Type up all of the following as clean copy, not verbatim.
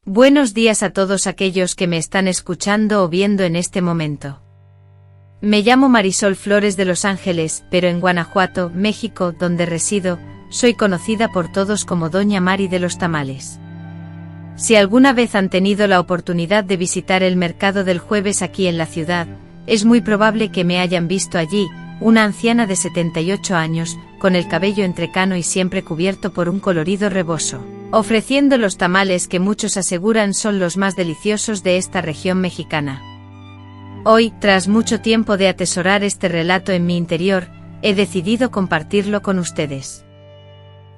Buenos días a todos aquellos que me están escuchando o viendo en este momento. Me llamo Marisol Flores de Los Ángeles, pero en Guanajuato, México, donde resido, soy conocida por todos como Doña Mari de los Tamales. Si alguna vez han tenido la oportunidad de visitar el mercado del jueves aquí en la ciudad, es muy probable que me hayan visto allí, una anciana de 78 años, con el cabello entrecano y siempre cubierto por un colorido rebozo, ofreciendo los tamales que muchos aseguran son los más deliciosos de esta región mexicana. Hoy, tras mucho tiempo de atesorar este relato en mi interior, he decidido compartirlo con ustedes.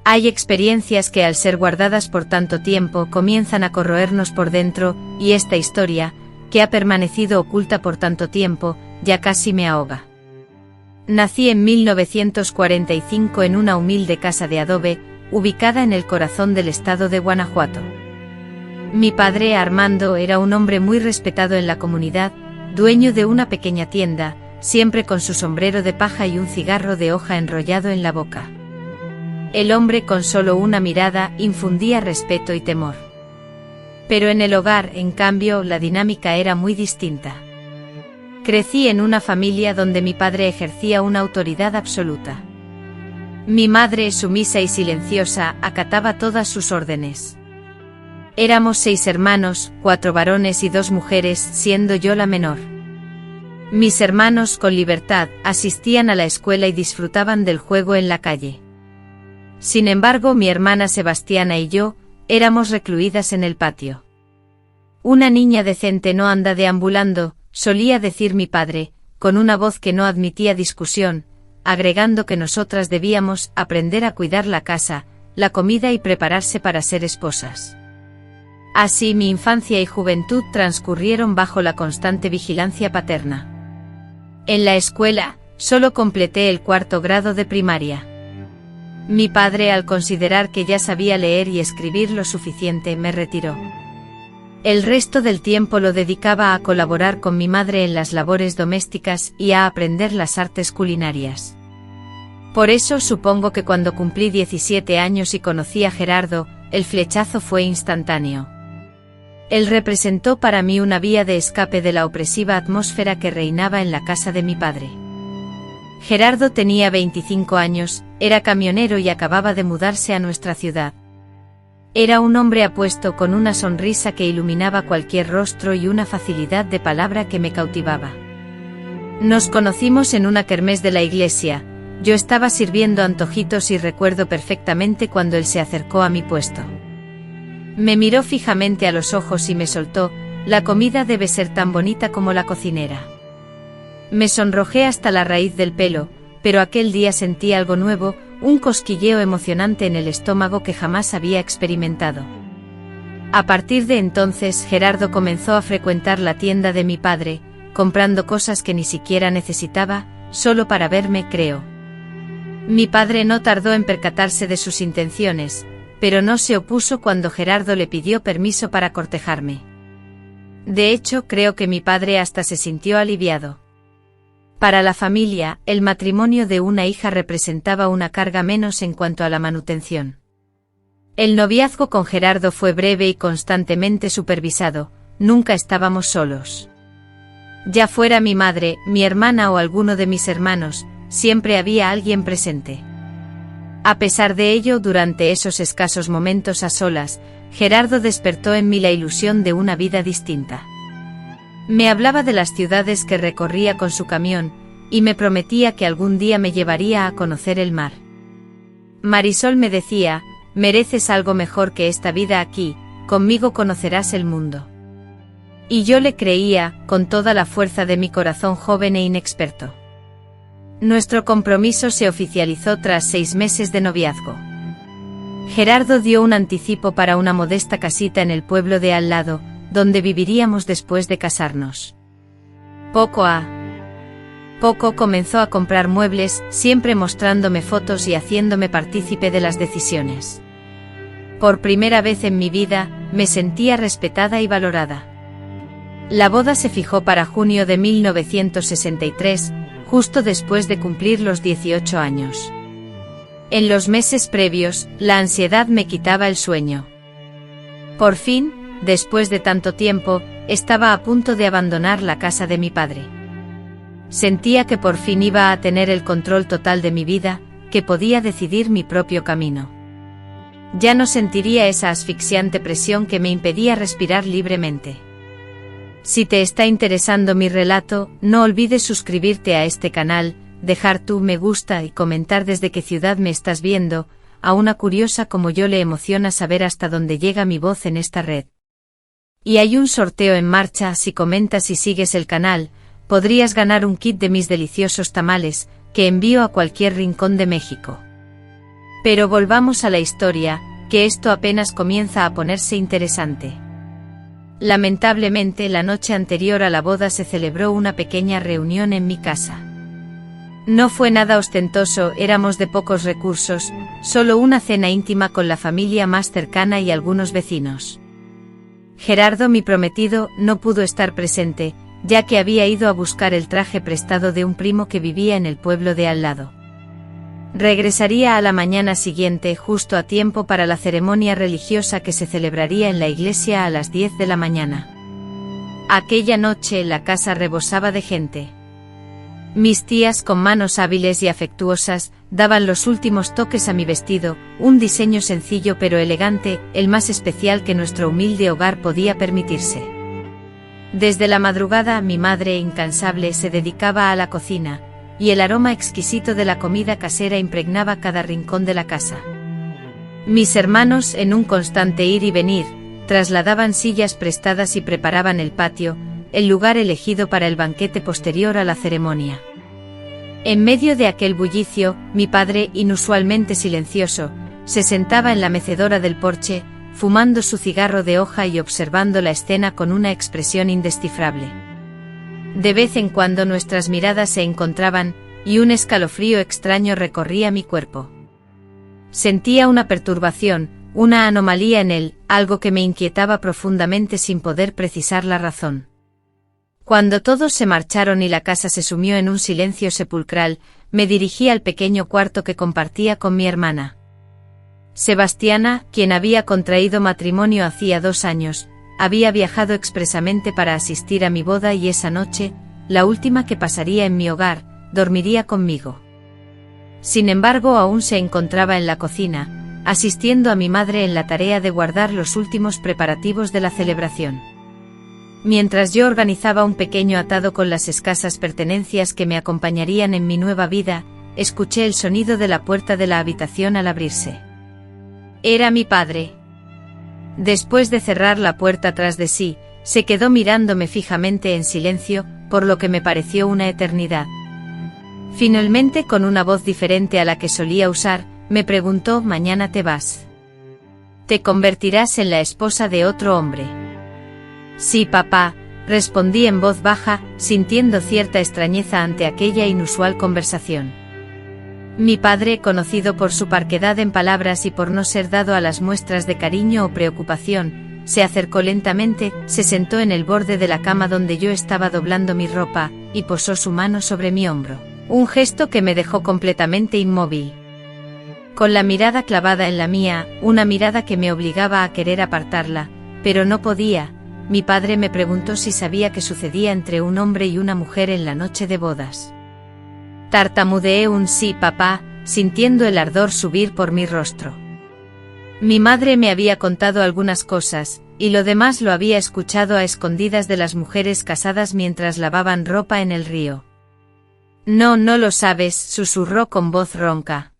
Hay experiencias que al ser guardadas por tanto tiempo comienzan a corroernos por dentro, y esta historia, que ha permanecido oculta por tanto tiempo, ya casi me ahoga. Nací en 1945 en una humilde casa de adobe, ubicada en el corazón del estado de Guanajuato. Mi padre, Armando, era un hombre muy respetado en la comunidad, dueño de una pequeña tienda, siempre con su sombrero de paja y un cigarro de hoja enrollado en la boca. El hombre con solo una mirada infundía respeto y temor. Pero en el hogar, en cambio, la dinámica era muy distinta. Crecí en una familia donde mi padre ejercía una autoridad absoluta. Mi madre, sumisa y silenciosa, acataba todas sus órdenes. Éramos 6 hermanos, 4 varones y 2 mujeres, siendo yo la menor. Mis hermanos, con libertad, asistían a la escuela y disfrutaban del juego en la calle. Sin embargo, mi hermana Sebastiana y yo, éramos recluidas en el patio. Una niña decente no anda deambulando, solía decir mi padre, con una voz que no admitía discusión, agregando que nosotras debíamos aprender a cuidar la casa, la comida y prepararse para ser esposas. Así mi infancia y juventud transcurrieron bajo la constante vigilancia paterna. En la escuela, solo completé el 4º grado de primaria. Mi padre, al considerar que ya sabía leer y escribir lo suficiente, me retiró. El resto del tiempo lo dedicaba a colaborar con mi madre en las labores domésticas y a aprender las artes culinarias. Por eso supongo que cuando cumplí 17 años y conocí a Gerardo, el flechazo fue instantáneo. Él representó para mí una vía de escape de la opresiva atmósfera que reinaba en la casa de mi padre. Gerardo tenía 25 años, era camionero y acababa de mudarse a nuestra ciudad. Era un hombre apuesto con una sonrisa que iluminaba cualquier rostro y una facilidad de palabra que me cautivaba. Nos conocimos en una kermés de la iglesia, yo estaba sirviendo antojitos y recuerdo perfectamente cuando él se acercó a mi puesto. Me miró fijamente a los ojos y me soltó: la comida debe ser tan bonita como la cocinera. Me sonrojé hasta la raíz del pelo, pero aquel día sentí algo nuevo, un cosquilleo emocionante en el estómago que jamás había experimentado. A partir de entonces, Gerardo comenzó a frecuentar la tienda de mi padre, comprando cosas que ni siquiera necesitaba, solo para verme, creo. Mi padre no tardó en percatarse de sus intenciones, pero no se opuso cuando Gerardo le pidió permiso para cortejarme. De hecho, creo que mi padre hasta se sintió aliviado. Para la familia, el matrimonio de una hija representaba una carga menos en cuanto a la manutención. El noviazgo con Gerardo fue breve y constantemente supervisado, nunca estábamos solos. Ya fuera mi madre, mi hermana o alguno de mis hermanos, siempre había alguien presente. A pesar de ello, durante esos escasos momentos a solas, Gerardo despertó en mí la ilusión de una vida distinta. Me hablaba de las ciudades que recorría con su camión, y me prometía que algún día me llevaría a conocer el mar. Marisol, me decía, mereces algo mejor que esta vida aquí, conmigo conocerás el mundo. Y yo le creía, con toda la fuerza de mi corazón joven e inexperto. Nuestro compromiso se oficializó tras 6 meses de noviazgo. Gerardo dio un anticipo para una modesta casita en el pueblo de al lado, donde viviríamos después de casarnos. Poco a poco comenzó a comprar muebles, siempre mostrándome fotos y haciéndome partícipe de las decisiones. Por primera vez en mi vida, me sentía respetada y valorada. La boda se fijó para junio de 1963, justo después de cumplir los 18 años. En los meses previos, la ansiedad me quitaba el sueño. Por fin, después de tanto tiempo, estaba a punto de abandonar la casa de mi padre. Sentía que por fin iba a tener el control total de mi vida, que podía decidir mi propio camino. Ya no sentiría esa asfixiante presión que me impedía respirar libremente. Si te está interesando mi relato, no olvides suscribirte a este canal, dejar tu me gusta y comentar desde qué ciudad me estás viendo. A una curiosa como yo le emociona saber hasta dónde llega mi voz en esta red. Y hay un sorteo en marcha. Si comentas y sigues el canal, podrías ganar un kit de mis deliciosos tamales, que envío a cualquier rincón de México. Pero volvamos a la historia, que esto apenas comienza a ponerse interesante. Lamentablemente, la noche anterior a la boda se celebró una pequeña reunión en mi casa. No fue nada ostentoso, éramos de pocos recursos, solo una cena íntima con la familia más cercana y algunos vecinos. Gerardo, mi prometido, no pudo estar presente, ya que había ido a buscar el traje prestado de un primo que vivía en el pueblo de al lado. Regresaría a la mañana siguiente, justo a tiempo para la ceremonia religiosa que se celebraría en la iglesia a las 10 de la mañana. Aquella noche la casa rebosaba de gente. Mis tías, con manos hábiles y afectuosas, daban los últimos toques a mi vestido, un diseño sencillo pero elegante, el más especial que nuestro humilde hogar podía permitirse. Desde la madrugada mi madre, incansable, se dedicaba a la cocina, y el aroma exquisito de la comida casera impregnaba cada rincón de la casa. Mis hermanos, en un constante ir y venir, trasladaban sillas prestadas y preparaban el patio, el lugar elegido para el banquete posterior a la ceremonia. En medio de aquel bullicio, mi padre, inusualmente silencioso, se sentaba en la mecedora del porche, fumando su cigarro de hoja y observando la escena con una expresión indescifrable. De vez en cuando nuestras miradas se encontraban, y un escalofrío extraño recorría mi cuerpo. Sentía una perturbación, una anomalía en él, algo que me inquietaba profundamente sin poder precisar la razón. Cuando todos se marcharon y la casa se sumió en un silencio sepulcral, me dirigí al pequeño cuarto que compartía con mi hermana. Sebastiana, quien había contraído matrimonio hacía 2 años, había viajado expresamente para asistir a mi boda y esa noche, la última que pasaría en mi hogar, dormiría conmigo. Sin embargo, aún se encontraba en la cocina, asistiendo a mi madre en la tarea de guardar los últimos preparativos de la celebración. Mientras yo organizaba un pequeño atado con las escasas pertenencias que me acompañarían en mi nueva vida, escuché el sonido de la puerta de la habitación al abrirse. Era mi padre. Después de cerrar la puerta tras de sí, se quedó mirándome fijamente en silencio, por lo que me pareció una eternidad. Finalmente, con una voz diferente a la que solía usar, me preguntó: «¿Mañana te vas? ¿Te convertirás en la esposa de otro hombre?» «Sí, papá», respondí en voz baja, sintiendo cierta extrañeza ante aquella inusual conversación. Mi padre, conocido por su parquedad en palabras y por no ser dado a las muestras de cariño o preocupación, se acercó lentamente, se sentó en el borde de la cama donde yo estaba doblando mi ropa, y posó su mano sobre mi hombro, un gesto que me dejó completamente inmóvil. Con la mirada clavada en la mía, una mirada que me obligaba a querer apartarla, pero no podía. Mi padre me preguntó si sabía qué sucedía entre un hombre y una mujer en la noche de bodas. Tartamudeé un sí, papá, sintiendo el ardor subir por mi rostro. Mi madre me había contado algunas cosas, y lo demás lo había escuchado a escondidas de las mujeres casadas mientras lavaban ropa en el río. No lo sabes, susurró con voz ronca.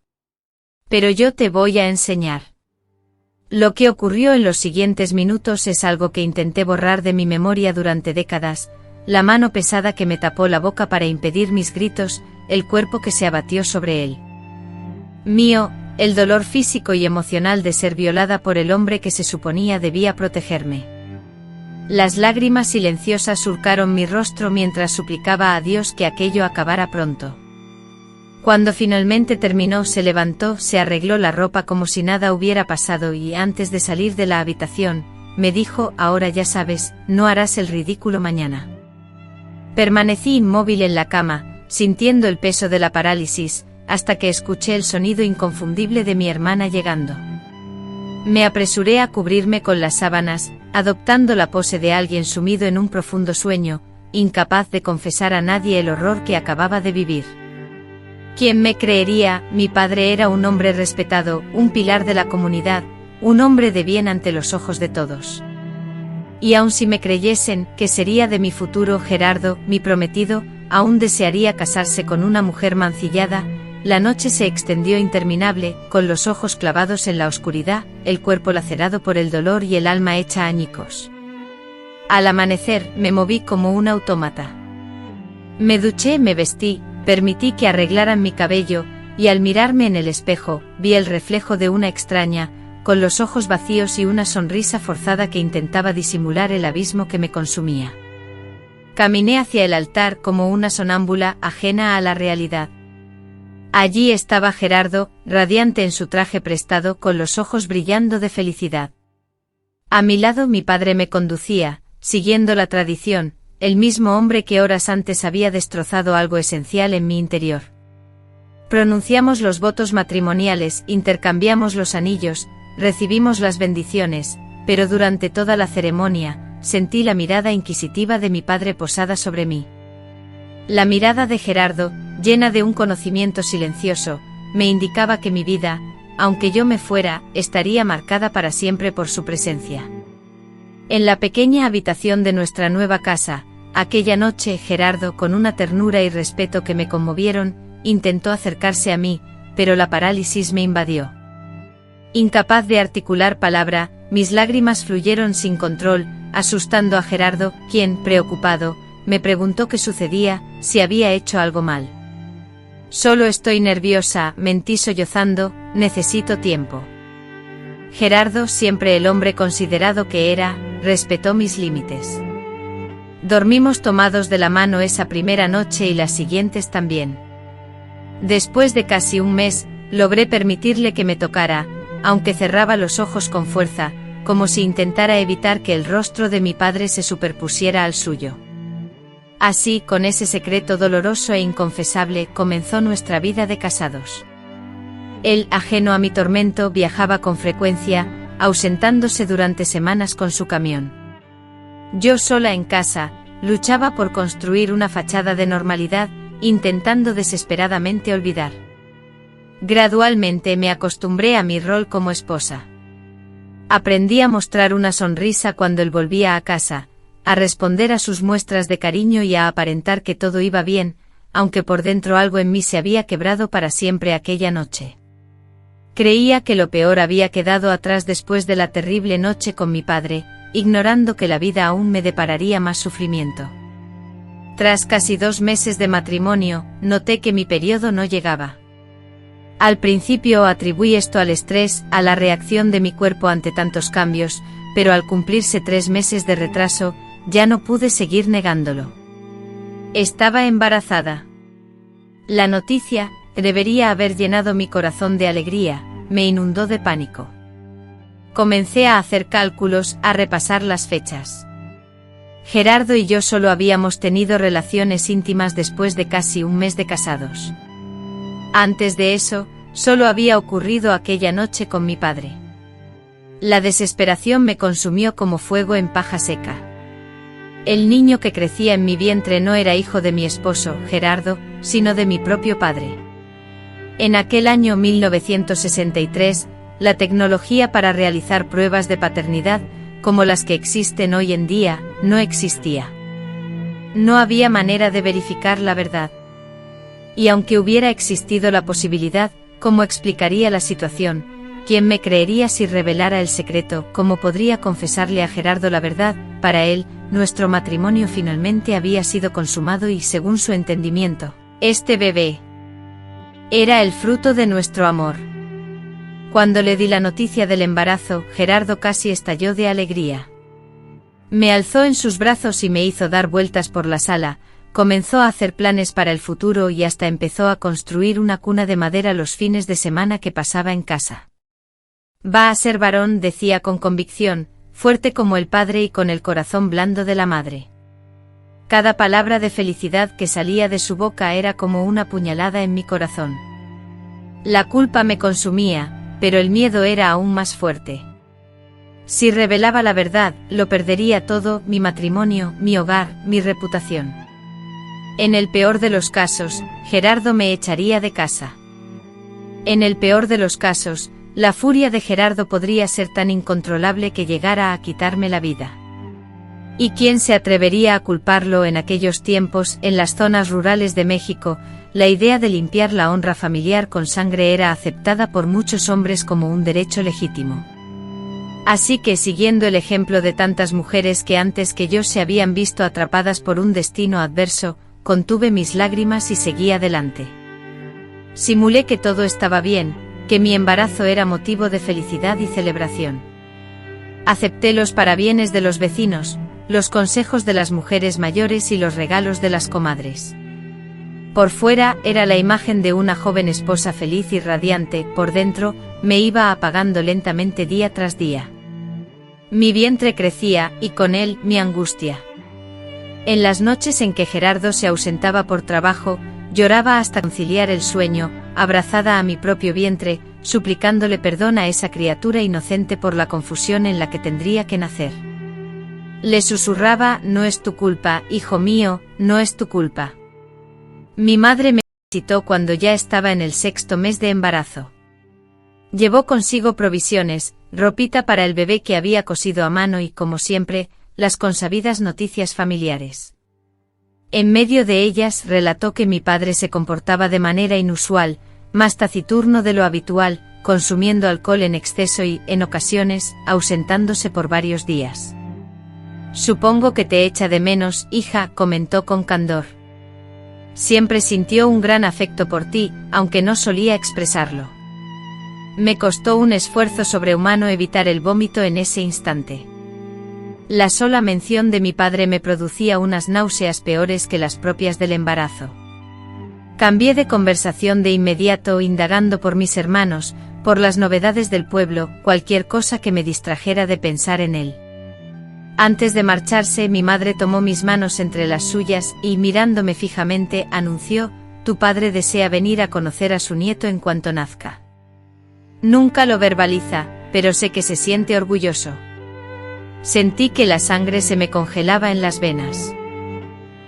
Pero yo te voy a enseñar. Lo que ocurrió en los siguientes minutos es algo que intenté borrar de mi memoria durante décadas, la mano pesada que me tapó la boca para impedir mis gritos, el cuerpo que se abatió sobre él. Mío, el dolor físico y emocional de ser violada por el hombre que se suponía debía protegerme. Las lágrimas silenciosas surcaron mi rostro mientras suplicaba a Dios que aquello acabara pronto. Cuando finalmente terminó, se levantó, se arregló la ropa como si nada hubiera pasado y antes de salir de la habitación, me dijo: «Ahora ya sabes, no harás el ridículo mañana». Permanecí inmóvil en la cama, sintiendo el peso de la parálisis, hasta que escuché el sonido inconfundible de mi hermana llegando. Me apresuré a cubrirme con las sábanas, adoptando la pose de alguien sumido en un profundo sueño, incapaz de confesar a nadie el horror que acababa de vivir. ¿Quién me creería? Mi padre era un hombre respetado, un pilar de la comunidad, un hombre de bien ante los ojos de todos. Y aun si me creyesen que sería de mi futuro Gerardo, mi prometido, aún desearía casarse con una mujer mancillada. La noche se extendió interminable, con los ojos clavados en la oscuridad, el cuerpo lacerado por el dolor y el alma hecha añicos. Al amanecer, me moví como un autómata. Me duché, me vestí, permití que arreglaran mi cabello, y al mirarme en el espejo, vi el reflejo de una extraña, con los ojos vacíos y una sonrisa forzada que intentaba disimular el abismo que me consumía. Caminé hacia el altar como una sonámbula ajena a la realidad. Allí estaba Gerardo, radiante en su traje prestado, con los ojos brillando de felicidad. A mi lado mi padre me conducía, siguiendo la tradición, el mismo hombre que horas antes había destrozado algo esencial en mi interior. Pronunciamos los votos matrimoniales, intercambiamos los anillos, recibimos las bendiciones, pero durante toda la ceremonia, sentí la mirada inquisitiva de mi padre posada sobre mí. La mirada de Gerardo, llena de un conocimiento silencioso, me indicaba que mi vida, aunque yo me fuera, estaría marcada para siempre por su presencia. En la pequeña habitación de nuestra nueva casa, aquella noche Gerardo, con una ternura y respeto que me conmovieron, intentó acercarse a mí, pero la parálisis me invadió. Incapaz de articular palabra, mis lágrimas fluyeron sin control, asustando a Gerardo, quien, preocupado, me preguntó qué sucedía, si había hecho algo mal. Solo estoy nerviosa, mentí sollozando, necesito tiempo. Gerardo, siempre el hombre considerado que era, respetó mis límites. Dormimos tomados de la mano esa primera noche y las siguientes también. Después de casi un mes, logré permitirle que me tocara, aunque cerraba los ojos con fuerza, como si intentara evitar que el rostro de mi padre se superpusiera al suyo. Así, con ese secreto doloroso e inconfesable, comenzó nuestra vida de casados. Él, ajeno a mi tormento, viajaba con frecuencia, ausentándose durante semanas con su camión. Yo sola en casa, luchaba por construir una fachada de normalidad, intentando desesperadamente olvidar. Gradualmente me acostumbré a mi rol como esposa. Aprendí a mostrar una sonrisa cuando él volvía a casa, a responder a sus muestras de cariño y a aparentar que todo iba bien, aunque por dentro algo en mí se había quebrado para siempre aquella noche. Creía que lo peor había quedado atrás después de la terrible noche con mi padre, ignorando que la vida aún me depararía más sufrimiento. Tras casi 2 meses de matrimonio, noté que mi periodo no llegaba. Al principio atribuí esto al estrés, a la reacción de mi cuerpo ante tantos cambios, pero al cumplirse 3 meses de retraso, ya no pude seguir negándolo. Estaba embarazada. La noticia, que debería haber llenado mi corazón de alegría, me inundó de pánico. Comencé a hacer cálculos, a repasar las fechas. Gerardo y yo solo habíamos tenido relaciones íntimas después de casi un mes de casados. Antes de eso, solo había ocurrido aquella noche con mi padre. La desesperación me consumió como fuego en paja seca. El niño que crecía en mi vientre no era hijo de mi esposo, Gerardo, sino de mi propio padre. En aquel año 1963, la tecnología para realizar pruebas de paternidad, como las que existen hoy en día, no existía. No había manera de verificar la verdad. Y aunque hubiera existido la posibilidad, ¿cómo explicaría la situación? ¿Quién me creería si revelara el secreto? ¿Cómo podría confesarle a Gerardo la verdad? Para él, nuestro matrimonio finalmente había sido consumado y, según su entendimiento, este bebé era el fruto de nuestro amor. Cuando le di la noticia del embarazo, Gerardo casi estalló de alegría. Me alzó en sus brazos y me hizo dar vueltas por la sala. Comenzó a hacer planes para el futuro y hasta empezó a construir una cuna de madera los fines de semana que pasaba en casa. Va a ser varón, decía con convicción, fuerte como el padre y con el corazón blando de la madre. Cada palabra de felicidad que salía de su boca era como una puñalada en mi corazón. La culpa me consumía, pero el miedo era aún más fuerte. Si revelaba la verdad, lo perdería todo, mi matrimonio, mi hogar, mi reputación. En el peor de los casos, Gerardo me echaría de casa. En el peor de los casos, la furia de Gerardo podría ser tan incontrolable que llegara a quitarme la vida. ¿Y quién se atrevería a culparlo en aquellos tiempos? En las zonas rurales de México, la idea de limpiar la honra familiar con sangre era aceptada por muchos hombres como un derecho legítimo. Así que, siguiendo el ejemplo de tantas mujeres que antes que yo se habían visto atrapadas por un destino adverso, contuve mis lágrimas y seguí adelante. Simulé que todo estaba bien, que mi embarazo era motivo de felicidad y celebración. Acepté los parabienes de los vecinos, los consejos de las mujeres mayores y los regalos de las comadres. Por fuera era la imagen de una joven esposa feliz y radiante, por dentro me iba apagando lentamente día tras día. Mi vientre crecía, y con él mi angustia. En las noches en que Gerardo se ausentaba por trabajo, lloraba hasta conciliar el sueño, abrazada a mi propio vientre, suplicándole perdón a esa criatura inocente por la confusión en la que tendría que nacer. Le susurraba: no es tu culpa, hijo mío, no es tu culpa. Mi madre me visitó cuando ya estaba en el 6º mes de embarazo. Llevó consigo provisiones, ropita para el bebé que había cosido a mano y, como siempre, las consabidas noticias familiares. En medio de ellas relató que mi padre se comportaba de manera inusual, más taciturno de lo habitual, consumiendo alcohol en exceso y, en ocasiones, ausentándose por varios días. Supongo que te echa de menos, hija, comentó con candor. Siempre sintió un gran afecto por ti, aunque no solía expresarlo. Me costó un esfuerzo sobrehumano evitar el vómito en ese instante. La sola mención de mi padre me producía unas náuseas peores que las propias del embarazo. Cambié de conversación de inmediato, indagando por mis hermanos, por las novedades del pueblo, cualquier cosa que me distrajera de pensar en él. Antes de marcharse, mi madre tomó mis manos entre las suyas y, mirándome fijamente, anunció: tu padre desea venir a conocer a su nieto en cuanto nazca. Nunca lo verbaliza, pero sé que se siente orgulloso. Sentí que la sangre se me congelaba en las venas.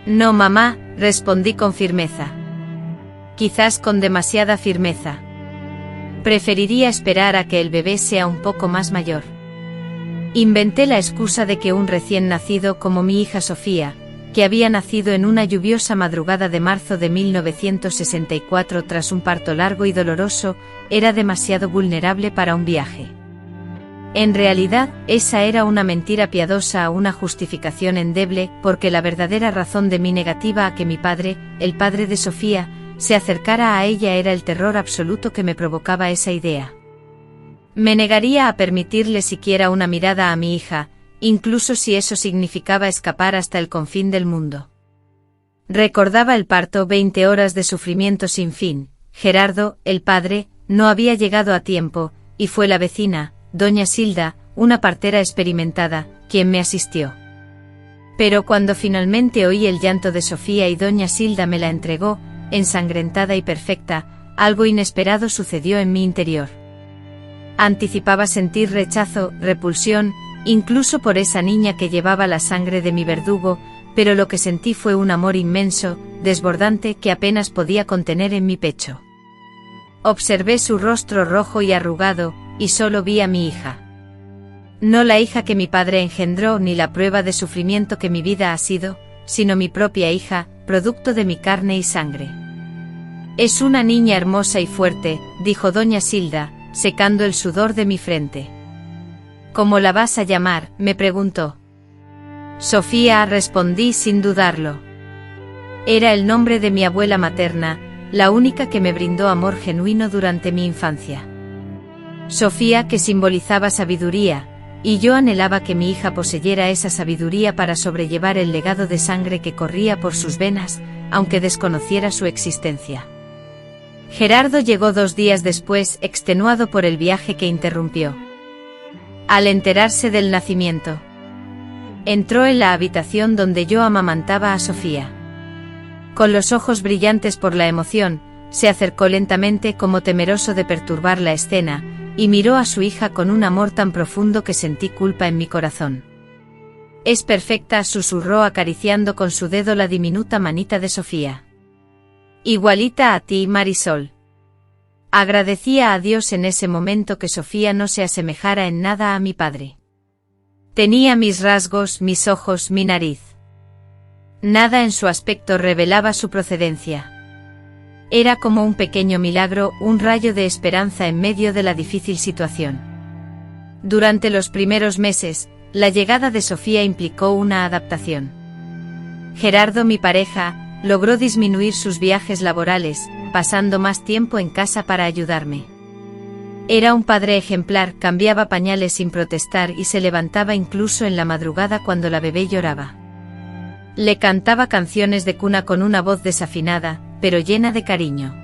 No, mamá, respondí con firmeza. Quizás con demasiada firmeza. Preferiría esperar a que el bebé sea un poco más mayor. Inventé la excusa de que un recién nacido como mi hija Sofía, que había nacido en una lluviosa madrugada de marzo de 1964 tras un parto largo y doloroso, era demasiado vulnerable para un viaje. En realidad, esa era una mentira piadosa, una justificación endeble, porque la verdadera razón de mi negativa a que mi padre, el padre de Sofía, se acercara a ella era el terror absoluto que me provocaba esa idea. Me negaría a permitirle siquiera una mirada a mi hija, incluso si eso significaba escapar hasta el confín del mundo. Recordaba el parto, 20 horas de sufrimiento sin fin. Gerardo, el padre, no había llegado a tiempo, y fue la vecina, doña Silda, una partera experimentada, quien me asistió. Pero cuando finalmente oí el llanto de Sofía y doña Silda me la entregó, ensangrentada y perfecta, algo inesperado sucedió en mi interior. Anticipaba sentir rechazo, repulsión, incluso por esa niña que llevaba la sangre de mi verdugo, pero lo que sentí fue un amor inmenso, desbordante, que apenas podía contener en mi pecho. Observé su rostro rojo y arrugado, y solo vi a mi hija. No la hija que mi padre engendró ni la prueba de sufrimiento que mi vida ha sido, sino mi propia hija, producto de mi carne y sangre. Es una niña hermosa y fuerte, dijo doña Silda, secando el sudor de mi frente. ¿Cómo la vas a llamar?, me preguntó. Sofía, respondí sin dudarlo. Era el nombre de mi abuela materna, la única que me brindó amor genuino durante mi infancia. Sofía, que simbolizaba sabiduría, y yo anhelaba que mi hija poseyera esa sabiduría para sobrellevar el legado de sangre que corría por sus venas, aunque desconociera su existencia. Gerardo llegó 2 días después, extenuado por el viaje que interrumpió. Al enterarse del nacimiento, entró en la habitación donde yo amamantaba a Sofía. Con los ojos brillantes por la emoción, se acercó lentamente como temeroso de perturbar la escena, y miró a su hija con un amor tan profundo que sentí culpa en mi corazón. «Es perfecta», susurró acariciando con su dedo la diminuta manita de Sofía. «Igualita a ti, Marisol». Agradecía a Dios en ese momento que Sofía no se asemejara en nada a mi padre. Tenía mis rasgos, mis ojos, mi nariz. Nada en su aspecto revelaba su procedencia. Era como un pequeño milagro, un rayo de esperanza en medio de la difícil situación. Durante los primeros meses, la llegada de Sofía implicó una adaptación. Gerardo, mi pareja, logró disminuir sus viajes laborales, pasando más tiempo en casa para ayudarme. Era un padre ejemplar, cambiaba pañales sin protestar y se levantaba incluso en la madrugada cuando la bebé lloraba. Le cantaba canciones de cuna con una voz desafinada, pero llena de cariño.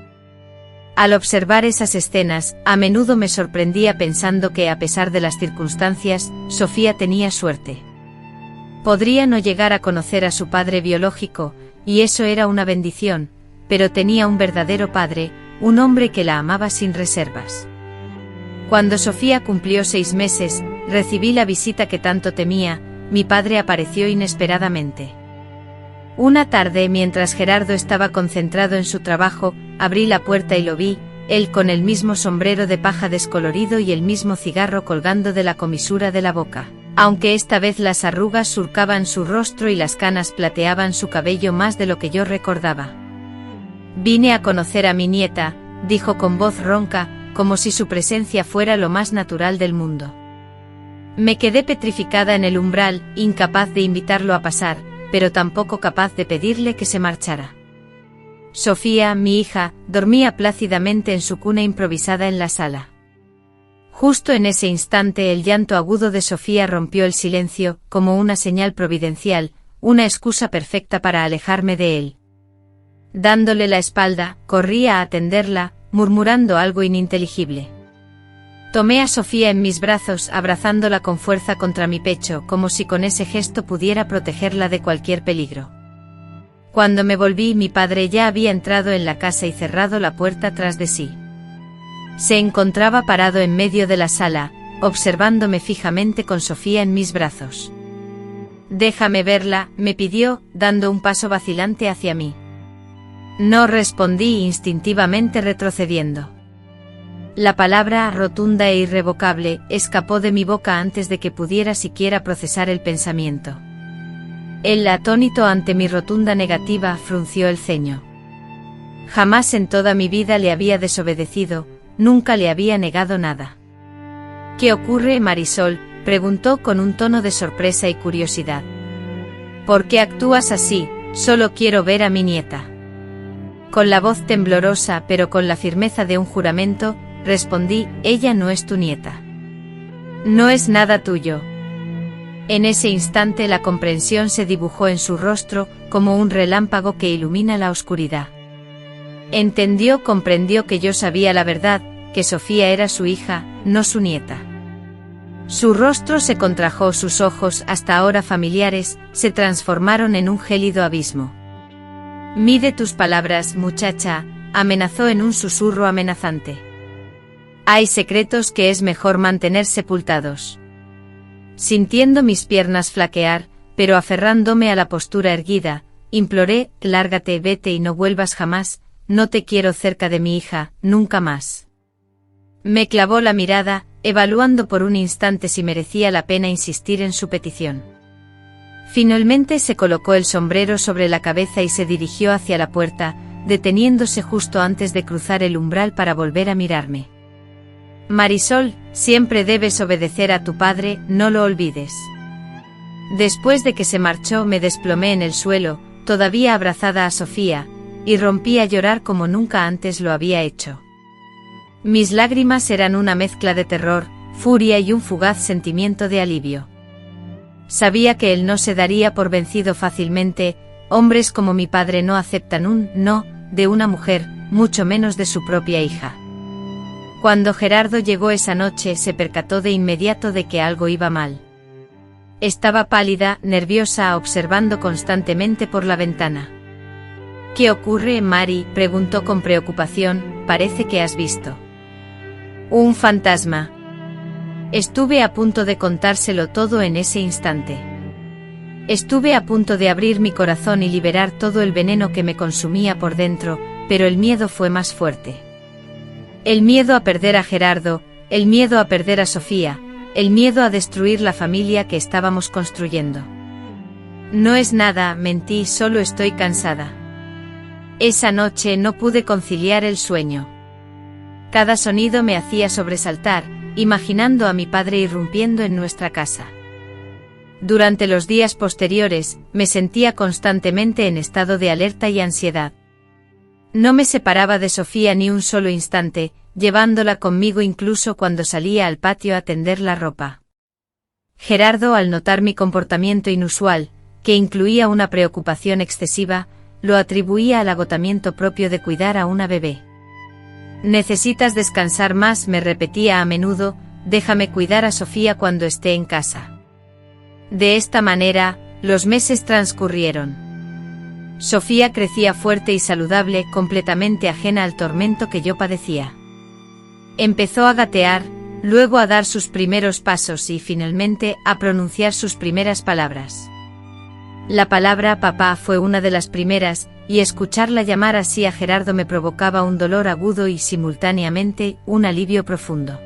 Al observar esas escenas, a menudo me sorprendía pensando que, a pesar de las circunstancias, Sofía tenía suerte. Podría no llegar a conocer a su padre biológico, y eso era una bendición, pero tenía un verdadero padre, un hombre que la amaba sin reservas. Cuando Sofía cumplió 6 meses, recibí la visita que tanto temía. Mi padre apareció inesperadamente. Una tarde, mientras Gerardo estaba concentrado en su trabajo, abrí la puerta y lo vi, él con el mismo sombrero de paja descolorido y el mismo cigarro colgando de la comisura de la boca, aunque esta vez las arrugas surcaban su rostro y las canas plateaban su cabello más de lo que yo recordaba. «Vine a conocer a mi nieta», dijo con voz ronca, como si su presencia fuera lo más natural del mundo. Me quedé petrificada en el umbral, incapaz de invitarlo a pasar, pero tampoco capaz de pedirle que se marchara. Sofía, mi hija, dormía plácidamente en su cuna improvisada en la sala. Justo en ese instante el llanto agudo de Sofía rompió el silencio, como una señal providencial, una excusa perfecta para alejarme de él. Dándole la espalda, corrí a atenderla, murmurando algo ininteligible. Tomé a Sofía en mis brazos, abrazándola con fuerza contra mi pecho, como si con ese gesto pudiera protegerla de cualquier peligro. Cuando me volví, mi padre ya había entrado en la casa y cerrado la puerta tras de sí. Se encontraba parado en medio de la sala, observándome fijamente con Sofía en mis brazos. «Déjame verla», me pidió, dando un paso vacilante hacia mí. No respondí, instintivamente retrocediendo. La palabra, rotunda e irrevocable, escapó de mi boca antes de que pudiera siquiera procesar el pensamiento. Él, atónito ante mi rotunda negativa, frunció el ceño. Jamás en toda mi vida le había desobedecido, nunca le había negado nada. «¿Qué ocurre, Marisol?», preguntó con un tono de sorpresa y curiosidad. «¿Por qué actúas así? Solo quiero ver a mi nieta». Con la voz temblorosa pero con la firmeza de un juramento, respondí: «Ella no es tu nieta. No es nada tuyo». En ese instante la comprensión se dibujó en su rostro, como un relámpago que ilumina la oscuridad. Comprendió que yo sabía la verdad, que Sofía era su hija, no su nieta. Su rostro se contrajo, sus ojos, hasta ahora familiares, se transformaron en un gélido abismo. «Mide tus palabras, muchacha», amenazó en un susurro amenazante. «Hay secretos que es mejor mantener sepultados». Sintiendo mis piernas flaquear, pero aferrándome a la postura erguida, imploré: «Lárgate, vete y no vuelvas jamás, no te quiero cerca de mi hija, nunca más». Me clavó la mirada, evaluando por un instante si merecía la pena insistir en su petición. Finalmente se colocó el sombrero sobre la cabeza y se dirigió hacia la puerta, deteniéndose justo antes de cruzar el umbral para volver a mirarme. «Marisol, siempre debes obedecer a tu padre, no lo olvides». Después de que se marchó, me desplomé en el suelo, todavía abrazada a Sofía, y rompí a llorar como nunca antes lo había hecho. Mis lágrimas eran una mezcla de terror, furia y un fugaz sentimiento de alivio. Sabía que él no se daría por vencido fácilmente. Hombres como mi padre no aceptan un no de una mujer, mucho menos de su propia hija. Cuando Gerardo llegó esa noche, se percató de inmediato de que algo iba mal. Estaba pálida, nerviosa, observando constantemente por la ventana. «¿Qué ocurre, Mari?», preguntó con preocupación. «Parece que has visto». Un fantasma. Estuve a punto de contárselo todo en ese instante. Estuve a punto de abrir mi corazón y liberar todo el veneno que me consumía por dentro, pero el miedo fue más fuerte. El miedo a perder a Gerardo, el miedo a perder a Sofía, el miedo a destruir la familia que estábamos construyendo. No es nada, mentí, solo estoy cansada. Esa noche no pude conciliar el sueño. Cada sonido me hacía sobresaltar, imaginando a mi padre irrumpiendo en nuestra casa. Durante los días posteriores, me sentía constantemente en estado de alerta y ansiedad. No me separaba de Sofía ni un solo instante, llevándola conmigo incluso cuando salía al patio a tender la ropa. Gerardo, al notar mi comportamiento inusual, que incluía una preocupación excesiva, lo atribuía al agotamiento propio de cuidar a una bebé. «Necesitas descansar más», me repetía a menudo, «déjame cuidar a Sofía cuando esté en casa». De esta manera, los meses transcurrieron. Sofía crecía fuerte y saludable, completamente ajena al tormento que yo padecía. Empezó a gatear, luego a dar sus primeros pasos y, finalmente, a pronunciar sus primeras palabras. La palabra papá fue una de las primeras, y escucharla llamar así a Gerardo me provocaba un dolor agudo y, simultáneamente, un alivio profundo.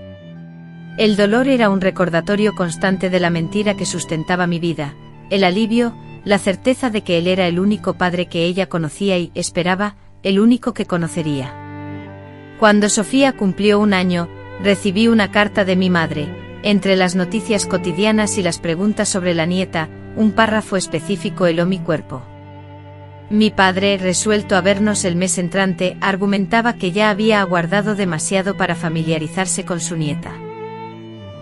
El dolor era un recordatorio constante de la mentira que sustentaba mi vida, el alivio, la certeza de que él era el único padre que ella conocía y, esperaba, el único que conocería. Cuando Sofía cumplió 1 año, recibí una carta de mi madre. Entre las noticias cotidianas y las preguntas sobre la nieta, un párrafo específico heló mi cuerpo. Mi padre, resuelto a vernos el mes entrante, argumentaba que ya había aguardado demasiado para familiarizarse con su nieta.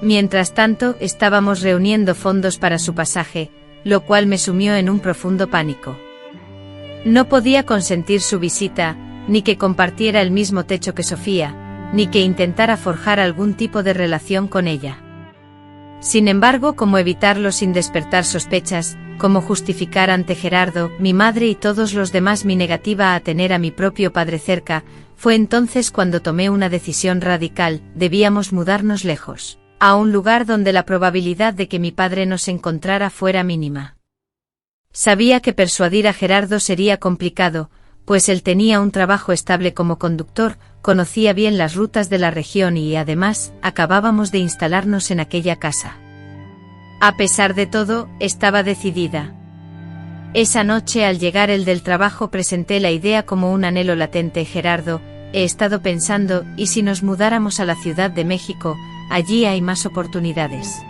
Mientras tanto, estábamos reuniendo fondos para su pasaje, lo cual me sumió en un profundo pánico. No podía consentir su visita, ni que compartiera el mismo techo que Sofía, ni que intentara forjar algún tipo de relación con ella. Sin embargo, ¿cómo evitarlo sin despertar sospechas? ¿Cómo justificar ante Gerardo, mi madre y todos los demás mi negativa a tener a mi propio padre cerca? Fue entonces cuando tomé una decisión radical: debíamos mudarnos lejos, a un lugar donde la probabilidad de que mi padre nos encontrara fuera mínima. Sabía que persuadir a Gerardo sería complicado, pues él tenía un trabajo estable como conductor, conocía bien las rutas de la región y, además, acabábamos de instalarnos en aquella casa. A pesar de todo, estaba decidida. Esa noche, al llegar el del trabajo, presenté la idea como un anhelo latente. Gerardo, he estado pensando, ¿y si nos mudáramos a la Ciudad de México? Allí hay más oportunidades.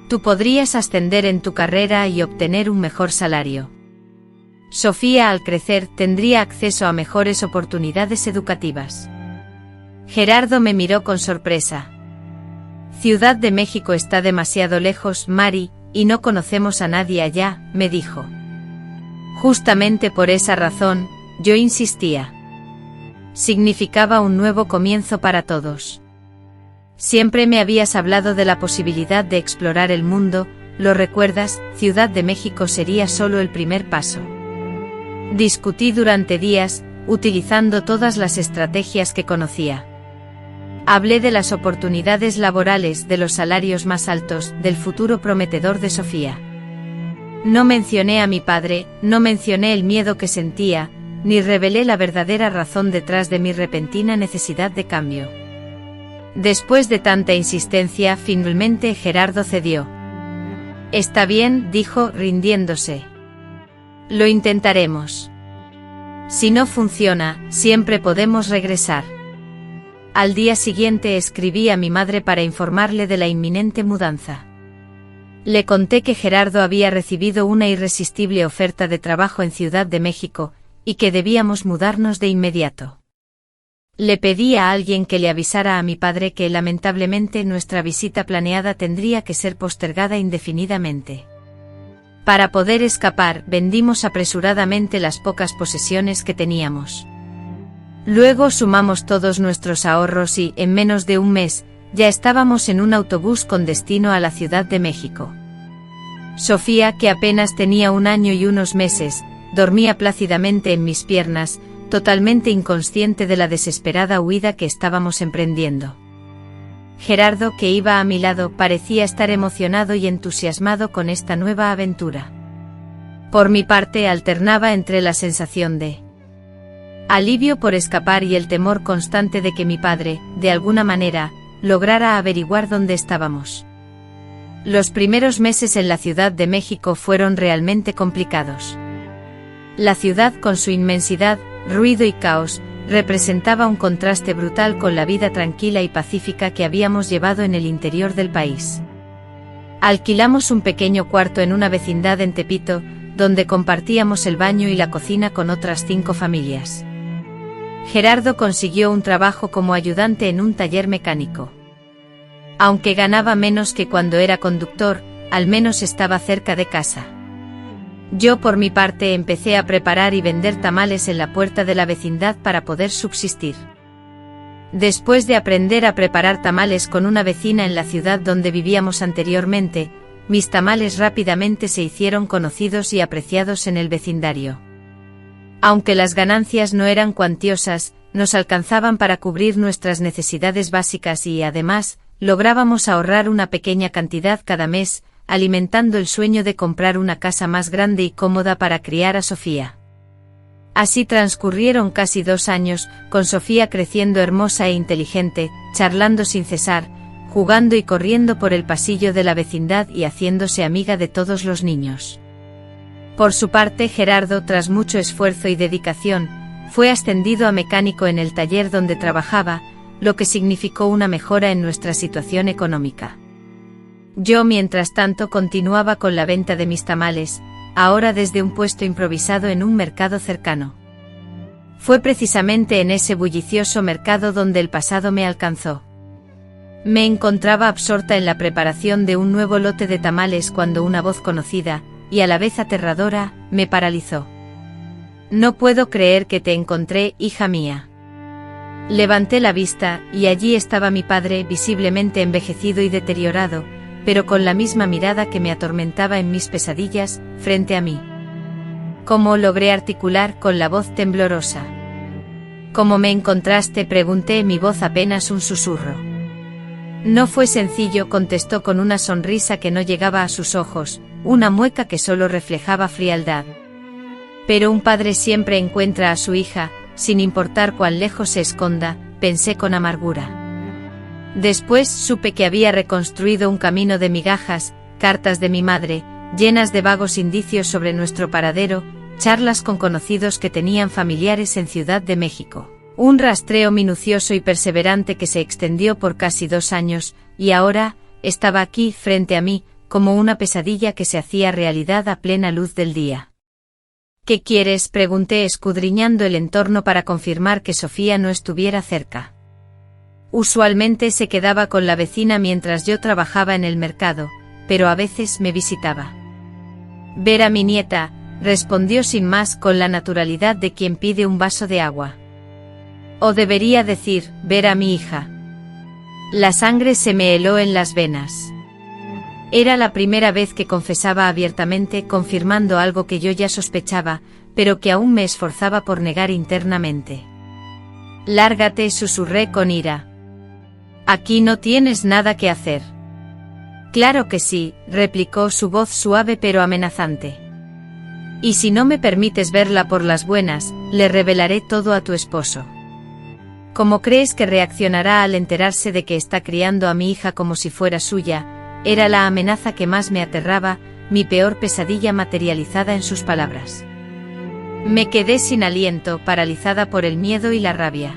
Tú podrías ascender en tu carrera y obtener un mejor salario. Sofía, al crecer, tendría acceso a mejores oportunidades educativas. Gerardo me miró con sorpresa. Ciudad de México está demasiado lejos, Mari, y no conocemos a nadie allá, me dijo. Justamente por esa razón, yo insistía. Significaba un nuevo comienzo para todos. Siempre me habías hablado de la posibilidad de explorar el mundo, ¿lo recuerdas? Ciudad de México sería solo el primer paso. Discutí durante días, utilizando todas las estrategias que conocía. Hablé de las oportunidades laborales, de los salarios más altos, del futuro prometedor de Sofía. No mencioné a mi padre, no mencioné el miedo que sentía, ni revelé la verdadera razón detrás de mi repentina necesidad de cambio. Después de tanta insistencia, finalmente Gerardo cedió. Está bien, dijo, rindiéndose. Lo intentaremos. Si no funciona, siempre podemos regresar. Al día siguiente escribí a mi madre para informarle de la inminente mudanza. Le conté que Gerardo había recibido una irresistible oferta de trabajo en Ciudad de México, y que debíamos mudarnos de inmediato. Le pedí a alguien que le avisara a mi padre que lamentablemente nuestra visita planeada tendría que ser postergada indefinidamente. Para poder escapar, vendimos apresuradamente las pocas posesiones que teníamos. Luego sumamos todos nuestros ahorros y, en menos de un mes, ya estábamos en un autobús con destino a la Ciudad de México. Sofía, que apenas tenía 1 año y unos meses, dormía plácidamente en mis piernas, totalmente inconsciente de la desesperada huida que estábamos emprendiendo. Gerardo, que iba a mi lado, parecía estar emocionado y entusiasmado con esta nueva aventura. Por mi parte, alternaba entre la sensación de alivio por escapar y el temor constante de que mi padre, de alguna manera, lograra averiguar dónde estábamos. Los primeros meses en la Ciudad de México fueron realmente complicados. La ciudad, con su inmensidad, ruido y caos, representaba un contraste brutal con la vida tranquila y pacífica que habíamos llevado en el interior del país. Alquilamos un pequeño cuarto en una vecindad en Tepito, donde compartíamos el baño y la cocina con otras 5 familias. Gerardo consiguió un trabajo como ayudante en un taller mecánico. Aunque ganaba menos que cuando era conductor, al menos estaba cerca de casa. Yo, por mi parte, empecé a preparar y vender tamales en la puerta de la vecindad para poder subsistir. Después de aprender a preparar tamales con una vecina en la ciudad donde vivíamos anteriormente, mis tamales rápidamente se hicieron conocidos y apreciados en el vecindario. Aunque las ganancias no eran cuantiosas, nos alcanzaban para cubrir nuestras necesidades básicas y, además, lográbamos ahorrar una pequeña cantidad cada mes, alimentando el sueño de comprar una casa más grande y cómoda para criar a Sofía. Así transcurrieron casi 2 años, con Sofía creciendo hermosa e inteligente, charlando sin cesar, jugando y corriendo por el pasillo de la vecindad y haciéndose amiga de todos los niños. Por su parte, Gerardo, tras mucho esfuerzo y dedicación, fue ascendido a mecánico en el taller donde trabajaba, lo que significó una mejora en nuestra situación económica. Yo, mientras tanto, continuaba con la venta de mis tamales, ahora desde un puesto improvisado en un mercado cercano. Fue precisamente en ese bullicioso mercado donde el pasado me alcanzó. Me encontraba absorta en la preparación de un nuevo lote de tamales cuando una voz conocida, y a la vez aterradora, me paralizó. «No puedo creer que te encontré, hija mía». Levanté la vista, y allí estaba mi padre, visiblemente envejecido y deteriorado, pero con la misma mirada que me atormentaba en mis pesadillas, frente a mí. ¿Cómo logré articular con la voz temblorosa? «¿Cómo me encontraste?», pregunté, mi voz apenas un susurro. «No fue sencillo», contestó con una sonrisa que no llegaba a sus ojos, una mueca que solo reflejaba frialdad. «Pero un padre siempre encuentra a su hija, sin importar cuán lejos se esconda», pensé con amargura. Después supe que había reconstruido un camino de migajas, cartas de mi madre, llenas de vagos indicios sobre nuestro paradero, charlas con conocidos que tenían familiares en Ciudad de México. Un rastreo minucioso y perseverante que se extendió por casi 2 años, y ahora, estaba aquí, frente a mí, como una pesadilla que se hacía realidad a plena luz del día. «¿Qué quieres?», pregunté, escudriñando el entorno para confirmar que Sofía no estuviera cerca. Usualmente se quedaba con la vecina mientras yo trabajaba en el mercado, pero a veces me visitaba. «Ver a mi nieta», respondió sin más, con la naturalidad de quien pide un vaso de agua. O debería decir, ver a mi hija. La sangre se me heló en las venas. Era la primera vez que confesaba abiertamente, confirmando algo que yo ya sospechaba, pero que aún me esforzaba por negar internamente. «Lárgate», susurré con ira. «Aquí no tienes nada que hacer». «Claro que sí», replicó, su voz suave pero amenazante. «Y si no me permites verla por las buenas, le revelaré todo a tu esposo». «¿Cómo crees que reaccionará al enterarse de que está criando a mi hija como si fuera suya?», era la amenaza que más me aterraba, mi peor pesadilla materializada en sus palabras. Me quedé sin aliento, paralizada por el miedo y la rabia.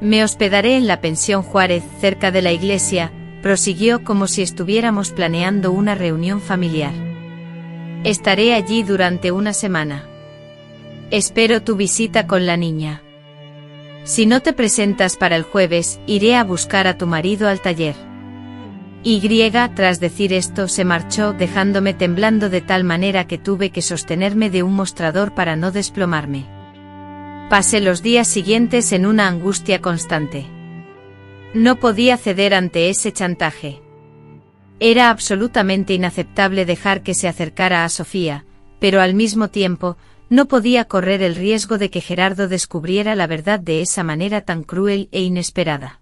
«Me hospedaré en la pensión Juárez, cerca de la iglesia», prosiguió, como si estuviéramos planeando una reunión familiar. «Estaré allí durante una semana. Espero tu visita con la niña. Si no te presentas para el jueves, iré a buscar a tu marido al taller». Tras decir esto, se marchó, dejándome temblando de tal manera que tuve que sostenerme de un mostrador para no desplomarme. Pasé los días siguientes en una angustia constante. No podía ceder ante ese chantaje. Era absolutamente inaceptable dejar que se acercara a Sofía, pero al mismo tiempo, no podía correr el riesgo de que Gerardo descubriera la verdad de esa manera tan cruel e inesperada.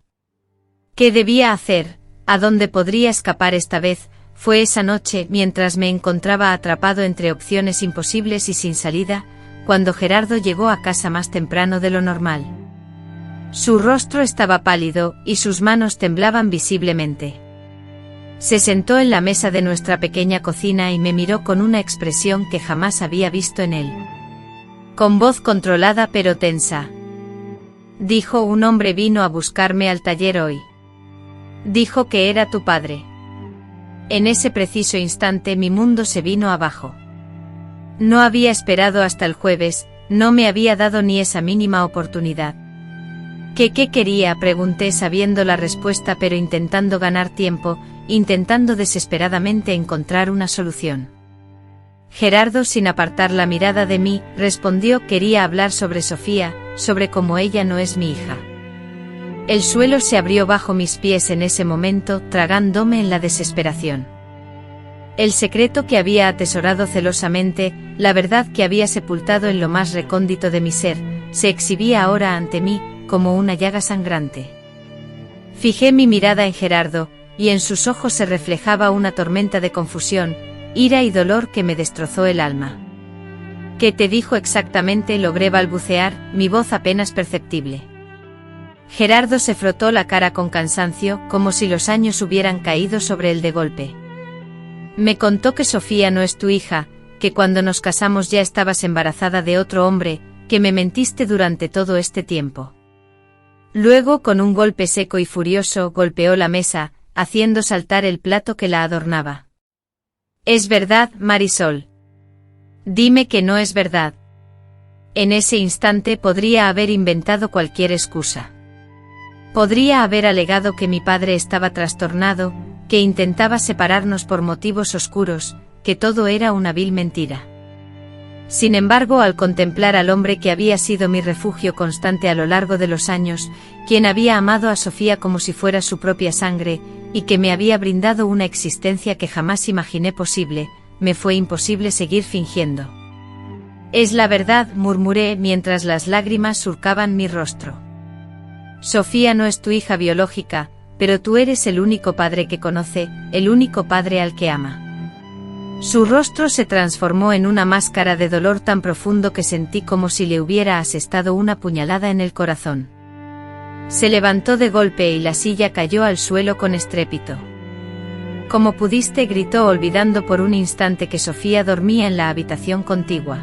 ¿Qué debía hacer? ¿A dónde podría escapar esta vez? Fue esa noche, mientras me encontraba atrapado entre opciones imposibles y sin salida, cuando Gerardo llegó a casa más temprano de lo normal. Su rostro estaba pálido, y sus manos temblaban visiblemente. Se sentó en la mesa de nuestra pequeña cocina y me miró con una expresión que jamás había visto en él. Con voz controlada pero tensa. Dijo: un hombre vino a buscarme al taller hoy. Dijo que era tu padre. En ese preciso instante mi mundo se vino abajo. No había esperado hasta el jueves, no me había dado ni esa mínima oportunidad. ¿Qué quería?, pregunté sabiendo la respuesta pero intentando ganar tiempo, intentando desesperadamente encontrar una solución. Gerardo, sin apartar la mirada de mí, respondió: quería hablar sobre Sofía, sobre cómo ella no es mi hija. El suelo se abrió bajo mis pies en ese momento, tragándome en la desesperación. El secreto que había atesorado celosamente, la verdad que había sepultado en lo más recóndito de mi ser, se exhibía ahora ante mí, como una llaga sangrante. Fijé mi mirada en Gerardo, y en sus ojos se reflejaba una tormenta de confusión, ira y dolor que me destrozó el alma. ¿Qué te dijo exactamente?, logré balbucear, mi voz apenas perceptible. Gerardo se frotó la cara con cansancio, como si los años hubieran caído sobre él de golpe. Me contó que Sofía no es tu hija, que cuando nos casamos ya estabas embarazada de otro hombre, que me mentiste durante todo este tiempo. Luego, con un golpe seco y furioso, golpeó la mesa, haciendo saltar el plato que la adornaba. ¿Es verdad, Marisol? Dime que no es verdad. En ese instante podría haber inventado cualquier excusa. Podría haber alegado que mi padre estaba trastornado, que intentaba separarnos por motivos oscuros, que todo era una vil mentira. Sin embargo, al contemplar al hombre que había sido mi refugio constante a lo largo de los años, quien había amado a Sofía como si fuera su propia sangre, y que me había brindado una existencia que jamás imaginé posible, me fue imposible seguir fingiendo. Es la verdad, murmuré mientras las lágrimas surcaban mi rostro. Sofía no es tu hija biológica, pero tú eres el único padre que conoce, el único padre al que ama. Su rostro se transformó en una máscara de dolor tan profundo que sentí como si le hubiera asestado una puñalada en el corazón. Se levantó de golpe y la silla cayó al suelo con estrépito. ¿Cómo pudiste?, gritó, olvidando por un instante que Sofía dormía en la habitación contigua.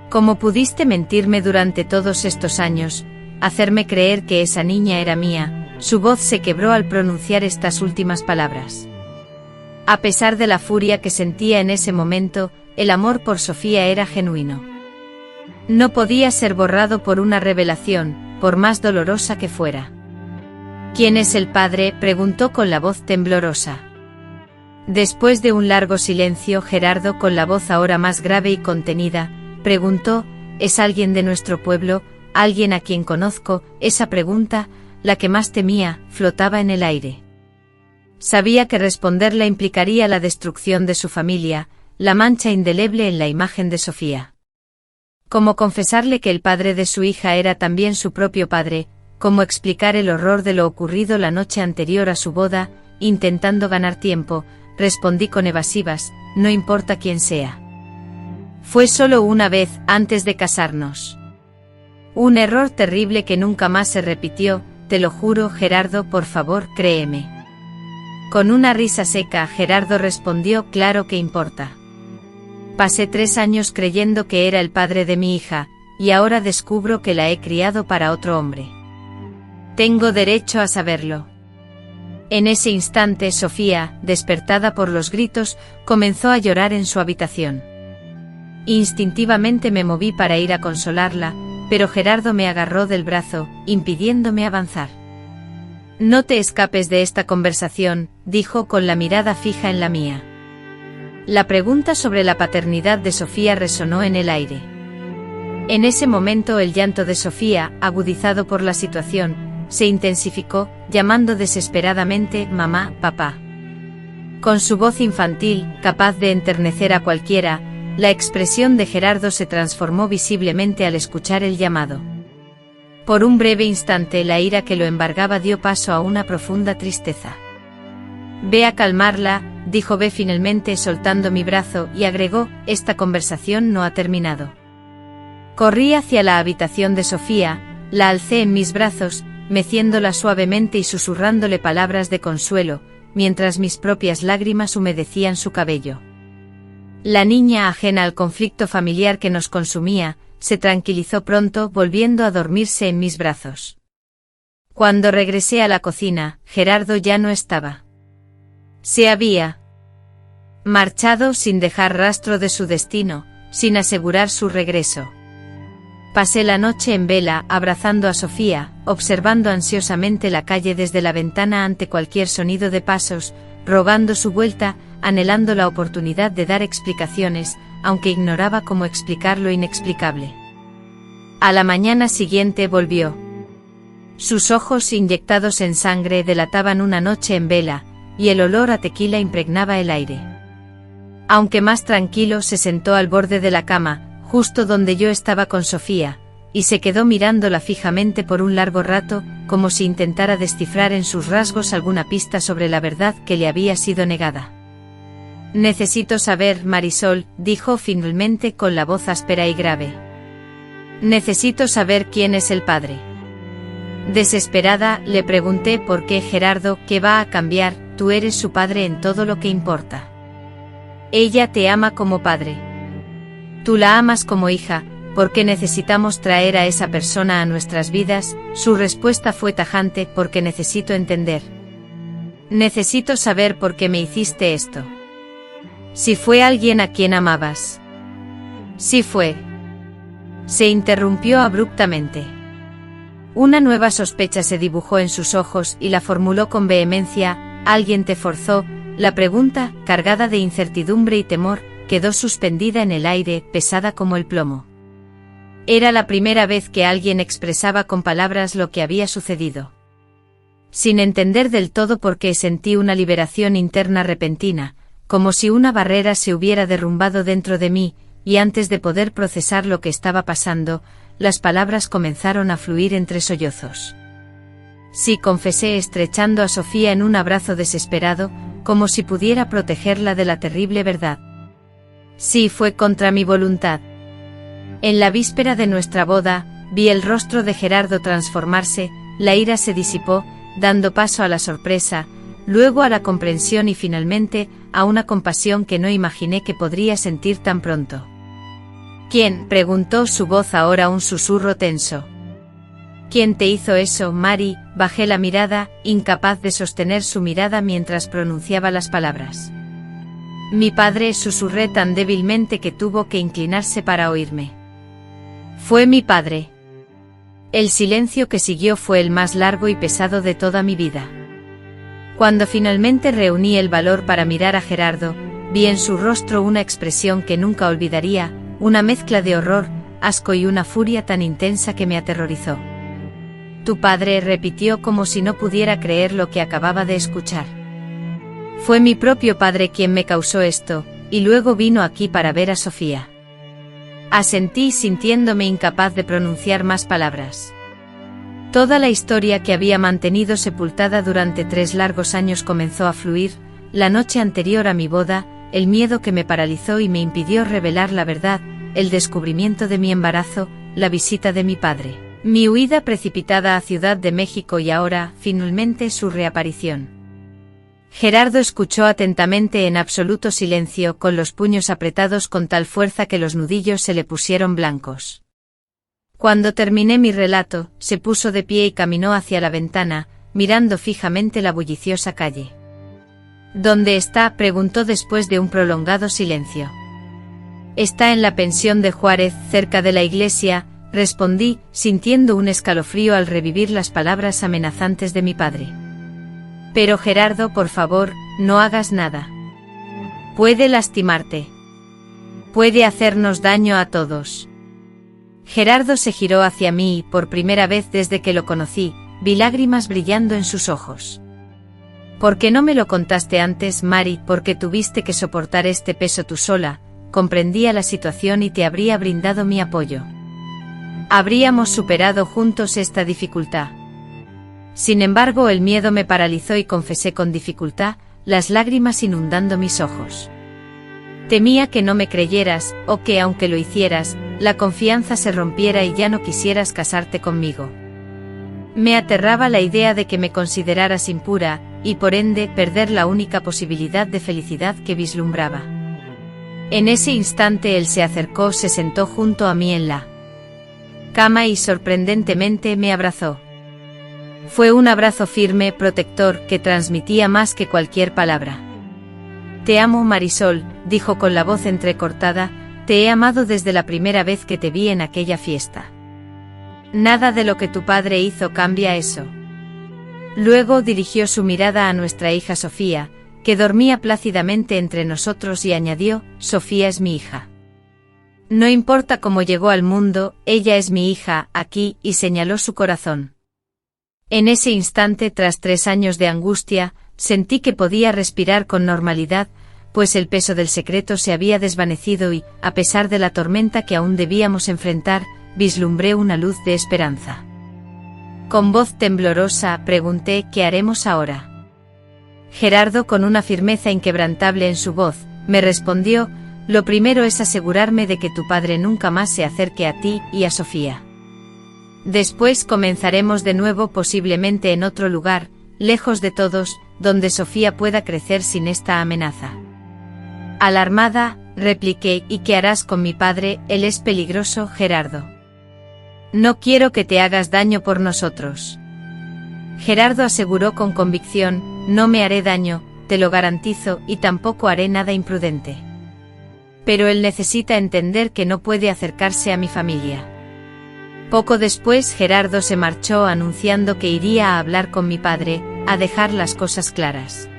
¿Cómo pudiste mentirme durante todos estos años, hacerme creer que esa niña era mía? Su voz se quebró al pronunciar estas últimas palabras. A pesar de la furia que sentía en ese momento, el amor por Sofía era genuino. No podía ser borrado por una revelación, por más dolorosa que fuera. ¿Quién es el padre?, preguntó con la voz temblorosa. Después de un largo silencio, Gerardo, con la voz ahora más grave y contenida, preguntó: ¿es alguien de nuestro pueblo, alguien a quien conozco? Esa pregunta, la que más temía, flotaba en el aire. Sabía que responderla implicaría la destrucción de su familia, la mancha indeleble en la imagen de Sofía. ¿Cómo confesarle que el padre de su hija era también su propio padre? ¿Cómo explicar el horror de lo ocurrido la noche anterior a su boda? Intentando ganar tiempo, respondí con evasivas: no importa quién sea. Fue solo una vez, antes de casarnos. Un error terrible que nunca más se repitió, te lo juro, Gerardo, por favor, créeme. Con una risa seca, Gerardo respondió: claro que importa. Pasé 3 años creyendo que era el padre de mi hija, y ahora descubro que la he criado para otro hombre. Tengo derecho a saberlo. En ese instante, Sofía, despertada por los gritos, comenzó a llorar en su habitación. Instintivamente me moví para ir a consolarla, pero Gerardo me agarró del brazo, impidiéndome avanzar. No te escapes de esta conversación, dijo con la mirada fija en la mía. La pregunta sobre la paternidad de Sofía resonó en el aire. En ese momento el llanto de Sofía, agudizado por la situación, se intensificó, llamando desesperadamente: mamá, papá. Con su voz infantil, capaz de enternecer a cualquiera, la expresión de Gerardo se transformó visiblemente al escuchar el llamado. Por un breve instante la ira que lo embargaba dio paso a una profunda tristeza. «Ve a calmarla», dijo B finalmente soltando mi brazo y agregó, «esta conversación no ha terminado». Corrí hacia la habitación de Sofía, la alcé en mis brazos, meciéndola suavemente y susurrándole palabras de consuelo, mientras mis propias lágrimas humedecían su cabello. La niña, ajena al conflicto familiar que nos consumía, se tranquilizó pronto, volviendo a dormirse en mis brazos. Cuando regresé a la cocina, Gerardo ya no estaba. Se había marchado sin dejar rastro de su destino, sin asegurar su regreso. Pasé la noche en vela, abrazando a Sofía, observando ansiosamente la calle desde la ventana ante cualquier sonido de pasos, rogando su vuelta, anhelando la oportunidad de dar explicaciones, aunque ignoraba cómo explicar lo inexplicable. A la mañana siguiente volvió. Sus ojos inyectados en sangre delataban una noche en vela, y el olor a tequila impregnaba el aire. Aunque más tranquilo, se sentó al borde de la cama, justo donde yo estaba con Sofía, y se quedó mirándola fijamente por un largo rato, como si intentara descifrar en sus rasgos alguna pista sobre la verdad que le había sido negada. «Necesito saber, Marisol», dijo finalmente con la voz áspera y grave. «Necesito saber quién es el padre». Desesperada, le pregunté por qué. «Gerardo, ¿qué va a cambiar? Tú eres su padre en todo lo que importa. Ella te ama como padre. Tú la amas como hija. ¿Por qué necesitamos traer a esa persona a nuestras vidas?». Su respuesta fue tajante: «Porque necesito entender. Necesito saber por qué me hiciste esto. Si fue alguien a quien amabas». «Sí fue». Se interrumpió abruptamente. Una nueva sospecha se dibujó en sus ojos y la formuló con vehemencia: «¿Alguien te forzó?». La pregunta, cargada de incertidumbre y temor, quedó suspendida en el aire, pesada como el plomo. Era la primera vez que alguien expresaba con palabras lo que había sucedido. Sin entender del todo por qué, sentí una liberación interna repentina, como si una barrera se hubiera derrumbado dentro de mí, y antes de poder procesar lo que estaba pasando, las palabras comenzaron a fluir entre sollozos. «Sí», confesé, estrechando a Sofía en un abrazo desesperado, como si pudiera protegerla de la terrible verdad. «Sí, fue contra mi voluntad». En la víspera de nuestra boda, vi el rostro de Gerardo transformarse, la ira se disipó, dando paso a la sorpresa, luego a la comprensión y finalmente a una compasión que no imaginé que podría sentir tan pronto. «¿Quién?», preguntó, su voz ahora un susurro tenso. «¿Quién te hizo eso, Mari?». Bajé la mirada, incapaz de sostener su mirada mientras pronunciaba las palabras. «Mi padre», susurré tan débilmente que tuvo que inclinarse para oírme. «Fue mi padre». El silencio que siguió fue el más largo y pesado de toda mi vida. Cuando finalmente reuní el valor para mirar a Gerardo, vi en su rostro una expresión que nunca olvidaría, una mezcla de horror, asco y una furia tan intensa que me aterrorizó. «Tu padre», repitió como si no pudiera creer lo que acababa de escuchar. «Fue mi propio padre quien me causó esto, y luego vino aquí para ver a Sofía». Asentí, sintiéndome incapaz de pronunciar más palabras. Toda la historia que había mantenido sepultada durante 3 largos años comenzó a fluir, la noche anterior a mi boda, el miedo que me paralizó y me impidió revelar la verdad, el descubrimiento de mi embarazo, la visita de mi padre, mi huida precipitada a Ciudad de México y ahora, finalmente, su reaparición. Gerardo escuchó atentamente en absoluto silencio, con los puños apretados con tal fuerza que los nudillos se le pusieron blancos. Cuando terminé mi relato, se puso de pie y caminó hacia la ventana, mirando fijamente la bulliciosa calle. «¿Dónde está?», preguntó después de un prolongado silencio. «Está en la pensión de Juárez, cerca de la iglesia», respondí, sintiendo un escalofrío al revivir las palabras amenazantes de mi padre. «Pero Gerardo, por favor, no hagas nada. Puede lastimarte. Puede hacernos daño a todos». Gerardo se giró hacia mí y, por primera vez desde que lo conocí, vi lágrimas brillando en sus ojos. «¿Por qué no me lo contaste antes, Mari?». «Porque tuviste que soportar este peso tú sola, comprendía la situación y te habría brindado mi apoyo. Habríamos superado juntos esta dificultad. Sin embargo, el miedo me paralizó y confesé con dificultad, las lágrimas inundando mis ojos. Temía que no me creyeras, o que, aunque lo hicieras, la confianza se rompiera y ya no quisieras casarte conmigo. Me aterraba la idea de que me consideraras impura, y por ende perder la única posibilidad de felicidad que vislumbraba. En ese instante él se acercó, se sentó junto a mí en la cama y sorprendentemente me abrazó. Fue un abrazo firme, protector, que transmitía más que cualquier palabra. Te amo, Marisol, dijo con la voz entrecortada, te he amado desde la primera vez que te vi en aquella fiesta. Nada de lo que tu padre hizo cambia eso. Luego dirigió su mirada a nuestra hija Sofía, que dormía plácidamente entre nosotros y añadió, Sofía es mi hija. No importa cómo llegó al mundo, ella es mi hija, aquí, y señaló su corazón. En ese instante, tras 3 años de angustia, sentí que podía respirar con normalidad, pues el peso del secreto se había desvanecido y, a pesar de la tormenta que aún debíamos enfrentar, vislumbré una luz de esperanza. Con voz temblorosa, pregunté, ¿qué haremos ahora? Gerardo, con una firmeza inquebrantable en su voz, me respondió, lo primero es asegurarme de que tu padre nunca más se acerque a ti y a Sofía. Después comenzaremos de nuevo, posiblemente en otro lugar, lejos de todos, donde Sofía pueda crecer sin esta amenaza. Alarmada, repliqué, ¿y qué harás con mi padre? Él es peligroso, Gerardo. No quiero que te hagas daño por nosotros. Gerardo aseguró con convicción, no me haré daño, te lo garantizo, y tampoco haré nada imprudente. Pero él necesita entender que no puede acercarse a mi familia. Poco después Gerardo se marchó anunciando que iría a hablar con mi padre, a dejar las cosas claras.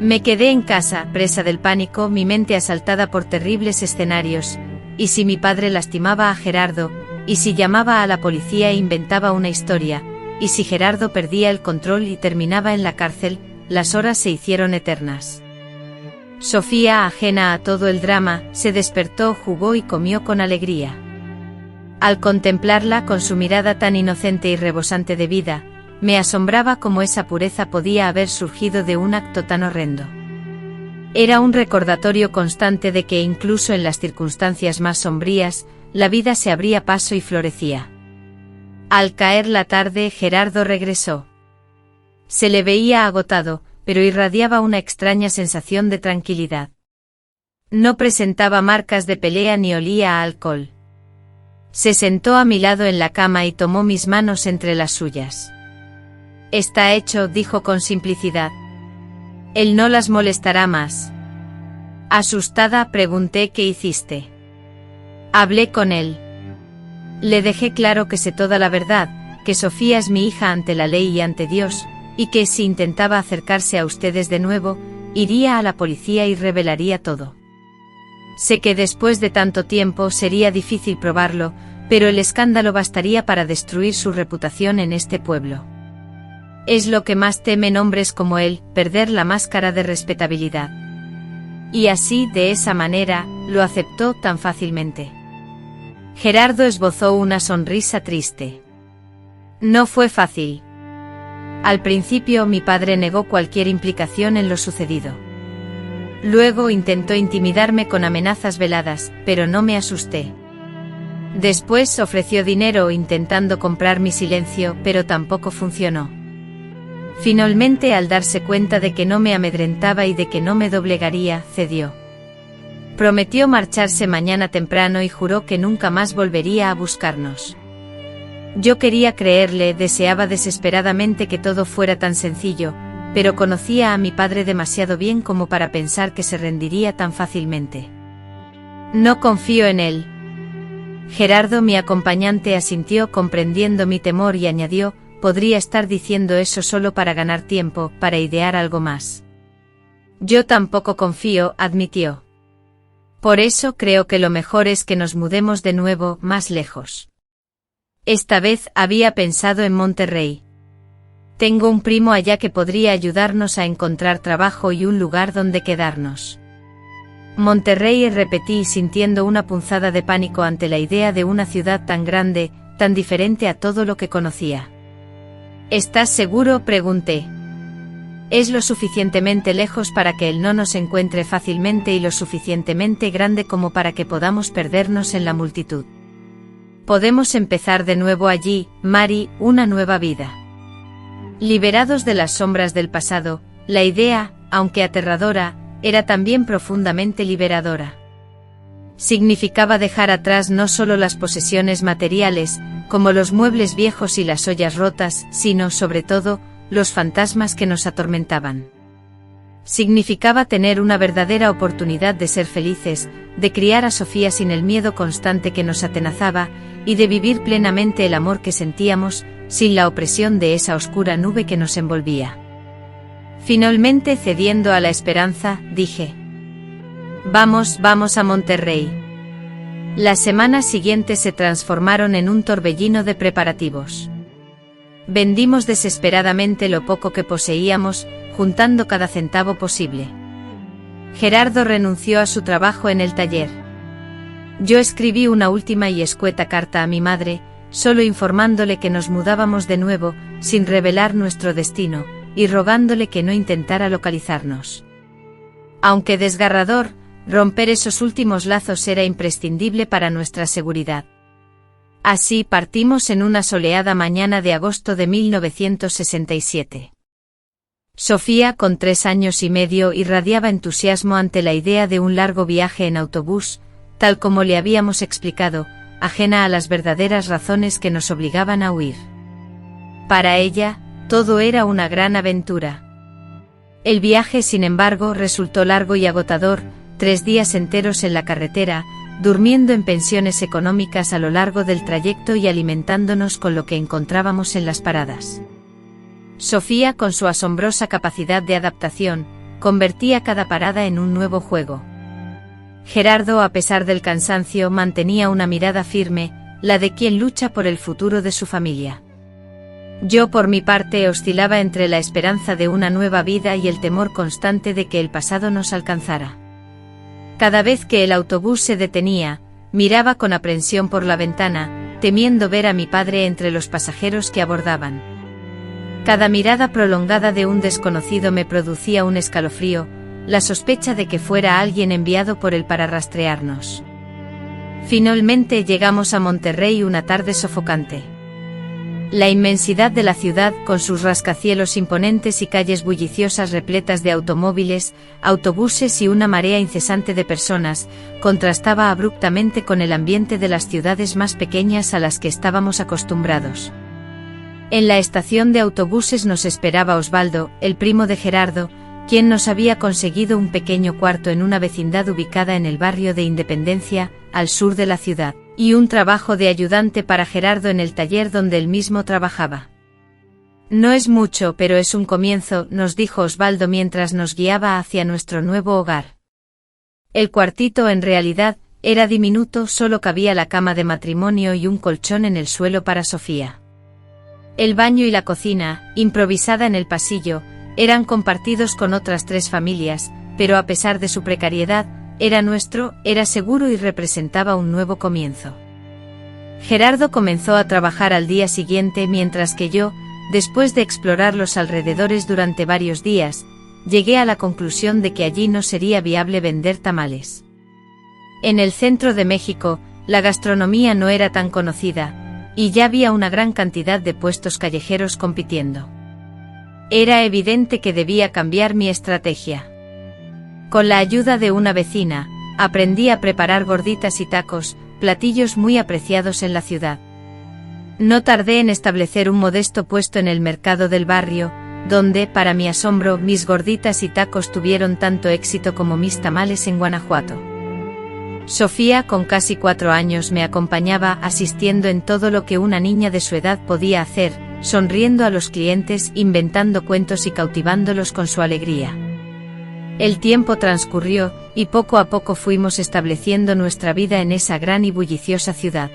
Me quedé en casa, presa del pánico, mi mente asaltada por terribles escenarios, y si mi padre lastimaba a Gerardo, y si llamaba a la policía e inventaba una historia, y si Gerardo perdía el control y terminaba en la cárcel, las horas se hicieron eternas. Sofía, ajena a todo el drama, se despertó, jugó y comió con alegría. Al contemplarla con su mirada tan inocente y rebosante de vida, me asombraba cómo esa pureza podía haber surgido de un acto tan horrendo. Era un recordatorio constante de que incluso en las circunstancias más sombrías, la vida se abría paso y florecía. Al caer la tarde, Gerardo regresó. Se le veía agotado, pero irradiaba una extraña sensación de tranquilidad. No presentaba marcas de pelea ni olía a alcohol. Se sentó a mi lado en la cama y tomó mis manos entre las suyas. Está hecho, dijo con simplicidad. Él no las molestará más. Asustada, pregunté qué hiciste. Hablé con él. Le dejé claro que sé toda la verdad, que Sofía es mi hija ante la ley y ante Dios, y que si intentaba acercarse a ustedes de nuevo, iría a la policía y revelaría todo. Sé que después de tanto tiempo sería difícil probarlo, pero el escándalo bastaría para destruir su reputación en este pueblo. Es lo que más temen hombres como él, perder la máscara de respetabilidad. Y así, de esa manera, lo aceptó tan fácilmente. Gerardo esbozó una sonrisa triste. No fue fácil. Al principio mi padre negó cualquier implicación en lo sucedido. Luego intentó intimidarme con amenazas veladas, pero no me asusté. Después ofreció dinero intentando comprar mi silencio, pero tampoco funcionó. Finalmente, al darse cuenta de que no me amedrentaba y de que no me doblegaría, cedió. Prometió marcharse mañana temprano y juró que nunca más volvería a buscarnos. Yo quería creerle, deseaba desesperadamente que todo fuera tan sencillo, pero conocía a mi padre demasiado bien como para pensar que se rendiría tan fácilmente. No confío en él. Gerardo, mi acompañante, asintió comprendiendo mi temor y añadió, podría estar diciendo eso solo para ganar tiempo, para idear algo más. Yo tampoco confío, admitió. Por eso creo que lo mejor es que nos mudemos de nuevo, más lejos. Esta vez había pensado en Monterrey. Tengo un primo allá que podría ayudarnos a encontrar trabajo y un lugar donde quedarnos. Monterrey, repetí sintiendo una punzada de pánico ante la idea de una ciudad tan grande, tan diferente a todo lo que conocía. ¿Estás seguro?, pregunté. Es lo suficientemente lejos para que él no nos encuentre fácilmente y lo suficientemente grande como para que podamos perdernos en la multitud. Podemos empezar de nuevo allí, Mari, una nueva vida. Liberados de las sombras del pasado, la idea, aunque aterradora, era también profundamente liberadora. Significaba dejar atrás no solo las posesiones materiales, como los muebles viejos y las ollas rotas, sino, sobre todo, los fantasmas que nos atormentaban. Significaba tener una verdadera oportunidad de ser felices, de criar a Sofía sin el miedo constante que nos atenazaba, y de vivir plenamente el amor que sentíamos, sin la opresión de esa oscura nube que nos envolvía. Finalmente, cediendo a la esperanza, dije: Vamos a Monterrey. Las semanas siguientes se transformaron en un torbellino de preparativos. Vendimos desesperadamente lo poco que poseíamos, juntando cada centavo posible. Gerardo renunció a su trabajo en el taller. Yo escribí una última y escueta carta a mi madre, solo informándole que nos mudábamos de nuevo, sin revelar nuestro destino, y rogándole que no intentara localizarnos. Aunque desgarrador, romper esos últimos lazos era imprescindible para nuestra seguridad. Así partimos en una soleada mañana de agosto de 1967. Sofía, con 3 años y medio, irradiaba entusiasmo ante la idea de un largo viaje en autobús, tal como le habíamos explicado, ajena a las verdaderas razones que nos obligaban a huir. Para ella, todo era una gran aventura. El viaje, sin embargo, resultó largo y agotador, 3 días enteros en la carretera, durmiendo en pensiones económicas a lo largo del trayecto y alimentándonos con lo que encontrábamos en las paradas. Sofía, con su asombrosa capacidad de adaptación, convertía cada parada en un nuevo juego. Gerardo, a pesar del cansancio, mantenía una mirada firme, la de quien lucha por el futuro de su familia. Yo, por mi parte, oscilaba entre la esperanza de una nueva vida y el temor constante de que el pasado nos alcanzara. Cada vez que el autobús se detenía, miraba con aprensión por la ventana, temiendo ver a mi padre entre los pasajeros que abordaban. Cada mirada prolongada de un desconocido me producía un escalofrío, la sospecha de que fuera alguien enviado por él para rastrearnos. Finalmente llegamos a Monterrey una tarde sofocante. La inmensidad de la ciudad, con sus rascacielos imponentes y calles bulliciosas repletas de automóviles, autobuses y una marea incesante de personas, contrastaba abruptamente con el ambiente de las ciudades más pequeñas a las que estábamos acostumbrados. En la estación de autobuses nos esperaba Osvaldo, el primo de Gerardo, quien nos había conseguido un pequeño cuarto en una vecindad ubicada en el barrio de Independencia, al sur de la ciudad, y un trabajo de ayudante para Gerardo en el taller donde él mismo trabajaba. No es mucho, pero es un comienzo, nos dijo Osvaldo mientras nos guiaba hacia nuestro nuevo hogar. El cuartito, en realidad, era diminuto, solo cabía la cama de matrimonio y un colchón en el suelo para Sofía. El baño y la cocina, improvisada en el pasillo, eran compartidos con otras 3 familias, pero a pesar de su precariedad, era nuestro, era seguro y representaba un nuevo comienzo. Gerardo comenzó a trabajar al día siguiente mientras que yo, después de explorar los alrededores durante varios días, llegué a la conclusión de que allí no sería viable vender tamales. En el centro de México, la gastronomía no era tan conocida, y ya había una gran cantidad de puestos callejeros compitiendo. Era evidente que debía cambiar mi estrategia. Con la ayuda de una vecina, aprendí a preparar gorditas y tacos, platillos muy apreciados en la ciudad. No tardé en establecer un modesto puesto en el mercado del barrio, donde, para mi asombro, mis gorditas y tacos tuvieron tanto éxito como mis tamales en Guanajuato. Sofía, con casi 4 años, me acompañaba asistiendo en todo lo que una niña de su edad podía hacer, sonriendo a los clientes, inventando cuentos y cautivándolos con su alegría. El tiempo transcurrió, y poco a poco fuimos estableciendo nuestra vida en esa gran y bulliciosa ciudad.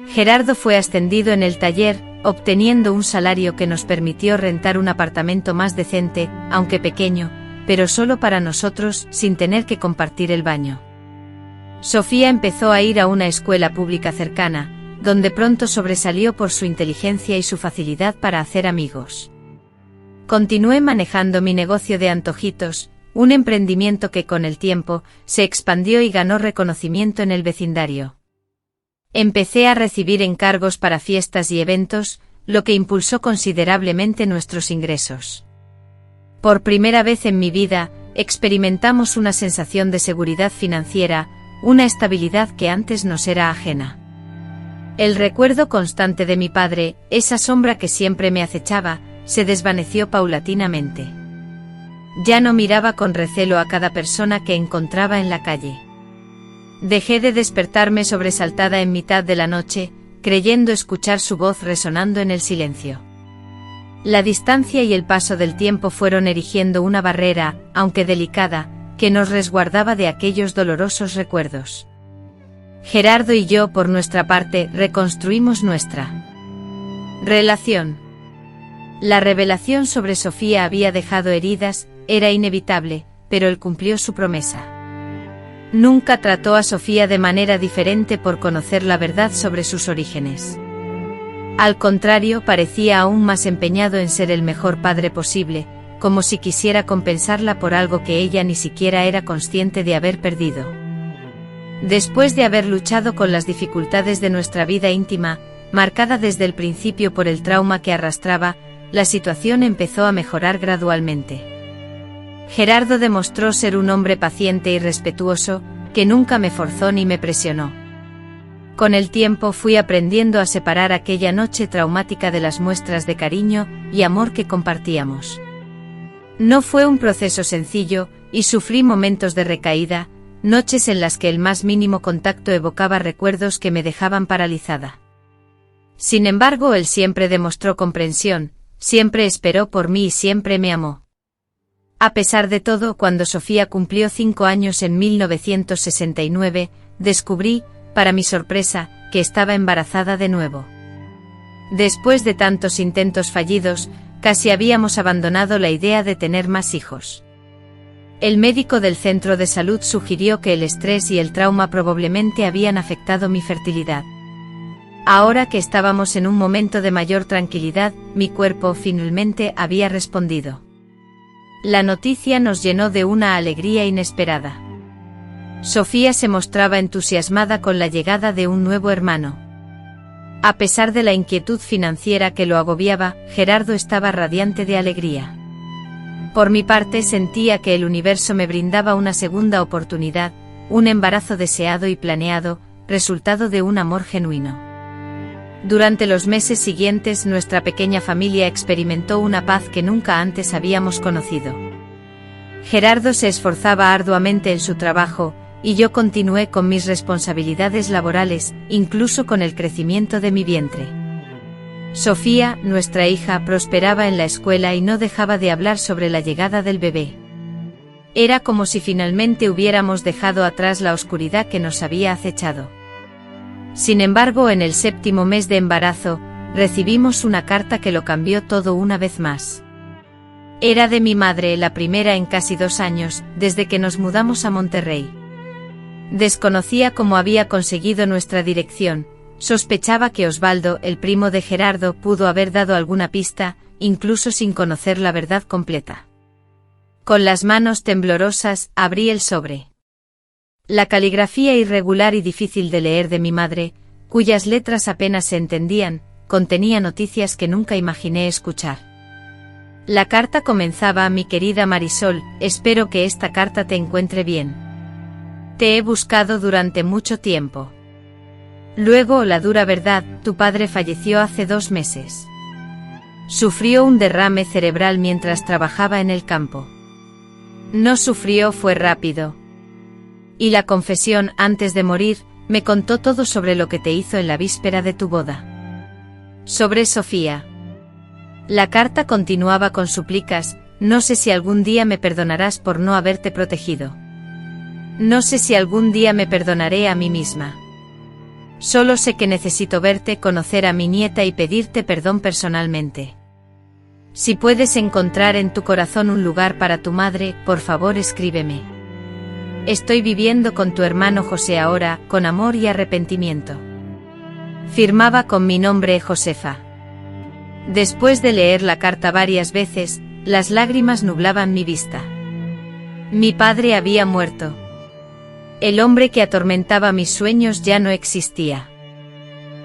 Gerardo fue ascendido en el taller, obteniendo un salario que nos permitió rentar un apartamento más decente, aunque pequeño, pero solo para nosotros, sin tener que compartir el baño. Sofía empezó a ir a una escuela pública cercana, donde pronto sobresalió por su inteligencia y su facilidad para hacer amigos. Continué manejando mi negocio de antojitos, un emprendimiento que con el tiempo se expandió y ganó reconocimiento en el vecindario. Empecé a recibir encargos para fiestas y eventos, lo que impulsó considerablemente nuestros ingresos. Por primera vez en mi vida, experimentamos una sensación de seguridad financiera, una estabilidad que antes nos era ajena. El recuerdo constante de mi padre, esa sombra que siempre me acechaba, se desvaneció paulatinamente. Ya no miraba con recelo a cada persona que encontraba en la calle. Dejé de despertarme sobresaltada en mitad de la noche, creyendo escuchar su voz resonando en el silencio. La distancia y el paso del tiempo fueron erigiendo una barrera, aunque delicada, que nos resguardaba de aquellos dolorosos recuerdos. Gerardo y yo, por nuestra parte, reconstruimos nuestra relación. La revelación sobre Sofía había dejado heridas, era inevitable, pero él cumplió su promesa. Nunca trató a Sofía de manera diferente por conocer la verdad sobre sus orígenes. Al contrario, parecía aún más empeñado en ser el mejor padre posible, como si quisiera compensarla por algo que ella ni siquiera era consciente de haber perdido. Después de haber luchado con las dificultades de nuestra vida íntima, marcada desde el principio por el trauma que arrastraba, la situación empezó a mejorar gradualmente. Gerardo demostró ser un hombre paciente y respetuoso, que nunca me forzó ni me presionó. Con el tiempo fui aprendiendo a separar aquella noche traumática de las muestras de cariño y amor que compartíamos. No fue un proceso sencillo, y sufrí momentos de recaída, noches en las que el más mínimo contacto evocaba recuerdos que me dejaban paralizada. Sin embargo, él siempre demostró comprensión, siempre esperó por mí y siempre me amó. A pesar de todo, cuando Sofía cumplió 5 años en 1969, descubrí, para mi sorpresa, que estaba embarazada de nuevo. Después de tantos intentos fallidos, casi habíamos abandonado la idea de tener más hijos. El médico del centro de salud sugirió que el estrés y el trauma probablemente habían afectado mi fertilidad. Ahora que estábamos en un momento de mayor tranquilidad, mi cuerpo finalmente había respondido. La noticia nos llenó de una alegría inesperada. Sofía se mostraba entusiasmada con la llegada de un nuevo hermano. A pesar de la inquietud financiera que lo agobiaba, Gerardo estaba radiante de alegría. Por mi parte, sentía que el universo me brindaba una segunda oportunidad, un embarazo deseado y planeado, resultado de un amor genuino. Durante los meses siguientes, nuestra pequeña familia experimentó una paz que nunca antes habíamos conocido. Gerardo se esforzaba arduamente en su trabajo, y yo continué con mis responsabilidades laborales, incluso con el crecimiento de mi vientre. Sofía, nuestra hija, prosperaba en la escuela y no dejaba de hablar sobre la llegada del bebé. Era como si finalmente hubiéramos dejado atrás la oscuridad que nos había acechado. Sin embargo, en el 7º mes de embarazo, recibimos una carta que lo cambió todo una vez más. Era de mi madre, la primera en casi 2 años, desde que nos mudamos a Monterrey. Desconocía cómo había conseguido nuestra dirección, sospechaba que Osvaldo, el primo de Gerardo, pudo haber dado alguna pista, incluso sin conocer la verdad completa. Con las manos temblorosas, abrí el sobre. La caligrafía irregular y difícil de leer de mi madre, cuyas letras apenas se entendían, contenía noticias que nunca imaginé escuchar. La carta comenzaba: mi querida Marisol, espero que esta carta te encuentre bien. Te he buscado durante mucho tiempo. Luego, la dura verdad, tu padre falleció hace 2 meses. Sufrió un derrame cerebral mientras trabajaba en el campo. No sufrió, fue rápido. Y la confesión, antes de morir, me contó todo sobre lo que te hizo en la víspera de tu boda. Sobre Sofía. La carta continuaba con súplicas: no sé si algún día me perdonarás por no haberte protegido. No sé si algún día me perdonaré a mí misma. Solo sé que necesito verte, conocer a mi nieta y pedirte perdón personalmente. Si puedes encontrar en tu corazón un lugar para tu madre, por favor escríbeme. Estoy viviendo con tu hermano José ahora, con amor y arrepentimiento. Firmaba con mi nombre Josefa. Después de leer la carta varias veces, las lágrimas nublaban mi vista. Mi padre había muerto. El hombre que atormentaba mis sueños ya no existía.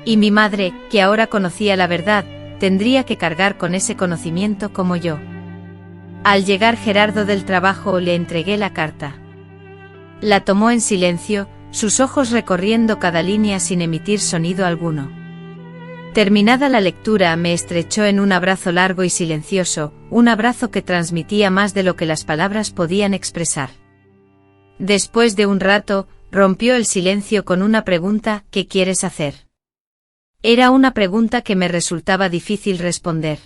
Y mi madre, que ahora conocía la verdad, tendría que cargar con ese conocimiento como yo. Al llegar Gerardo del trabajo le entregué la carta. La tomó en silencio, sus ojos recorriendo cada línea sin emitir sonido alguno. Terminada la lectura me estrechó en un abrazo largo y silencioso, un abrazo que transmitía más de lo que las palabras podían expresar. Después de un rato, rompió el silencio con una pregunta: ¿qué quieres hacer? Era una pregunta que me resultaba difícil responder.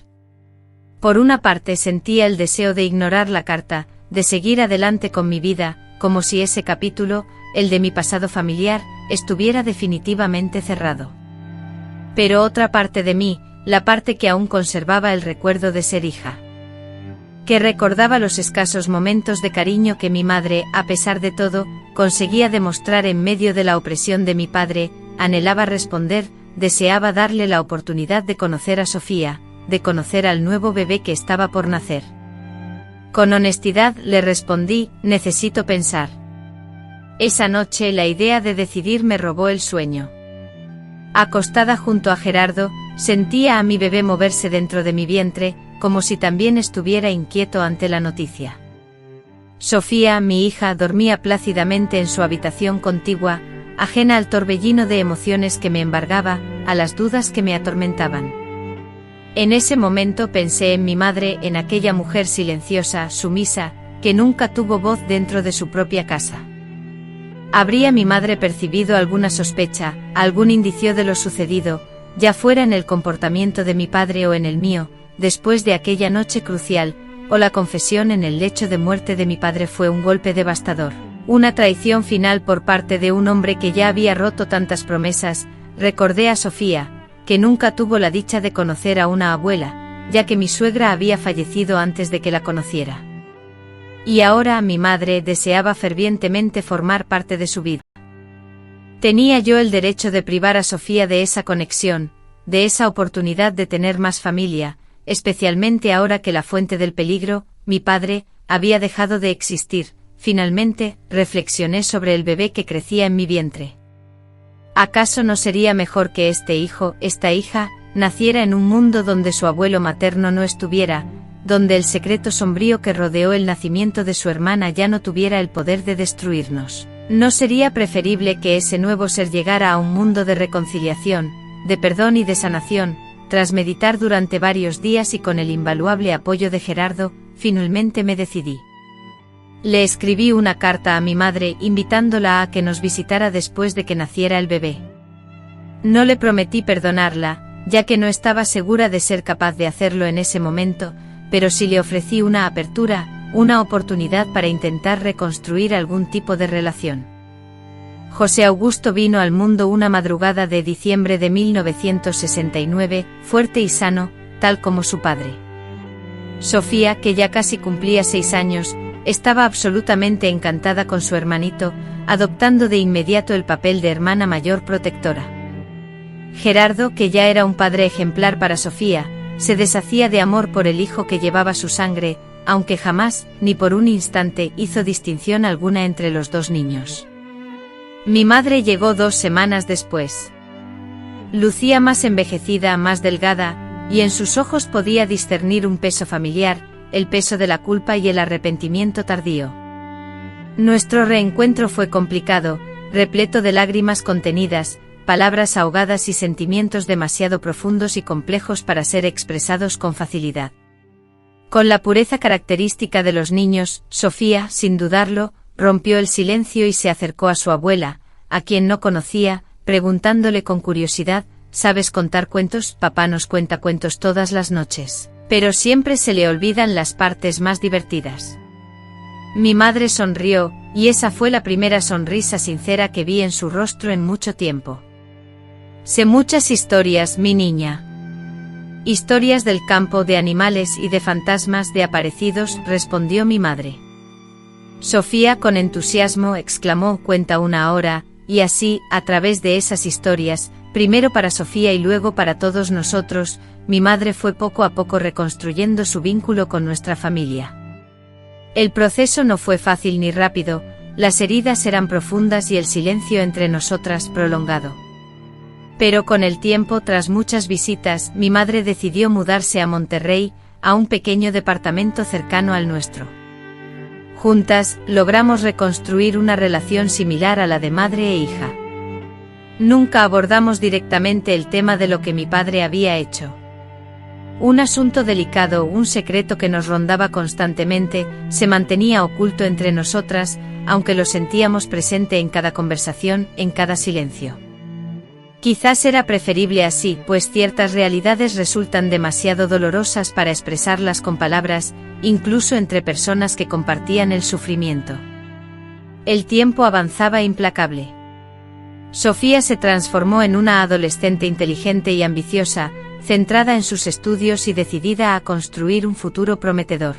Por una parte sentía el deseo de ignorar la carta, de seguir adelante con mi vida, como si ese capítulo, el de mi pasado familiar, estuviera definitivamente cerrado. Pero otra parte de mí, la parte que aún conservaba el recuerdo de ser hija, que recordaba los escasos momentos de cariño que mi madre, a pesar de todo, conseguía demostrar en medio de la opresión de mi padre, anhelaba responder, deseaba darle la oportunidad de conocer a Sofía, de conocer al nuevo bebé que estaba por nacer. Con honestidad le respondí: necesito pensar. Esa noche la idea de decidir me robó el sueño. Acostada junto a Gerardo, sentía a mi bebé moverse dentro de mi vientre, como si también estuviera inquieto ante la noticia. Sofía, mi hija, dormía plácidamente en su habitación contigua, ajena al torbellino de emociones que me embargaba, a las dudas que me atormentaban. En ese momento pensé en mi madre, en aquella mujer silenciosa, sumisa, que nunca tuvo voz dentro de su propia casa. ¿Habría mi madre percibido alguna sospecha, algún indicio de lo sucedido, ya fuera en el comportamiento de mi padre o en el mío, después de aquella noche crucial, o la confesión en el lecho de muerte de mi padre fue un golpe devastador, una traición final por parte de un hombre que ya había roto tantas promesas? Recordé a Sofía, que nunca tuvo la dicha de conocer a una abuela, ya que mi suegra había fallecido antes de que la conociera. Y ahora mi madre deseaba fervientemente formar parte de su vida. ¿Tenía yo el derecho de privar a Sofía de esa conexión, de esa oportunidad de tener más familia, especialmente ahora que la fuente del peligro, mi padre, había dejado de existir? Finalmente, reflexioné sobre el bebé que crecía en mi vientre. ¿Acaso no sería mejor que este hijo, esta hija, naciera en un mundo donde su abuelo materno no estuviera, donde el secreto sombrío que rodeó el nacimiento de su hermana ya no tuviera el poder de destruirnos? ¿No sería preferible que ese nuevo ser llegara a un mundo de reconciliación, de perdón y de sanación? Tras meditar durante varios días y con el invaluable apoyo de Gerardo, finalmente me decidí. Le escribí una carta a mi madre invitándola a que nos visitara después de que naciera el bebé. No le prometí perdonarla, ya que no estaba segura de ser capaz de hacerlo en ese momento, pero sí le ofrecí una apertura, una oportunidad para intentar reconstruir algún tipo de relación. José Augusto vino al mundo una madrugada de diciembre de 1969, fuerte y sano, tal como su padre. Sofía, que ya casi cumplía 6 años, estaba absolutamente encantada con su hermanito, adoptando de inmediato el papel de hermana mayor protectora. Gerardo, que ya era un padre ejemplar para Sofía, se deshacía de amor por el hijo que llevaba su sangre, aunque jamás, ni por un instante, hizo distinción alguna entre los dos niños. Mi madre llegó 2 semanas después. Lucía más envejecida, más delgada, y en sus ojos podía discernir un peso familiar, el peso de la culpa y el arrepentimiento tardío. Nuestro reencuentro fue complicado, repleto de lágrimas contenidas, palabras ahogadas y sentimientos demasiado profundos y complejos para ser expresados con facilidad. Con la pureza característica de los niños, Sofía, sin dudarlo, rompió el silencio y se acercó a su abuela, a quien no conocía, preguntándole con curiosidad: ¿sabes contar cuentos? Papá nos cuenta cuentos todas las noches, pero siempre se le olvidan las partes más divertidas. Mi madre sonrió, y esa fue la primera sonrisa sincera que vi en su rostro en mucho tiempo. Sé muchas historias, mi niña. Historias del campo, de animales y de fantasmas, de aparecidos, respondió mi madre. Sofía con entusiasmo exclamó: cuenta una ahora, y así, a través de esas historias, primero para Sofía y luego para todos nosotros, mi madre fue poco a poco reconstruyendo su vínculo con nuestra familia. El proceso no fue fácil ni rápido, las heridas eran profundas y el silencio entre nosotras prolongado. Pero con el tiempo, tras muchas visitas, mi madre decidió mudarse a Monterrey, a un pequeño departamento cercano al nuestro. Juntas, logramos reconstruir una relación similar a la de madre e hija. Nunca abordamos directamente el tema de lo que mi padre había hecho. Un asunto delicado, un secreto que nos rondaba constantemente, se mantenía oculto entre nosotras, aunque lo sentíamos presente en cada conversación, en cada silencio. Quizás era preferible así, pues ciertas realidades resultan demasiado dolorosas para expresarlas con palabras, incluso entre personas que compartían el sufrimiento. El tiempo avanzaba implacable. Sofía se transformó en una adolescente inteligente y ambiciosa, centrada en sus estudios y decidida a construir un futuro prometedor.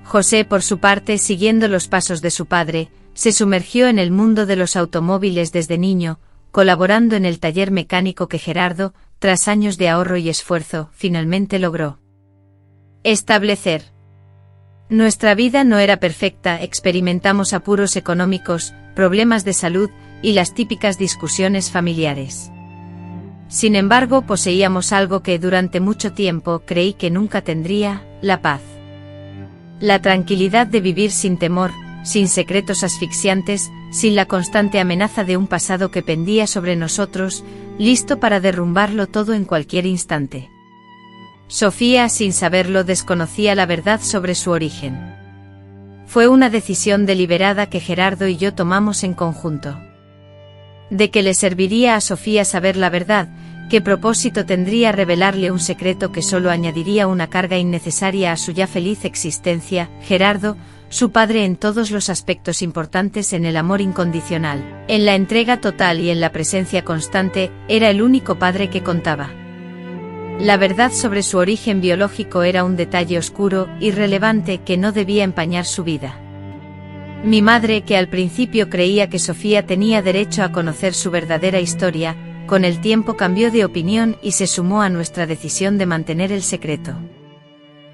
José, por su parte, siguiendo los pasos de su padre, se sumergió en el mundo de los automóviles desde niño, colaborando en el taller mecánico que Gerardo, tras años de ahorro y esfuerzo, finalmente logró establecer. Nuestra vida no era perfecta, experimentamos apuros económicos, problemas de salud y las típicas discusiones familiares. Sin embargo, poseíamos algo que durante mucho tiempo creí que nunca tendría: la paz. La tranquilidad de vivir sin temor, sin secretos asfixiantes, sin la constante amenaza de un pasado que pendía sobre nosotros, listo para derrumbarlo todo en cualquier instante. Sofía, sin saberlo, desconocía la verdad sobre su origen. Fue una decisión deliberada que Gerardo y yo tomamos en conjunto. ¿De qué le serviría a Sofía saber la verdad? ¿Qué propósito tendría revelarle un secreto que solo añadiría una carga innecesaria a su ya feliz existencia? Gerardo, su padre en todos los aspectos importantes, en el amor incondicional, en la entrega total y en la presencia constante, era el único padre que contaba. La verdad sobre su origen biológico era un detalle oscuro, irrelevante, que no debía empañar su vida. Mi madre, que al principio creía que Sofía tenía derecho a conocer su verdadera historia, con el tiempo cambió de opinión y se sumó a nuestra decisión de mantener el secreto.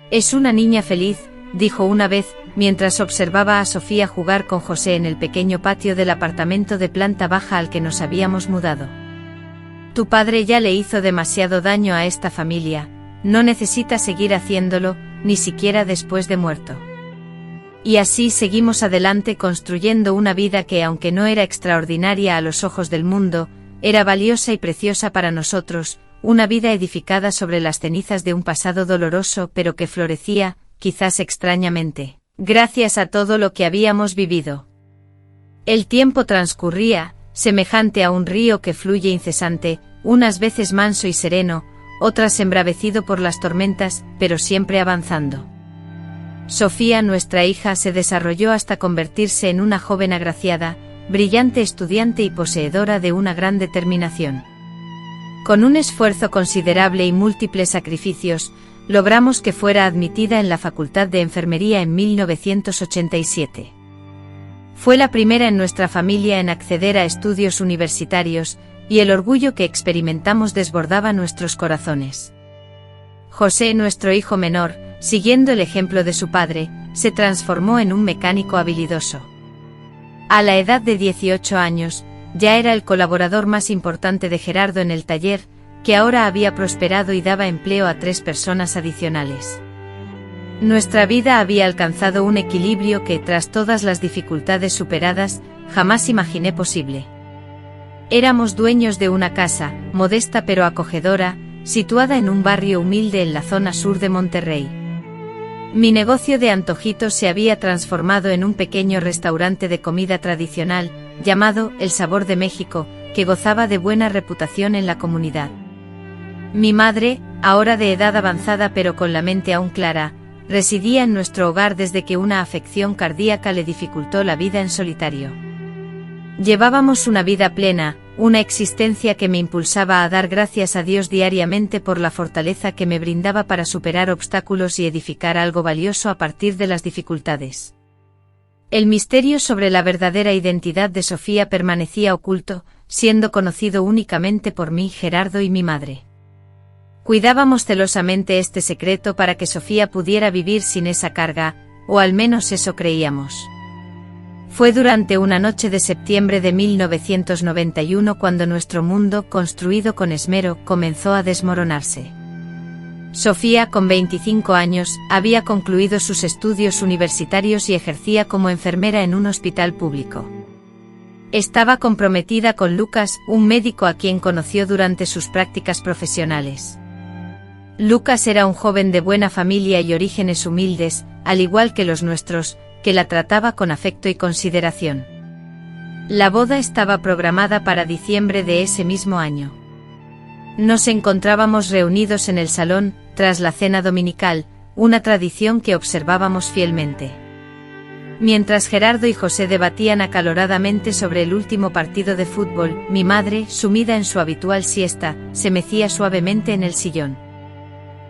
«Es una niña feliz», dijo una vez, mientras observaba a Sofía jugar con José en el pequeño patio del apartamento de planta baja al que nos habíamos mudado. «Tu padre ya le hizo demasiado daño a esta familia, no necesita seguir haciéndolo, ni siquiera después de muerto». Y así seguimos adelante construyendo una vida que, aunque no era extraordinaria a los ojos del mundo, era valiosa y preciosa para nosotros, una vida edificada sobre las cenizas de un pasado doloroso, pero que florecía, quizás extrañamente, gracias a todo lo que habíamos vivido. El tiempo transcurría, semejante a un río que fluye incesante, unas veces manso y sereno, otras embravecido por las tormentas, pero siempre avanzando. Sofía, nuestra hija, se desarrolló hasta convertirse en una joven agraciada, brillante estudiante y poseedora de una gran determinación. Con un esfuerzo considerable y múltiples sacrificios, logramos que fuera admitida en la Facultad de Enfermería en 1987. Fue la primera en nuestra familia en acceder a estudios universitarios, y el orgullo que experimentamos desbordaba nuestros corazones. José, nuestro hijo menor, siguiendo el ejemplo de su padre, se transformó en un mecánico habilidoso. A la edad de 18 años, ya era el colaborador más importante de Gerardo en el taller, que ahora había prosperado y daba empleo a 3 personas adicionales. Nuestra vida había alcanzado un equilibrio que, tras todas las dificultades superadas, jamás imaginé posible. Éramos dueños de una casa, modesta pero acogedora, situada en un barrio humilde en la zona sur de Monterrey. Mi negocio de antojitos se había transformado en un pequeño restaurante de comida tradicional, llamado El Sabor de México, que gozaba de buena reputación en la comunidad. Mi madre, ahora de edad avanzada pero con la mente aún clara, residía en nuestro hogar desde que una afección cardíaca le dificultó la vida en solitario. Llevábamos una vida plena, una existencia que me impulsaba a dar gracias a Dios diariamente por la fortaleza que me brindaba para superar obstáculos y edificar algo valioso a partir de las dificultades. El misterio sobre la verdadera identidad de Sofía permanecía oculto, siendo conocido únicamente por mí, Gerardo y mi madre. Cuidábamos celosamente este secreto para que Sofía pudiera vivir sin esa carga, o al menos eso creíamos. Fue durante una noche de septiembre de 1991 cuando nuestro mundo, construido con esmero, comenzó a desmoronarse. Sofía, con 25 años, había concluido sus estudios universitarios y ejercía como enfermera en un hospital público. Estaba comprometida con Lucas, un médico a quien conoció durante sus prácticas profesionales. Lucas era un joven de buena familia y orígenes humildes, al igual que los nuestros, que la trataba con afecto y consideración. La boda estaba programada para diciembre de ese mismo año. Nos encontrábamos reunidos en el salón, tras la cena dominical, una tradición que observábamos fielmente. Mientras Gerardo y José debatían acaloradamente sobre el último partido de fútbol, mi madre, sumida en su habitual siesta, se mecía suavemente en el sillón.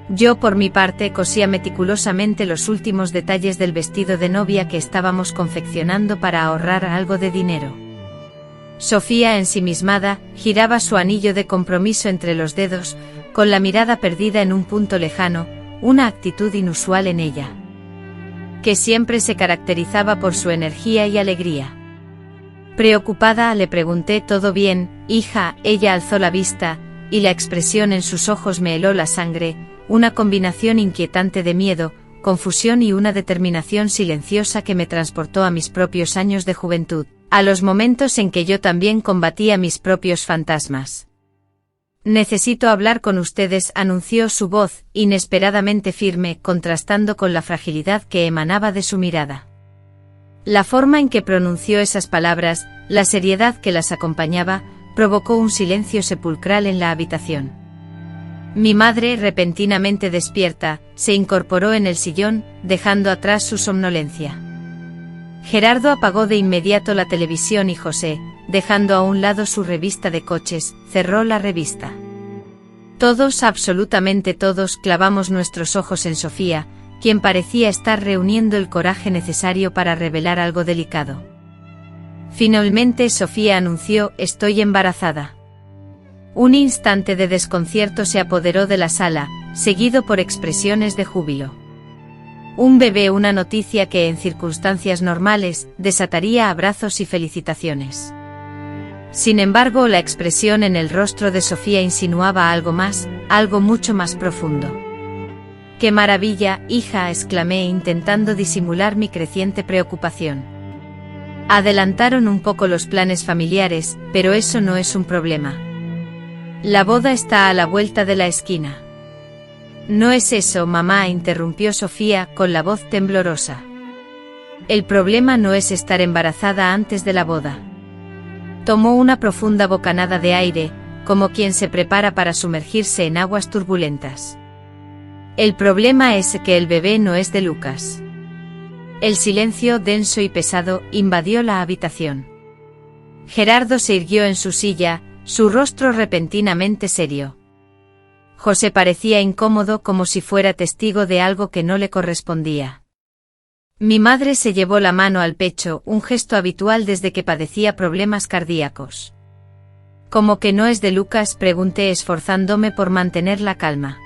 Yo, por mi parte, cosía meticulosamente los últimos detalles del vestido de novia que estábamos confeccionando para ahorrar algo de dinero. Sofía, ensimismada, giraba su anillo de compromiso entre los dedos, con la mirada perdida en un punto lejano, una actitud inusual en ella, que siempre se caracterizaba por su energía y alegría. Preocupada, le pregunté: ¿todo bien, hija? Ella alzó la vista, y la expresión en sus ojos me heló la sangre, una combinación inquietante de miedo, confusión y una determinación silenciosa que me transportó a mis propios años de juventud, a los momentos en que yo también combatía mis propios fantasmas. «Necesito hablar con ustedes», anunció su voz, inesperadamente firme, contrastando con la fragilidad que emanaba de su mirada. La forma en que pronunció esas palabras, la seriedad que las acompañaba, provocó un silencio sepulcral en la habitación. Mi madre, repentinamente despierta, se incorporó en el sillón, dejando atrás su somnolencia. Gerardo apagó de inmediato la televisión y José, dejando a un lado su revista de coches, cerró la revista. Todos, absolutamente todos, clavamos nuestros ojos en Sofía, quien parecía estar reuniendo el coraje necesario para revelar algo delicado. Finalmente Sofía anunció: «Estoy embarazada». Un instante de desconcierto se apoderó de la sala, seguido por expresiones de júbilo. Un bebé, una noticia que en circunstancias normales desataría abrazos y felicitaciones. Sin embargo, la expresión en el rostro de Sofía insinuaba algo más, algo mucho más profundo. «¡Qué maravilla, hija!», exclamé, intentando disimular mi creciente preocupación. Adelantaron un poco los planes familiares, pero eso no es un problema. La boda está a la vuelta de la esquina. «No es eso, mamá», interrumpió Sofía, con la voz temblorosa. «El problema no es estar embarazada antes de la boda». Tomó una profunda bocanada de aire, como quien se prepara para sumergirse en aguas turbulentas. «El problema es que el bebé no es de Lucas». El silencio, denso y pesado, invadió la habitación. Gerardo se irguió en su silla, su rostro repentinamente serio. José parecía incómodo, como si fuera testigo de algo que no le correspondía. Mi madre se llevó la mano al pecho, un gesto habitual desde que padecía problemas cardíacos. «¿Cómo que no es de Lucas?», pregunté, esforzándome por mantener la calma.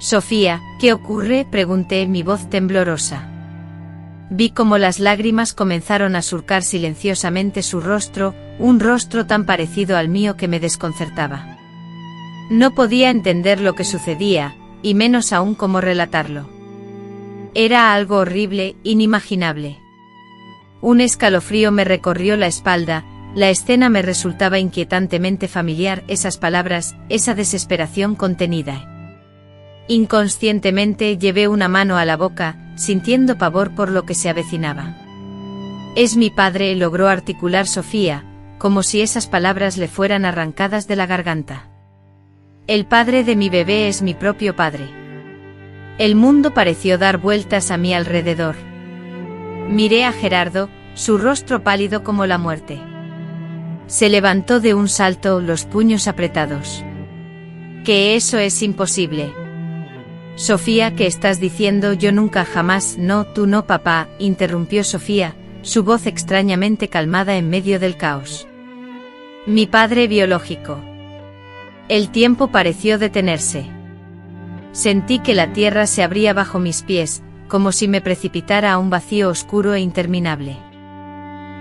«Sofía, ¿qué ocurre?», pregunté, mi voz temblorosa. Vi cómo las lágrimas comenzaron a surcar silenciosamente su rostro, un rostro tan parecido al mío que me desconcertaba. No podía entender lo que sucedía, y menos aún cómo relatarlo. Era algo horrible, inimaginable. Un escalofrío me recorrió la espalda, la escena me resultaba inquietantemente familiar, esas palabras, esa desesperación contenida. Inconscientemente llevé una mano a la boca, sintiendo pavor por lo que se avecinaba. «Es mi padre», logró articular Sofía, como si esas palabras le fueran arrancadas de la garganta. «El padre de mi bebé es mi propio padre». El mundo pareció dar vueltas a mi alrededor. Miré a Gerardo, su rostro pálido como la muerte. Se levantó de un salto, los puños apretados. Que eso es imposible. Sofía, ¿qué estás diciendo? Yo nunca jamás. No, tú no, papá, interrumpió Sofía, su voz extrañamente calmada en medio del caos. Mi padre biológico. El tiempo pareció detenerse. Sentí que la tierra se abría bajo mis pies, como si me precipitara a un vacío oscuro e interminable.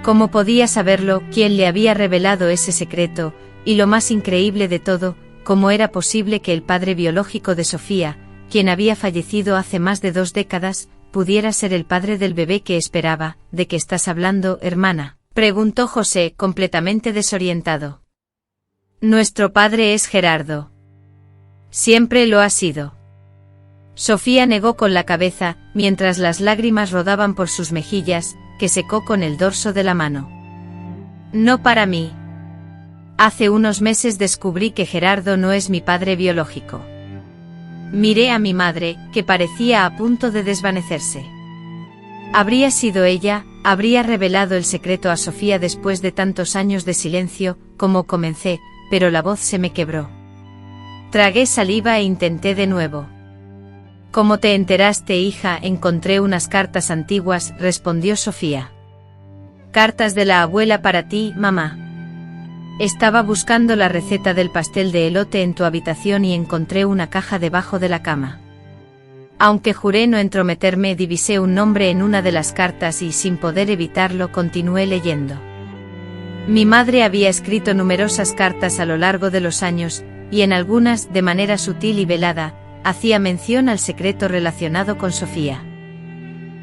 ¿Cómo podía saberlo? ¿Quién le había revelado ese secreto? Y lo más increíble de todo, ¿cómo era posible que el padre biológico de Sofía, quien había fallecido hace más de 2 décadas, pudiera ser el padre del bebé que esperaba? ¿De qué estás hablando, hermana?, preguntó José, completamente desorientado. Nuestro padre es Gerardo. Siempre lo ha sido. Sofía negó con la cabeza, mientras las lágrimas rodaban por sus mejillas, que secó con el dorso de la mano. No para mí. Hace unos meses descubrí que Gerardo no es mi padre biológico. Miré a mi madre, que parecía a punto de desvanecerse. Habría sido ella, habría revelado el secreto a Sofía después de tantos años de silencio, como comencé, pero la voz se me quebró. Tragué saliva e intenté de nuevo. ¿Cómo te enteraste, hija? Encontré unas cartas antiguas, respondió Sofía. Cartas de la abuela para ti, mamá. Estaba buscando la receta del pastel de elote en tu habitación y encontré una caja debajo de la cama. Aunque juré no entrometerme, divisé un nombre en una de las cartas y, sin poder evitarlo, continué leyendo. Mi madre había escrito numerosas cartas a lo largo de los años, y en algunas, de manera sutil y velada, hacía mención al secreto relacionado con Sofía.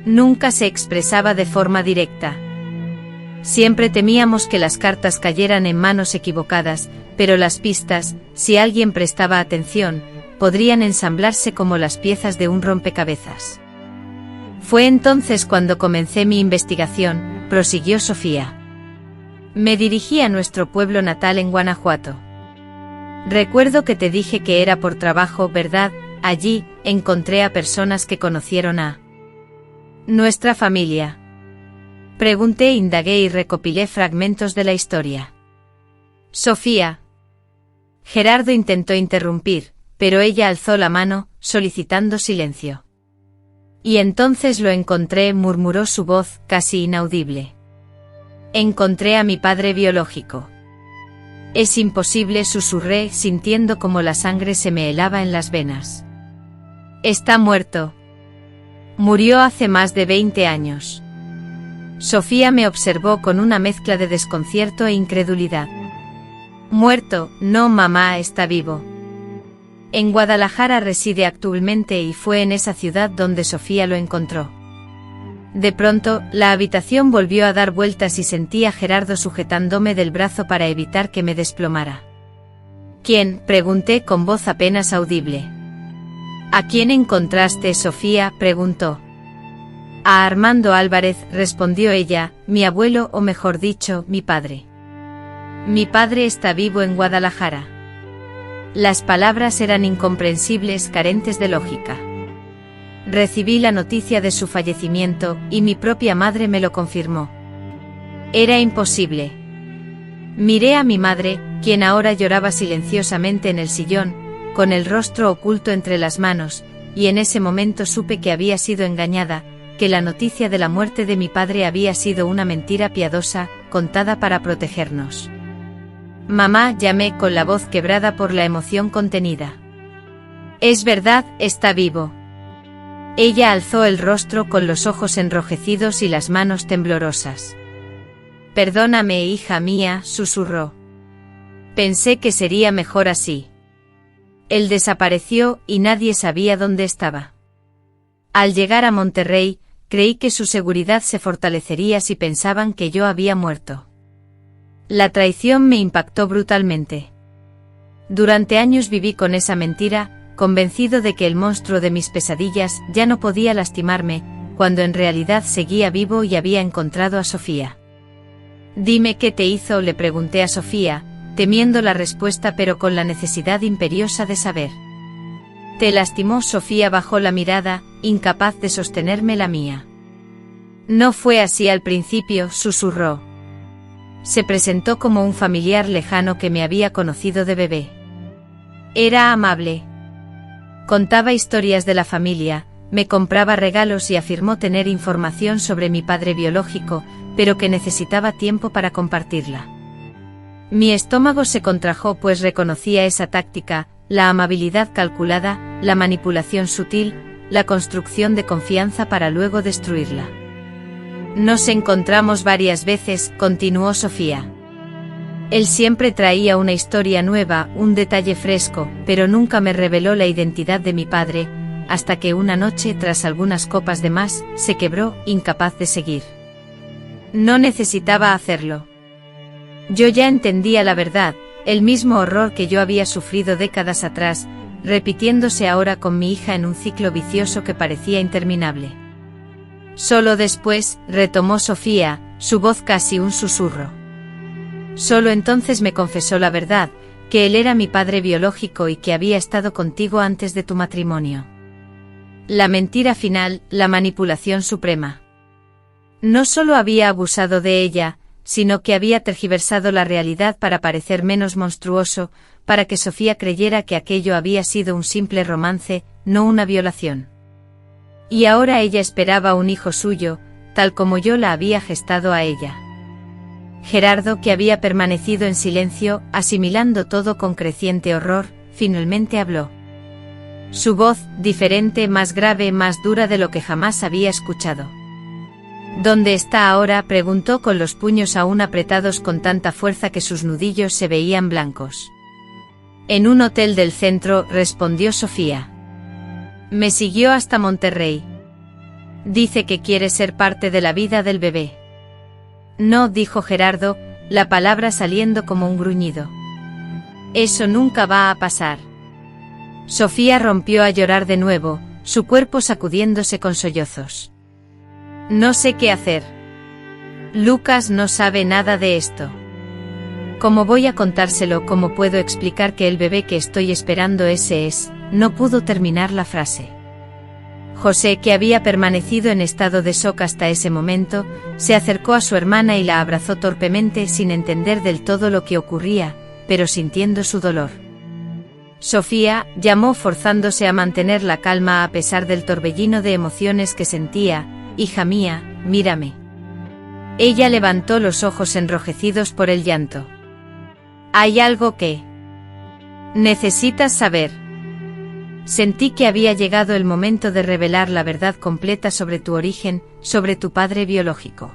Nunca se expresaba de forma directa. Siempre temíamos que las cartas cayeran en manos equivocadas, pero las pistas, si alguien prestaba atención, podrían ensamblarse como las piezas de un rompecabezas. Fue entonces cuando comencé mi investigación, prosiguió Sofía. Me dirigí a nuestro pueblo natal en Guanajuato. Recuerdo que te dije que era por trabajo, ¿verdad? Allí, encontré a personas que conocieron a nuestra familia. Pregunté, indagué y recopilé fragmentos de la historia. Sofía. Gerardo intentó interrumpir, pero ella alzó la mano, solicitando silencio. Y entonces lo encontré, murmuró su voz, casi inaudible. Encontré a mi padre biológico. Es imposible, susurré, sintiendo como la sangre se me helaba en las venas. Está muerto. Murió hace más de 20 años. Sofía me observó con una mezcla de desconcierto e incredulidad. Muerto, no, mamá, está vivo. En Guadalajara reside actualmente y fue en esa ciudad donde Sofía lo encontró. De pronto, la habitación volvió a dar vueltas y sentí a Gerardo sujetándome del brazo para evitar que me desplomara. ¿Quién?, pregunté con voz apenas audible. ¿A quién encontraste, Sofía?, preguntó. A Armando Álvarez, respondió ella, mi abuelo, o mejor dicho, mi padre. Mi padre está vivo en Guadalajara. Las palabras eran incomprensibles, carentes de lógica. Recibí la noticia de su fallecimiento, y mi propia madre me lo confirmó. Era imposible. Miré a mi madre, quien ahora lloraba silenciosamente en el sillón, con el rostro oculto entre las manos, y en ese momento supe que había sido engañada, que la noticia de la muerte de mi padre había sido una mentira piadosa, contada para protegernos. Mamá, llamé con la voz quebrada por la emoción contenida. Es verdad, está vivo. Ella alzó el rostro con los ojos enrojecidos y las manos temblorosas. Perdóname, hija mía, susurró. Pensé que sería mejor así. Él desapareció y nadie sabía dónde estaba. Al llegar a Monterrey, creí que su seguridad se fortalecería si pensaban que yo había muerto. La traición me impactó brutalmente. Durante años viví con esa mentira, convencido de que el monstruo de mis pesadillas ya no podía lastimarme, cuando en realidad seguía vivo y había encontrado a Sofía. Dime qué te hizo, le pregunté a Sofía, temiendo la respuesta pero con la necesidad imperiosa de saber. ¿Te lastimó? Sofía bajó la mirada, incapaz de sostenerme la mía. No fue así al principio, susurró. se presentó como un familiar lejano que me había conocido de bebé. Era amable. Contaba historias de la familia, me compraba regalos y afirmó tener información sobre mi padre biológico, pero que necesitaba tiempo para compartirla. Mi estómago se contrajo pues reconocía esa táctica, la amabilidad calculada, la manipulación sutil, la construcción de confianza para luego destruirla. Nos encontramos varias veces, continuó Sofía. Él siempre traía una historia nueva, un detalle fresco, pero nunca me reveló la identidad de mi padre, hasta que una noche, tras algunas copas de más, se quebró, incapaz de seguir. No necesitaba hacerlo. Yo ya entendía la verdad, el mismo horror que yo había sufrido décadas atrás, repitiéndose ahora con mi hija en un ciclo vicioso que parecía interminable. Solo después, retomó Sofía, su voz casi un susurro. Solo entonces me confesó la verdad, que él era mi padre biológico y que había estado contigo antes de tu matrimonio. La mentira final, la manipulación suprema. No solo había abusado de ella, sino que había tergiversado la realidad para parecer menos monstruoso, para que Sofía creyera que aquello había sido un simple romance, no una violación. Y ahora ella esperaba un hijo suyo, tal como yo la había gestado a ella. Gerardo, que había permanecido en silencio, asimilando todo con creciente horror, finalmente habló. Su voz, diferente, más grave, más dura de lo que jamás había escuchado. ¿Dónde está ahora?, preguntó con los puños aún apretados con tanta fuerza que sus nudillos se veían blancos. En un hotel del centro, respondió Sofía. Me siguió hasta Monterrey. Dice que quiere ser parte de la vida del bebé. No, dijo Gerardo, la palabra saliendo como un gruñido. Eso nunca va a pasar. Sofía rompió a llorar de nuevo, su cuerpo sacudiéndose con sollozos. No sé qué hacer. Lucas no sabe nada de esto. ¿Cómo voy a contárselo? ¿Cómo puedo explicar que el bebé que estoy esperando ese es? No pudo terminar la frase. José, que había permanecido en estado de shock hasta ese momento, se acercó a su hermana y la abrazó torpemente sin entender del todo lo que ocurría, pero sintiendo su dolor. Sofía, llamó forzándose a mantener la calma a pesar del torbellino de emociones que sentía, hija mía, mírame. Ella levantó los ojos enrojecidos por el llanto. Hay algo que necesitas saber. Sentí que había llegado el momento de revelar la verdad completa sobre tu origen, sobre tu padre biológico.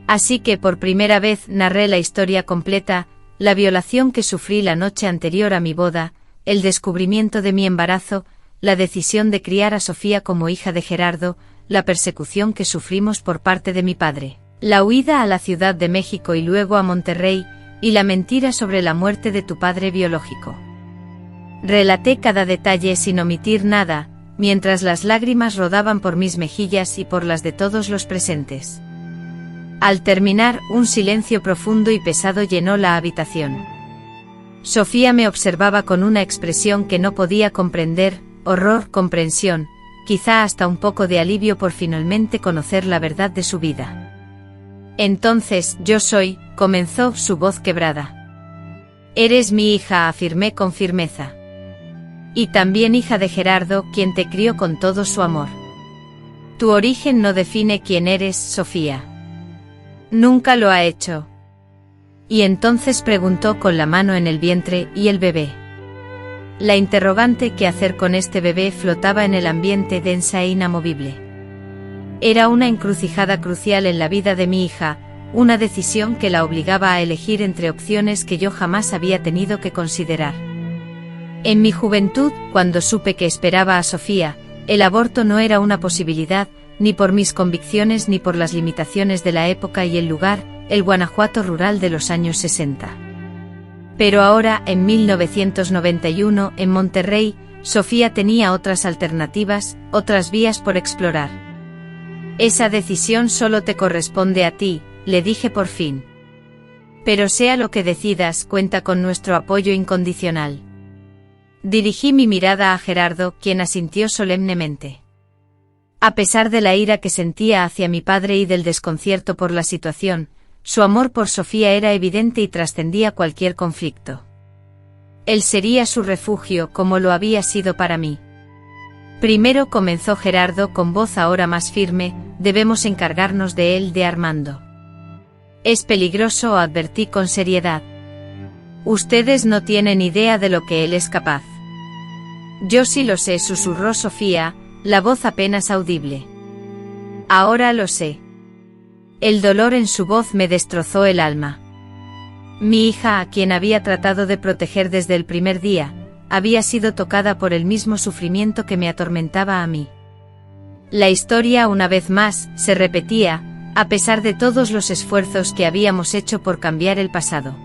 Así que por primera vez narré la historia completa, la violación que sufrí la noche anterior a mi boda, el descubrimiento de mi embarazo, la decisión de criar a Sofía como hija de Gerardo, la persecución que sufrimos por parte de mi padre, la huida a la Ciudad de México y luego a Monterrey, y la mentira sobre la muerte de tu padre biológico. Relaté cada detalle sin omitir nada, mientras las lágrimas rodaban por mis mejillas y por las de todos los presentes. Al terminar, un silencio profundo y pesado llenó la habitación. Sofía me observaba con una expresión que no podía comprender, horror, comprensión, quizá hasta un poco de alivio por finalmente conocer la verdad de su vida. Entonces, yo soy, comenzó su voz quebrada. Eres mi hija, afirmé con firmeza. Y también hija de Gerardo, quien te crió con todo su amor. Tu origen no define quién eres, Sofía. Nunca lo ha hecho. Y entonces preguntó con la mano en el vientre, ¿y el bebé? La interrogante ¿qué hacer con este bebé? Flotaba en el ambiente densa e inamovible. Era una encrucijada crucial en la vida de mi hija, una decisión que la obligaba a elegir entre opciones que yo jamás había tenido que considerar. En mi juventud, cuando supe que esperaba a Sofía, el aborto no era una posibilidad, ni por mis convicciones ni por las limitaciones de la época y el lugar, el Guanajuato rural de los años 60. Pero ahora, en 1991, en Monterrey, Sofía tenía otras alternativas, otras vías por explorar. Esa decisión solo te corresponde a ti, le dije por fin. Pero sea lo que decidas, cuenta con nuestro apoyo incondicional. Dirigí mi mirada a Gerardo, quien asintió solemnemente. A pesar de la ira que sentía hacia mi padre y del desconcierto por la situación, su amor por Sofía era evidente y trascendía cualquier conflicto. Él sería su refugio como lo había sido para mí. Primero, comenzó Gerardo con voz ahora más firme, debemos encargarnos de él, de Armando. Es peligroso, advertí con seriedad. Ustedes no tienen idea de lo que él es capaz. Yo sí lo sé, susurró Sofía, la voz apenas audible. Ahora lo sé. El dolor en su voz me destrozó el alma. Mi hija, a quien había tratado de proteger desde el primer día, había sido tocada por el mismo sufrimiento que me atormentaba a mí. La historia, una vez más, se repetía, a pesar de todos los esfuerzos que habíamos hecho por cambiar el pasado.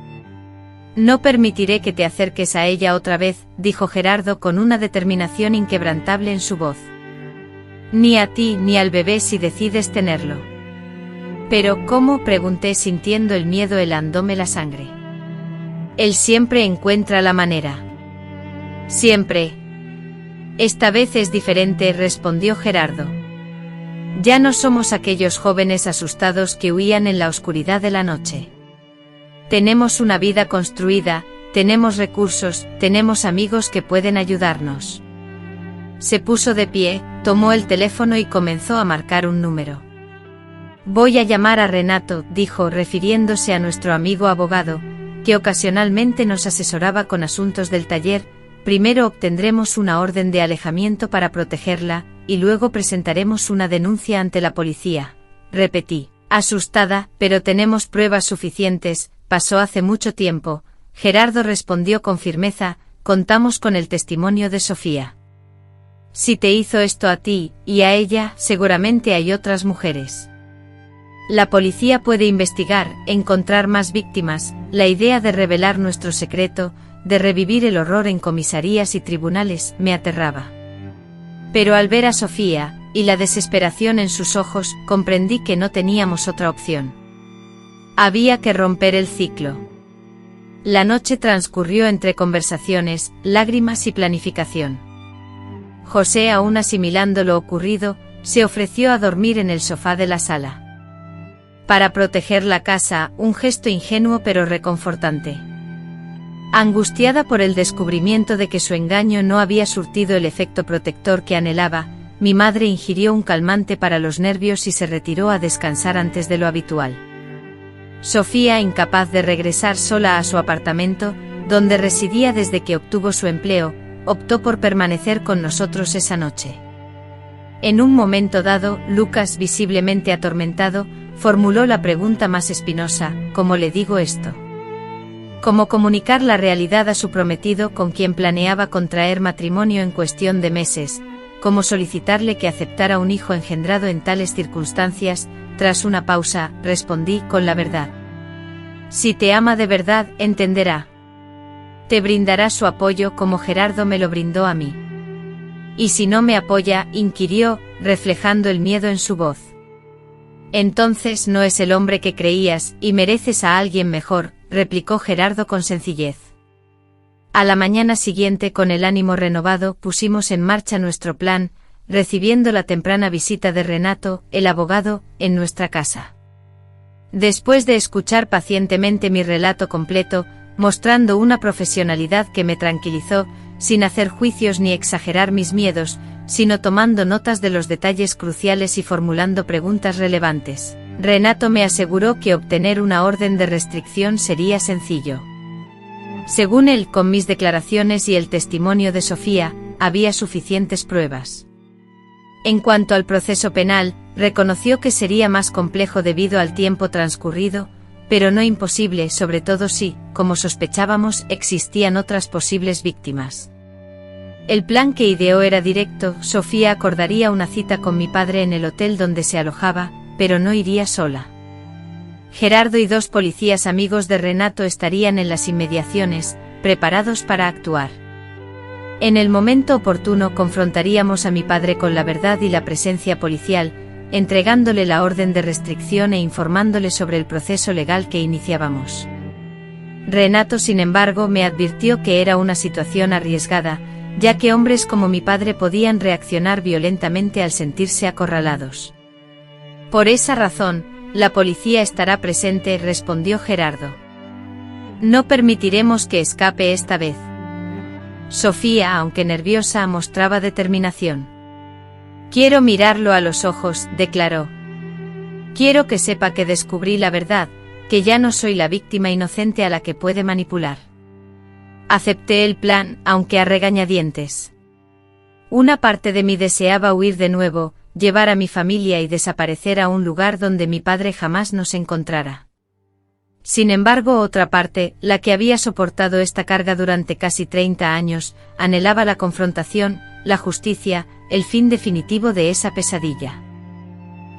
No permitiré que te acerques a ella otra vez, dijo Gerardo con una determinación inquebrantable en su voz. Ni a ti ni al bebé si decides tenerlo. Pero ¿cómo?, pregunté sintiendo el miedo helándome la sangre. Él siempre encuentra la manera. Siempre. Esta vez es diferente, respondió Gerardo. Ya no somos aquellos jóvenes asustados que huían en la oscuridad de la noche. Tenemos una vida construida, tenemos recursos, tenemos amigos que pueden ayudarnos. Se puso de pie, tomó el teléfono y comenzó a marcar un número. Voy a llamar a Renato, dijo, refiriéndose a nuestro amigo abogado, que ocasionalmente nos asesoraba con asuntos del taller. Primero obtendremos una orden de alejamiento para protegerla, y luego presentaremos una denuncia ante la policía. Repetí, asustada, pero tenemos pruebas suficientes. Pasó hace mucho tiempo. Gerardo respondió con firmeza, contamos con el testimonio de Sofía. Si te hizo esto a ti, y a ella, seguramente hay otras mujeres. La policía puede investigar, encontrar más víctimas. La idea de revelar nuestro secreto, de revivir el horror en comisarías y tribunales, me aterraba. Pero al ver a Sofía, y la desesperación en sus ojos, comprendí que no teníamos otra opción. Había que romper el ciclo. La noche transcurrió entre conversaciones, lágrimas y planificación. José, aún asimilando lo ocurrido, se ofreció a dormir en el sofá de la sala. Para proteger la casa, un gesto ingenuo pero reconfortante. Angustiada por el descubrimiento de que su engaño no había surtido el efecto protector que anhelaba, mi madre ingirió un calmante para los nervios y se retiró a descansar antes de lo habitual. Sofía, incapaz de regresar sola a su apartamento, donde residía desde que obtuvo su empleo, optó por permanecer con nosotros esa noche. En un momento dado, Lucas, visiblemente atormentado, formuló la pregunta más espinosa: ¿cómo le digo esto? ¿Cómo comunicar la realidad a su prometido con quien planeaba contraer matrimonio en cuestión de meses? ¿Cómo solicitarle que aceptara un hijo engendrado en tales circunstancias? Tras una pausa, respondí con la verdad. Si te ama de verdad, entenderá. Te brindará su apoyo como Gerardo me lo brindó a mí. ¿Y si no me apoya?, inquirió, reflejando el miedo en su voz. Entonces no es el hombre que creías, y mereces a alguien mejor, replicó Gerardo con sencillez. A la mañana siguiente, con el ánimo renovado, pusimos en marcha nuestro plan, recibiendo la temprana visita de Renato, el abogado, en nuestra casa. Después de escuchar pacientemente mi relato completo, mostrando una profesionalidad que me tranquilizó, sin hacer juicios ni exagerar mis miedos, sino tomando notas de los detalles cruciales y formulando preguntas relevantes, Renato me aseguró que obtener una orden de restricción sería sencillo. Según él, con mis declaraciones y el testimonio de Sofía, había suficientes pruebas. En cuanto al proceso penal, reconoció que sería más complejo debido al tiempo transcurrido, pero no imposible, sobre todo si, como sospechábamos, existían otras posibles víctimas. El plan que ideó era directo: Sofía acordaría una cita con mi padre en el hotel donde se alojaba, pero no iría sola. Gerardo y 2 policías amigos de Renato estarían en las inmediaciones, preparados para actuar. En el momento oportuno confrontaríamos a mi padre con la verdad y la presencia policial, entregándole la orden de restricción e informándole sobre el proceso legal que iniciábamos. Renato, sin embargo, me advirtió que era una situación arriesgada, ya que hombres como mi padre podían reaccionar violentamente al sentirse acorralados. Por esa razón, la policía estará presente, respondió Gerardo. No permitiremos que escape esta vez. Sofía, aunque nerviosa, mostraba determinación. Quiero mirarlo a los ojos, declaró. Quiero que sepa que descubrí la verdad, que ya no soy la víctima inocente a la que puede manipular. Acepté el plan, aunque a regañadientes. Una parte de mí deseaba huir de nuevo, llevar a mi familia y desaparecer a un lugar donde mi padre jamás nos encontrara. Sin embargo, otra parte, la que había soportado esta carga durante casi 30 años, anhelaba la confrontación, la justicia, el fin definitivo de esa pesadilla.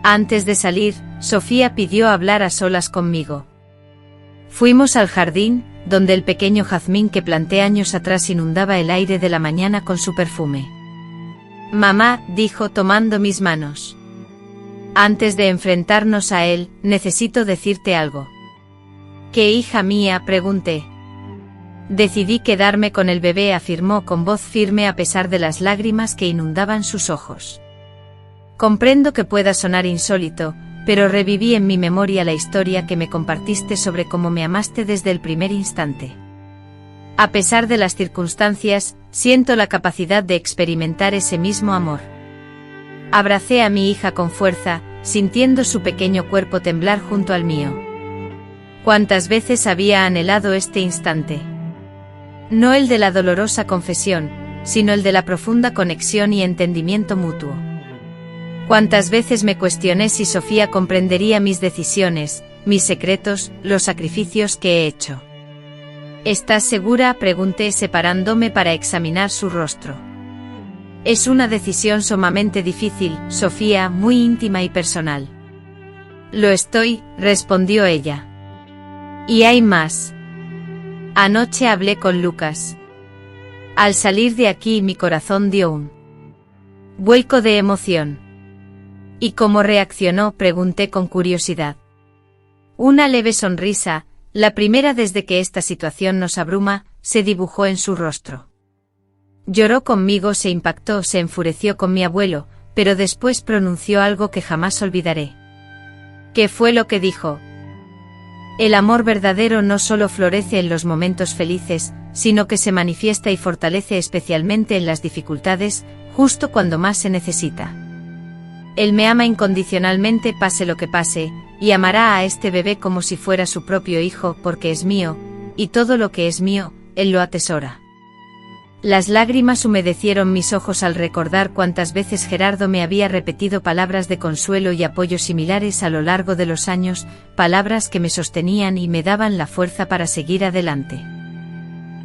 Antes de salir, Sofía pidió hablar a solas conmigo. Fuimos al jardín, donde el pequeño jazmín que planté años atrás inundaba el aire de la mañana con su perfume. Mamá, dijo tomando mis manos. Antes de enfrentarnos a él, necesito decirte algo. ¿Qué, hija mía?, pregunté. Decidí quedarme con el bebé, afirmó con voz firme a pesar de las lágrimas que inundaban sus ojos. Comprendo que pueda sonar insólito, pero reviví en mi memoria la historia que me compartiste sobre cómo me amaste desde el primer instante. A pesar de las circunstancias, siento la capacidad de experimentar ese mismo amor. Abracé a mi hija con fuerza, sintiendo su pequeño cuerpo temblar junto al mío. ¿Cuántas veces había anhelado este instante? No el de la dolorosa confesión, sino el de la profunda conexión y entendimiento mutuo. ¿Cuántas veces me cuestioné si Sofía comprendería mis decisiones, mis secretos, los sacrificios que he hecho? ¿Estás segura?, pregunté separándome para examinar su rostro. Es una decisión sumamente difícil, Sofía, muy íntima y personal. Lo estoy, respondió ella. Y hay más. Anoche hablé con Lucas. Al salir de aquí mi corazón dio un vuelco de emoción. ¿Y cómo reaccionó?, pregunté con curiosidad. Una leve sonrisa, la primera desde que esta situación nos abruma, se dibujó en su rostro. Lloró conmigo, se impactó, se enfureció con mi abuelo, pero después pronunció algo que jamás olvidaré. ¿Qué fue lo que dijo? El amor verdadero no solo florece en los momentos felices, sino que se manifiesta y fortalece especialmente en las dificultades, justo cuando más se necesita. Él me ama incondicionalmente pase lo que pase, y amará a este bebé como si fuera su propio hijo porque es mío, y todo lo que es mío, él lo atesora. Las lágrimas humedecieron mis ojos al recordar cuántas veces Gerardo me había repetido palabras de consuelo y apoyo similares a lo largo de los años, palabras que me sostenían y me daban la fuerza para seguir adelante.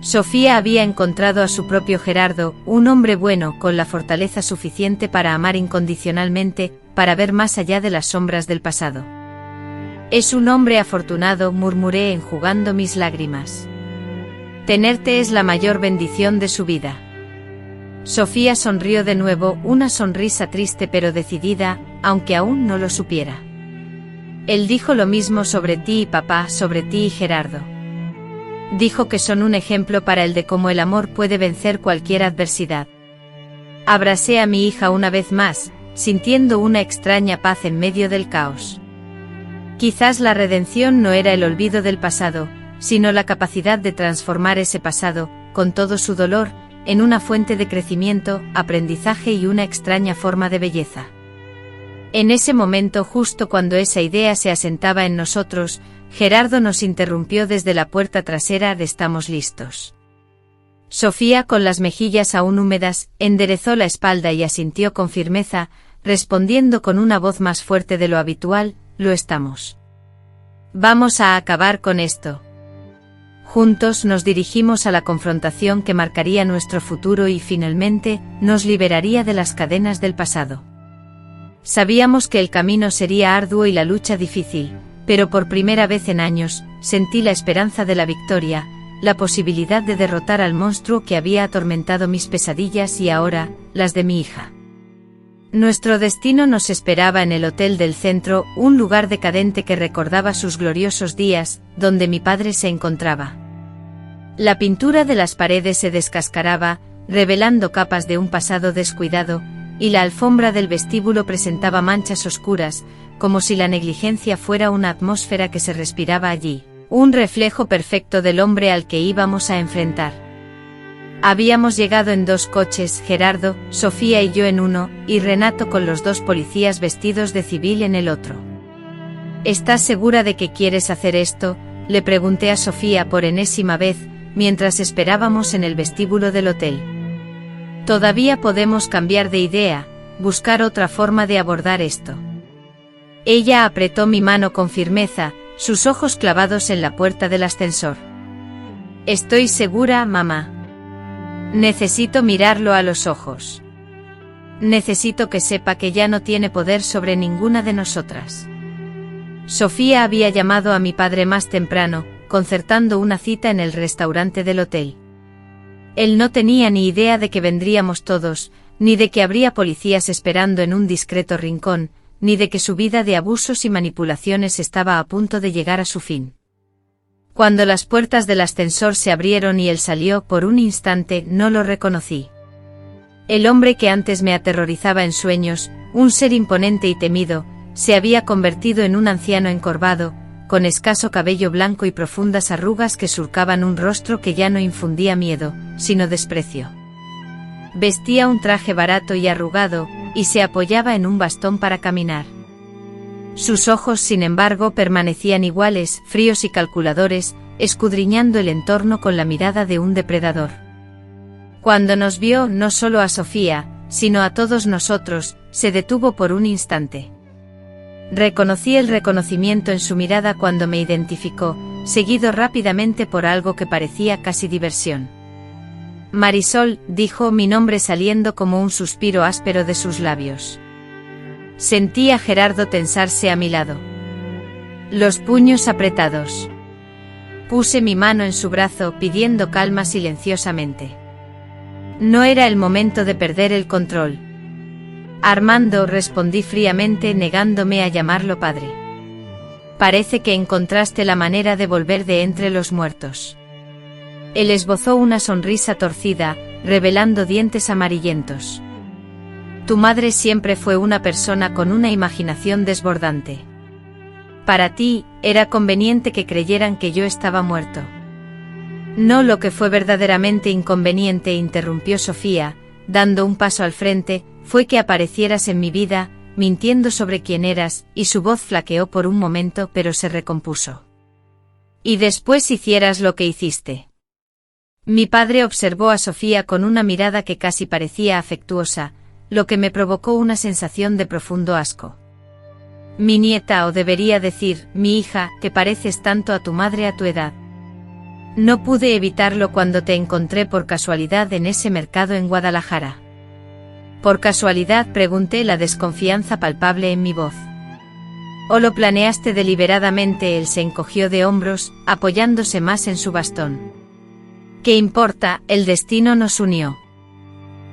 Sofía había encontrado a su propio Gerardo, un hombre bueno con la fortaleza suficiente para amar incondicionalmente, para ver más allá de las sombras del pasado. Es un hombre afortunado, murmuré enjugando mis lágrimas. Tenerte es la mayor bendición de su vida. Sofía sonrió de nuevo, una sonrisa triste pero decidida, aunque aún no lo supiera. Él dijo lo mismo sobre ti y papá, sobre ti y Gerardo. Dijo que son un ejemplo para él de cómo el amor puede vencer cualquier adversidad. Abracé a mi hija una vez más, sintiendo una extraña paz en medio del caos. Quizás la redención no era el olvido del pasado, sino la capacidad de transformar ese pasado, con todo su dolor, en una fuente de crecimiento, aprendizaje y una extraña forma de belleza. En ese momento, justo cuando esa idea se asentaba en nosotros, Gerardo nos interrumpió desde la puerta trasera de «Estamos listos». Sofía, con las mejillas aún húmedas, enderezó la espalda y asintió con firmeza, respondiendo con una voz más fuerte de lo habitual: «Lo estamos. Vamos a acabar con esto». Juntos nos dirigimos a la confrontación que marcaría nuestro futuro y finalmente nos liberaría de las cadenas del pasado. Sabíamos que el camino sería arduo y la lucha difícil, pero por primera vez en años, sentí la esperanza de la victoria, la posibilidad de derrotar al monstruo que había atormentado mis pesadillas y ahora, las de mi hija. Nuestro destino nos esperaba en el hotel del centro, un lugar decadente que recordaba sus gloriosos días, donde mi padre se encontraba. La pintura de las paredes se descascaraba, revelando capas de un pasado descuidado, y la alfombra del vestíbulo presentaba manchas oscuras, como si la negligencia fuera una atmósfera que se respiraba allí, un reflejo perfecto del hombre al que íbamos a enfrentar. Habíamos llegado en 2 coches, Gerardo, Sofía y yo en uno, y Renato con los 2 policías vestidos de civil en el otro. ¿Estás segura de que quieres hacer esto?, le pregunté a Sofía por enésima vez, mientras esperábamos en el vestíbulo del hotel. Todavía podemos cambiar de idea, buscar otra forma de abordar esto. Ella apretó mi mano con firmeza, sus ojos clavados en la puerta del ascensor. Estoy segura, mamá. Necesito mirarlo a los ojos. Necesito que sepa que ya no tiene poder sobre ninguna de nosotras. Sofía había llamado a mi padre más temprano, concertando una cita en el restaurante del hotel. Él no tenía ni idea de que vendríamos todos, ni de que habría policías esperando en un discreto rincón, ni de que su vida de abusos y manipulaciones estaba a punto de llegar a su fin. Cuando las puertas del ascensor se abrieron y él salió, por un instante no lo reconocí. El hombre que antes me aterrorizaba en sueños, un ser imponente y temido, se había convertido en un anciano encorvado, con escaso cabello blanco y profundas arrugas que surcaban un rostro que ya no infundía miedo, sino desprecio. Vestía un traje barato y arrugado, y se apoyaba en un bastón para caminar. Sus ojos, sin embargo, permanecían iguales, fríos y calculadores, escudriñando el entorno con la mirada de un depredador. Cuando nos vio, no solo a Sofía, sino a todos nosotros, se detuvo por un instante. Reconocí el reconocimiento en su mirada cuando me identificó, seguido rápidamente por algo que parecía casi diversión. Marisol, dijo mi nombre saliendo como un suspiro áspero de sus labios. Sentí a Gerardo tensarse a mi lado. Los puños apretados. Puse mi mano en su brazo pidiendo calma silenciosamente. No era el momento de perder el control. Armando, respondí fríamente negándome a llamarlo padre. Parece que encontraste la manera de volver de entre los muertos. Él esbozó una sonrisa torcida, revelando dientes amarillentos. Tu madre siempre fue una persona con una imaginación desbordante. Para ti, era conveniente que creyeran que yo estaba muerto. No, lo que fue verdaderamente inconveniente, interrumpió Sofía, dando un paso al frente, fue que aparecieras en mi vida, mintiendo sobre quién eras, y su voz flaqueó por un momento pero se recompuso. Y después hicieras lo que hiciste. Mi padre observó a Sofía con una mirada que casi parecía afectuosa, lo que me provocó una sensación de profundo asco. Mi nieta, o debería decir, mi hija, que pareces tanto a tu madre a tu edad. No pude evitarlo cuando te encontré por casualidad en ese mercado en Guadalajara. ¿Por casualidad?, pregunté, la desconfianza palpable en mi voz. ¿O lo planeaste deliberadamente? Él se encogió de hombros, apoyándose más en su bastón. ¿Qué importa? El destino nos unió.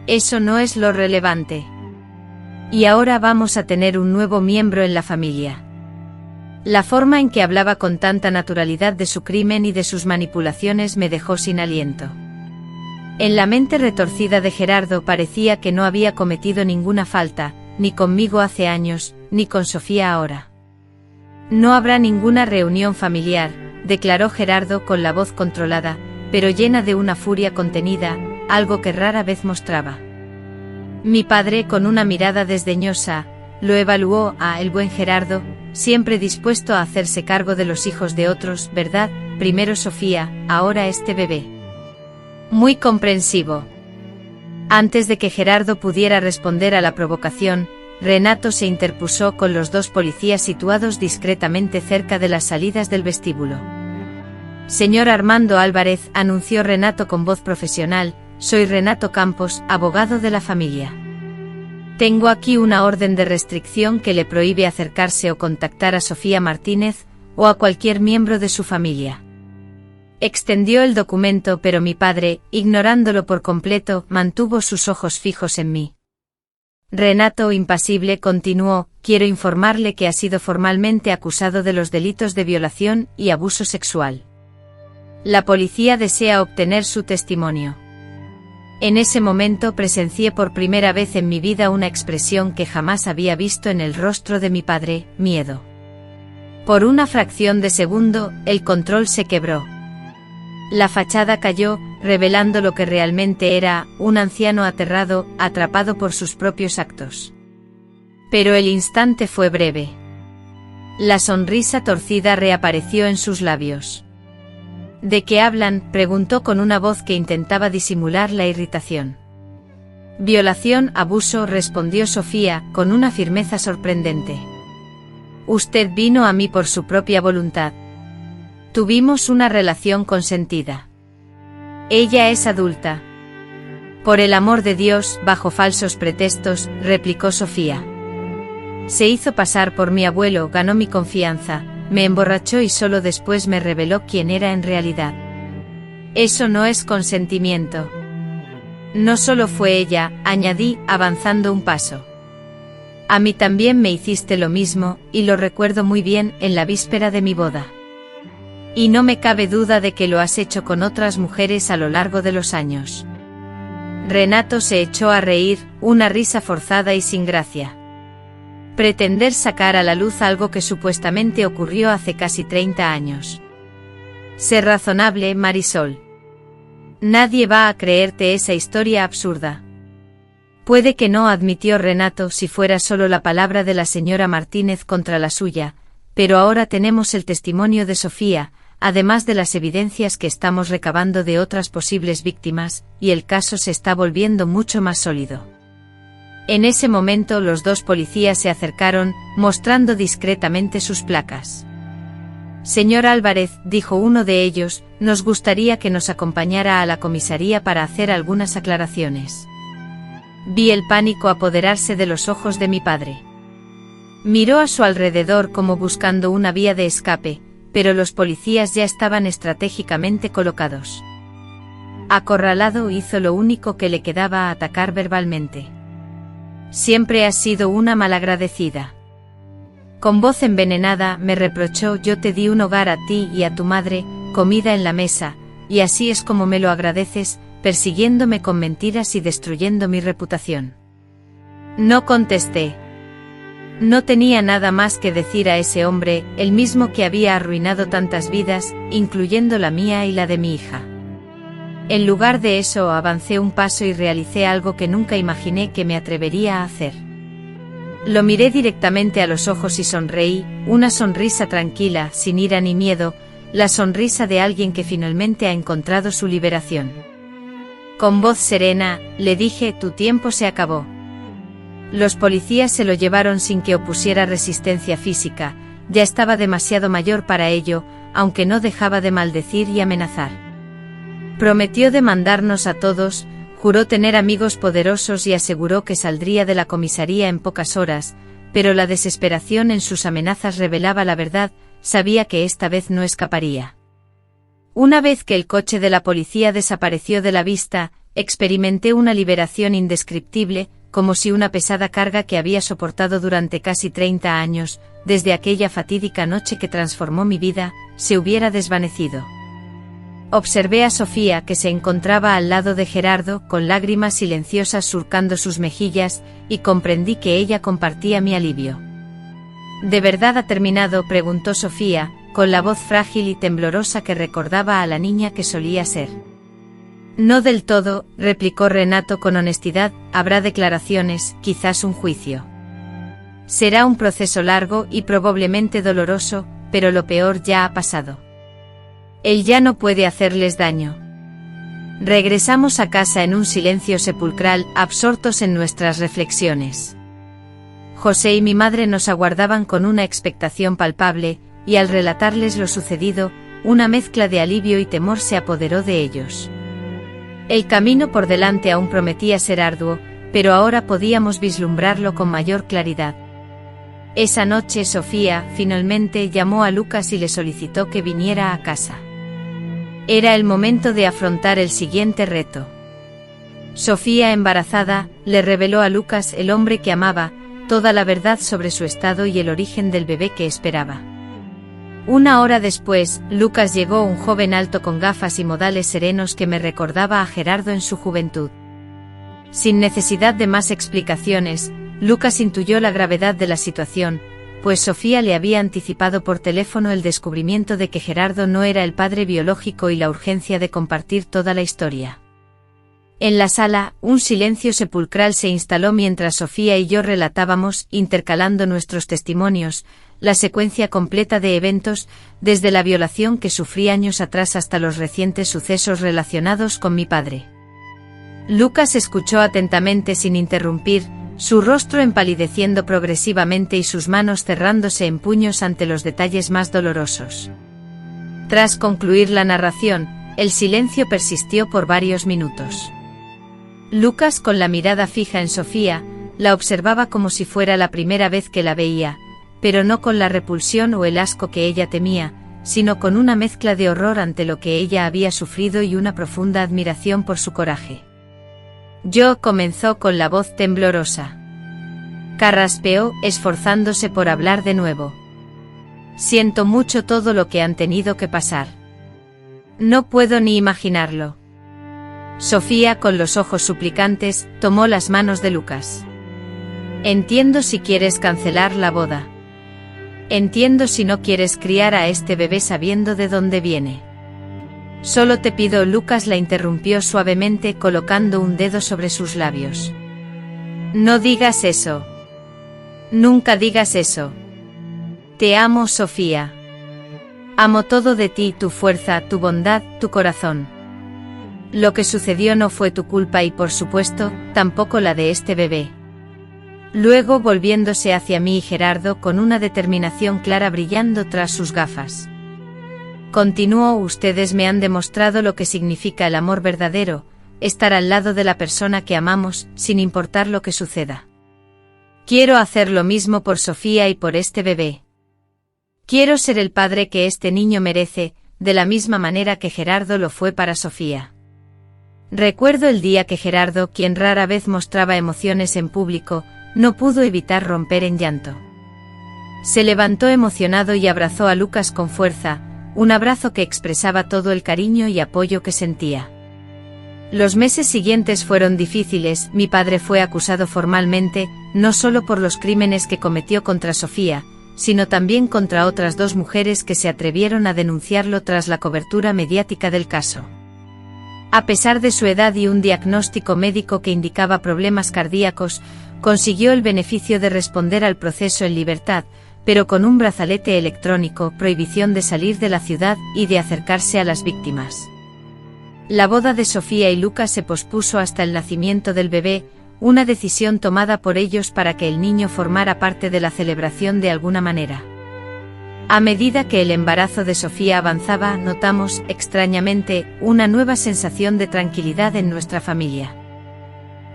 Eso no es lo relevante. Y ahora vamos a tener un nuevo miembro en la familia. La forma en que hablaba con tanta naturalidad de su crimen y de sus manipulaciones me dejó sin aliento. En la mente retorcida de Gerardo parecía que no había cometido ninguna falta, ni conmigo hace años, ni con Sofía ahora. No habrá ninguna reunión familiar, declaró Gerardo con la voz controlada, pero llena de una furia contenida, algo que rara vez mostraba. Mi padre, con una mirada desdeñosa, lo evaluó a el buen Gerardo, siempre dispuesto a hacerse cargo de los hijos de otros, ¿verdad? Primero Sofía, ahora este bebé. Muy comprensivo. Antes de que Gerardo pudiera responder a la provocación, Renato se interpuso con los 2 policías situados discretamente cerca de las salidas del vestíbulo. Señor Armando Álvarez, anunció Renato con voz profesional, soy Renato Campos, abogado de la familia. Tengo aquí una orden de restricción que le prohíbe acercarse o contactar a Sofía Martínez, o a cualquier miembro de su familia. Extendió el documento, pero mi padre, ignorándolo por completo, mantuvo sus ojos fijos en mí. Renato, impasible, continuó, quiero informarle que ha sido formalmente acusado de los delitos de violación y abuso sexual. La policía desea obtener su testimonio. En ese momento presencié por primera vez en mi vida una expresión que jamás había visto en el rostro de mi padre: miedo. Por una fracción de segundo, el control se quebró. La fachada cayó, revelando lo que realmente era: un anciano aterrado, atrapado por sus propios actos. Pero el instante fue breve. La sonrisa torcida reapareció en sus labios. ¿De qué hablan?, preguntó con una voz que intentaba disimular la irritación. Violación, abuso, respondió Sofía, con una firmeza sorprendente. Usted vino a mí por su propia voluntad. Tuvimos una relación consentida. Ella es adulta. Por el amor de Dios, bajo falsos pretextos, replicó Sofía. Se hizo pasar por mi abuelo, ganó mi confianza, me emborrachó y solo después me reveló quién era en realidad. Eso no es consentimiento. No solo fue ella, añadí, avanzando un paso. A mí también me hiciste lo mismo, y lo recuerdo muy bien, en la víspera de mi boda. Y no me cabe duda de que lo has hecho con otras mujeres a lo largo de los años. Renato se echó a reír, una risa forzada y sin gracia. Pretender sacar a la luz algo que supuestamente ocurrió hace casi 30 años. Sé razonable, Marisol. Nadie va a creerte esa historia absurda. Puede que no, admitió Renato, si fuera solo la palabra de la señora Martínez contra la suya, pero ahora tenemos el testimonio de Sofía, además de las evidencias que estamos recabando de otras posibles víctimas, y el caso se está volviendo mucho más sólido. En ese momento los dos policías se acercaron, mostrando discretamente sus placas. Señor Álvarez, dijo uno de ellos, nos gustaría que nos acompañara a la comisaría para hacer algunas aclaraciones. Vi el pánico apoderarse de los ojos de mi padre. Miró a su alrededor como buscando una vía de escape, pero los policías ya estaban estratégicamente colocados. Acorralado, hizo lo único que le quedaba: atacar verbalmente. Siempre has sido una malagradecida. Con voz envenenada me reprochó: yo te di un hogar a ti y a tu madre, comida en la mesa, y así es como me lo agradeces, persiguiéndome con mentiras y destruyendo mi reputación. No contesté. No tenía nada más que decir a ese hombre, el mismo que había arruinado tantas vidas, incluyendo la mía y la de mi hija. En lugar de eso, avancé un paso y realicé algo que nunca imaginé que me atrevería a hacer. Lo miré directamente a los ojos y sonreí, una sonrisa tranquila, sin ira ni miedo, la sonrisa de alguien que finalmente ha encontrado su liberación. Con voz serena, le dije: tu tiempo se acabó. Los policías se lo llevaron sin que opusiera resistencia física, ya estaba demasiado mayor para ello, aunque no dejaba de maldecir y amenazar. Prometió demandarnos a todos, juró tener amigos poderosos y aseguró que saldría de la comisaría en pocas horas, pero la desesperación en sus amenazas revelaba la verdad, sabía que esta vez no escaparía. Una vez que el coche de la policía desapareció de la vista, experimenté una liberación indescriptible, como si una pesada carga que había soportado durante casi 30 años, desde aquella fatídica noche que transformó mi vida, se hubiera desvanecido. Observé a Sofía, que se encontraba al lado de Gerardo, con lágrimas silenciosas surcando sus mejillas, y comprendí que ella compartía mi alivio. ¿De verdad ha terminado?, preguntó Sofía, con la voz frágil y temblorosa que recordaba a la niña que solía ser. No del todo, replicó Renato con honestidad, habrá declaraciones, quizás un juicio. Será un proceso largo y probablemente doloroso, pero lo peor ya ha pasado. Él ya no puede hacerles daño. Regresamos a casa en un silencio sepulcral, absortos en nuestras reflexiones. José y mi madre nos aguardaban con una expectación palpable, y al relatarles lo sucedido, una mezcla de alivio y temor se apoderó de ellos. El camino por delante aún prometía ser arduo, pero ahora podíamos vislumbrarlo con mayor claridad. Esa noche Sofía, finalmente, llamó a Lucas y le solicitó que viniera a casa. Era el momento de afrontar el siguiente reto. Sofía, embarazada, le reveló a Lucas, el hombre que amaba, toda la verdad sobre su estado y el origen del bebé que esperaba. Una hora después, Lucas llegó, un joven alto con gafas y modales serenos que me recordaba a Gerardo en su juventud. Sin necesidad de más explicaciones, Lucas intuyó la gravedad de la situación, pues Sofía le había anticipado por teléfono el descubrimiento de que Gerardo no era el padre biológico y la urgencia de compartir toda la historia. En la sala, un silencio sepulcral se instaló mientras Sofía y yo relatábamos, intercalando nuestros testimonios, la secuencia completa de eventos, desde la violación que sufrí años atrás hasta los recientes sucesos relacionados con mi padre. Lucas escuchó atentamente sin interrumpir, su rostro empalideciendo progresivamente y sus manos cerrándose en puños ante los detalles más dolorosos. Tras concluir la narración, el silencio persistió por varios minutos. Lucas, con la mirada fija en Sofía, la observaba como si fuera la primera vez que la veía, pero no con la repulsión o el asco que ella temía, sino con una mezcla de horror ante lo que ella había sufrido y una profunda admiración por su coraje. Yo, comenzó con la voz temblorosa. Carraspeó, esforzándose por hablar de nuevo. Siento mucho todo lo que han tenido que pasar. No puedo ni imaginarlo. Sofía, con los ojos suplicantes, tomó las manos de Lucas. Entiendo si quieres cancelar la boda. Entiendo si no quieres criar a este bebé sabiendo de dónde viene. Solo te pido, Lucas la interrumpió suavemente colocando un dedo sobre sus labios. No digas eso. Nunca digas eso. Te amo, Sofía. Amo todo de ti, tu fuerza, tu bondad, tu corazón. Lo que sucedió no fue tu culpa y, por supuesto, tampoco la de este bebé. Luego, volviéndose hacia mí y Gerardo con una determinación clara brillando tras sus gafas. Continuó: ustedes me han demostrado lo que significa el amor verdadero, estar al lado de la persona que amamos, sin importar lo que suceda. Quiero hacer lo mismo por Sofía y por este bebé. Quiero ser el padre que este niño merece, de la misma manera que Gerardo lo fue para Sofía. Recuerdo el día que Gerardo, quien rara vez mostraba emociones en público, no pudo evitar romper en llanto. Se levantó emocionado y abrazó a Lucas con fuerza, un abrazo que expresaba todo el cariño y apoyo que sentía. Los meses siguientes fueron difíciles. Mi padre fue acusado formalmente, no solo por los crímenes que cometió contra Sofía, sino también contra otras 2 mujeres que se atrevieron a denunciarlo tras la cobertura mediática del caso. A pesar de su edad y un diagnóstico médico que indicaba problemas cardíacos, consiguió el beneficio de responder al proceso en libertad, pero con un brazalete electrónico, prohibición de salir de la ciudad y de acercarse a las víctimas. La boda de Sofía y Lucas se pospuso hasta el nacimiento del bebé, una decisión tomada por ellos para que el niño formara parte de la celebración de alguna manera. A medida que el embarazo de Sofía avanzaba, notamos, extrañamente, una nueva sensación de tranquilidad en nuestra familia.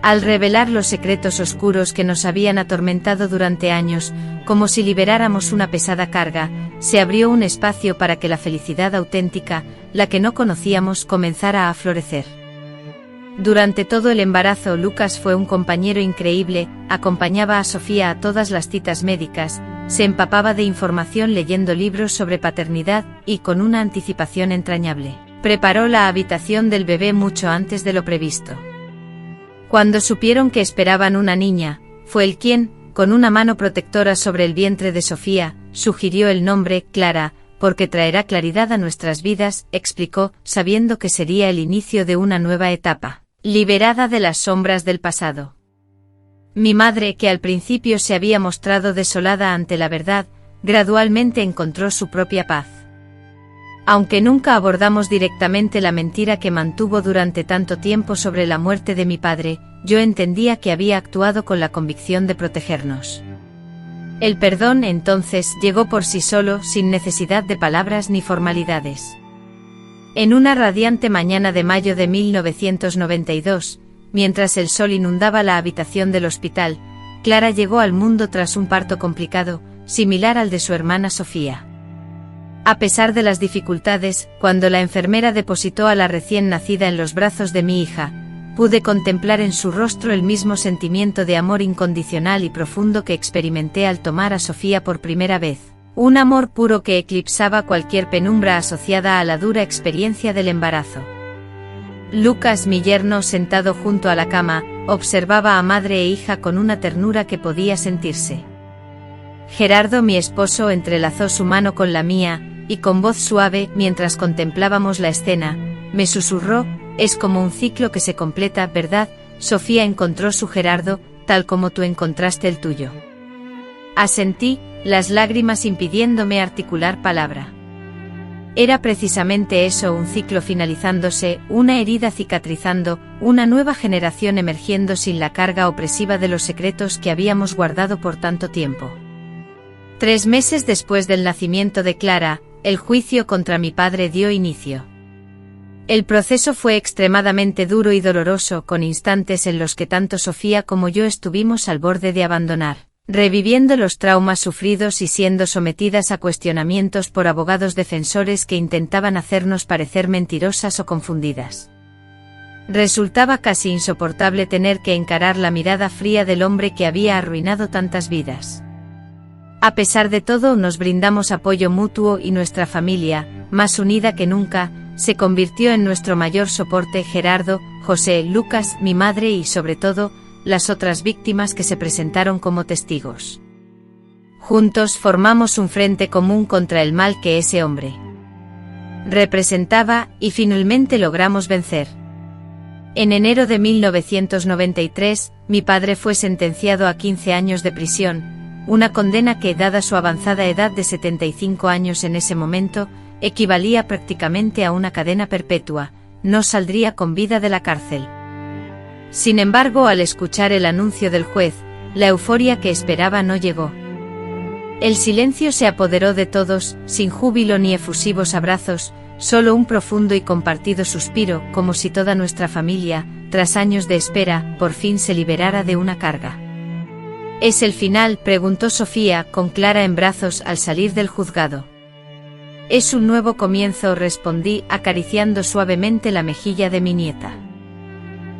Al revelar los secretos oscuros que nos habían atormentado durante años, como si liberáramos una pesada carga, se abrió un espacio para que la felicidad auténtica, la que no conocíamos, comenzara a florecer. Durante todo el embarazo, Lucas fue un compañero increíble, acompañaba a Sofía a todas las citas médicas, se empapaba de información leyendo libros sobre paternidad y, con una anticipación entrañable, preparó la habitación del bebé mucho antes de lo previsto. Cuando supieron que esperaban una niña, fue él quien, con una mano protectora sobre el vientre de Sofía, sugirió el nombre Clara, porque traerá claridad a nuestras vidas, explicó, sabiendo que sería el inicio de una nueva etapa, liberada de las sombras del pasado. Mi madre, que al principio se había mostrado desolada ante la verdad, gradualmente encontró su propia paz. Aunque nunca abordamos directamente la mentira que mantuvo durante tanto tiempo sobre la muerte de mi padre, yo entendía que había actuado con la convicción de protegernos. El perdón entonces llegó por sí solo, sin necesidad de palabras ni formalidades. En una radiante mañana de mayo de 1992, mientras el sol inundaba la habitación del hospital, Clara llegó al mundo tras un parto complicado, similar al de su hermana Sofía. A pesar de las dificultades, cuando la enfermera depositó a la recién nacida en los brazos de mi hija, pude contemplar en su rostro el mismo sentimiento de amor incondicional y profundo que experimenté al tomar a Sofía por primera vez, un amor puro que eclipsaba cualquier penumbra asociada a la dura experiencia del embarazo. Lucas, mi yerno, sentado junto a la cama, observaba a madre e hija con una ternura que podía sentirse. Gerardo, mi esposo, entrelazó su mano con la mía, y con voz suave, mientras contemplábamos la escena, me susurró: es como un ciclo que se completa, ¿verdad? Sofía encontró su Gerardo, tal como tú encontraste el tuyo. Asentí, las lágrimas impidiéndome articular palabra. Era precisamente eso, un ciclo finalizándose, una herida cicatrizando, una nueva generación emergiendo sin la carga opresiva de los secretos que habíamos guardado por tanto tiempo. 3 meses después del nacimiento de Clara, el juicio contra mi padre dio inicio. El proceso fue extremadamente duro y doloroso, con instantes en los que tanto Sofía como yo estuvimos al borde de abandonar, reviviendo los traumas sufridos y siendo sometidas a cuestionamientos por abogados defensores que intentaban hacernos parecer mentirosas o confundidas. Resultaba casi insoportable tener que encarar la mirada fría del hombre que había arruinado tantas vidas. A pesar de todo, nos brindamos apoyo mutuo y nuestra familia, más unida que nunca, se convirtió en nuestro mayor soporte. Gerardo, José, Lucas, mi madre y, sobre todo, las otras víctimas que se presentaron como testigos. Juntos formamos un frente común contra el mal que ese hombre representaba, y finalmente logramos vencer. En enero de 1993, mi padre fue sentenciado a 15 años de prisión, una condena que, dada su avanzada edad de 75 años en ese momento, equivalía prácticamente a una cadena perpetua. No saldría con vida de la cárcel. Sin embargo, al escuchar el anuncio del juez, la euforia que esperaba no llegó. El silencio se apoderó de todos, sin júbilo ni efusivos abrazos, solo un profundo y compartido suspiro, como si toda nuestra familia, tras años de espera, por fin se liberara de una carga. ¿Es el final?, preguntó Sofía, con Clara en brazos, al salir del juzgado. Es un nuevo comienzo, respondí, acariciando suavemente la mejilla de mi nieta.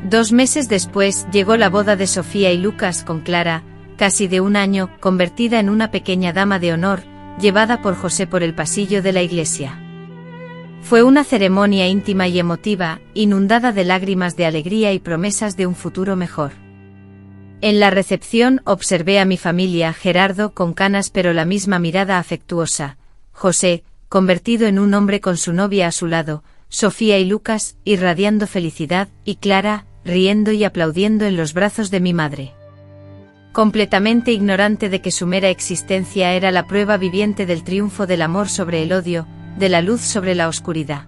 2 meses después llegó la boda de Sofía y Lucas con Clara, casi de 1 año, convertida en una pequeña dama de honor, llevada por José por el pasillo de la iglesia. Fue una ceremonia íntima y emotiva, inundada de lágrimas de alegría y promesas de un futuro mejor. En la recepción observé a mi familia: Gerardo con canas pero la misma mirada afectuosa, José, convertido en un hombre con su novia a su lado, Sofía y Lucas, irradiando felicidad, y Clara, riendo y aplaudiendo en los brazos de mi madre. Completamente ignorante de que su mera existencia era la prueba viviente del triunfo del amor sobre el odio, de la luz sobre la oscuridad.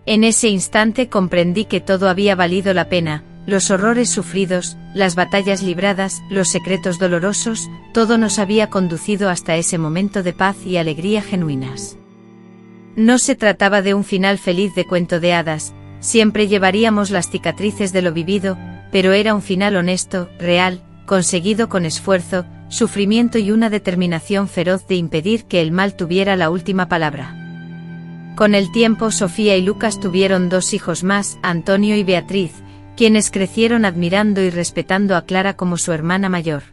En ese instante comprendí que todo había valido la pena, los horrores sufridos, las batallas libradas, los secretos dolorosos, todo nos había conducido hasta ese momento de paz y alegría genuinas. No se trataba de un final feliz de cuento de hadas, siempre llevaríamos las cicatrices de lo vivido, pero era un final honesto, real, conseguido con esfuerzo, sufrimiento y una determinación feroz de impedir que el mal tuviera la última palabra. Con el tiempo, Sofía y Lucas tuvieron 2 hijos más, Antonio y Beatriz, quienes crecieron admirando y respetando a Clara como su hermana mayor.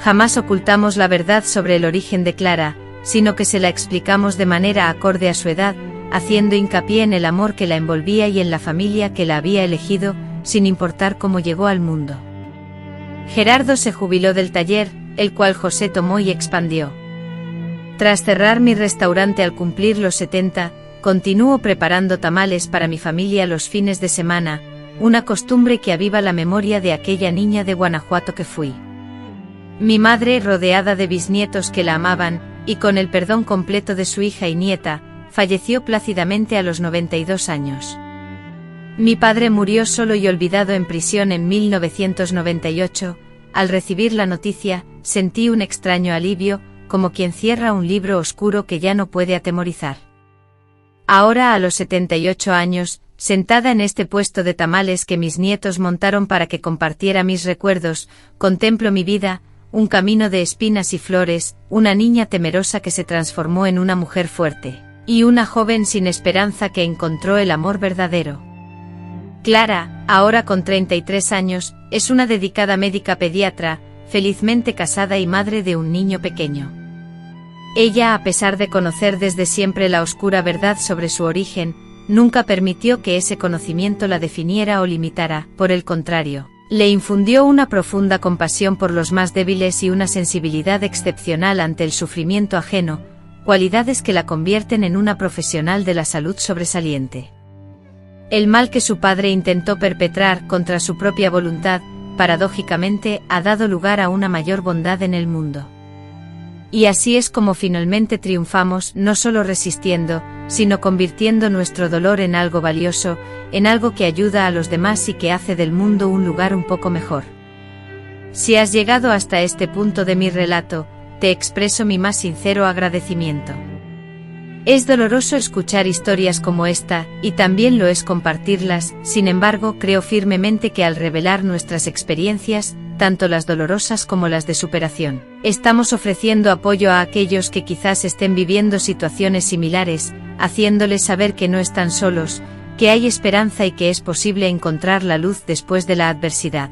Jamás ocultamos la verdad sobre el origen de Clara, sino que se la explicamos de manera acorde a su edad, haciendo hincapié en el amor que la envolvía y en la familia que la había elegido, sin importar cómo llegó al mundo. Gerardo se jubiló del taller, el cual José tomó y expandió. Tras cerrar mi restaurante al cumplir los 70, continúo preparando tamales para mi familia los fines de semana, una costumbre que aviva la memoria de aquella niña de Guanajuato que fui. Mi madre, rodeada de bisnietos que la amaban, y con el perdón completo de su hija y nieta, falleció plácidamente a los 92 años. Mi padre murió solo y olvidado en prisión en 1998. Al recibir la noticia, sentí un extraño alivio, como quien cierra un libro oscuro que ya no puede atemorizar. Ahora, a los 78 años, sentada en este puesto de tamales que mis nietos montaron para que compartiera mis recuerdos, contemplo mi vida, un camino de espinas y flores, una niña temerosa que se transformó en una mujer fuerte, y una joven sin esperanza que encontró el amor verdadero. Clara, ahora con 33 años, es una dedicada médica pediatra, felizmente casada y madre de un niño pequeño. Ella, a pesar de conocer desde siempre la oscura verdad sobre su origen, nunca permitió que ese conocimiento la definiera o limitara, por el contrario, le infundió una profunda compasión por los más débiles y una sensibilidad excepcional ante el sufrimiento ajeno, cualidades que la convierten en una profesional de la salud sobresaliente. El mal que su padre intentó perpetrar contra su propia voluntad, paradójicamente, ha dado lugar a una mayor bondad en el mundo. Y así es como finalmente triunfamos, no solo resistiendo, sino convirtiendo nuestro dolor en algo valioso, en algo que ayuda a los demás y que hace del mundo un lugar un poco mejor. Si has llegado hasta este punto de mi relato, te expreso mi más sincero agradecimiento. Es doloroso escuchar historias como esta, y también lo es compartirlas, sin embargo, creo firmemente que al revelar nuestras experiencias, tanto las dolorosas como las de superación, estamos ofreciendo apoyo a aquellos que quizás estén viviendo situaciones similares, haciéndoles saber que no están solos, que hay esperanza y que es posible encontrar la luz después de la adversidad.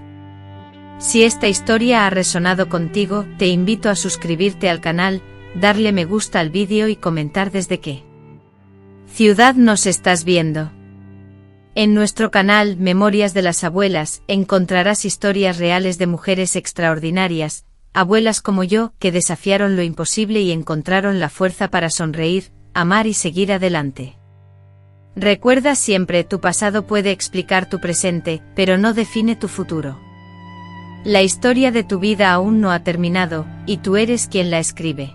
Si esta historia ha resonado contigo, te invito a suscribirte al canal, darle me gusta al vídeo y comentar desde qué ciudad nos estás viendo. En nuestro canal Memorias de las Abuelas encontrarás historias reales de mujeres extraordinarias, abuelas como yo, que desafiaron lo imposible y encontraron la fuerza para sonreír, amar y seguir adelante. Recuerda siempre, tu pasado puede explicar tu presente, pero no define tu futuro. La historia de tu vida aún no ha terminado, y tú eres quien la escribe.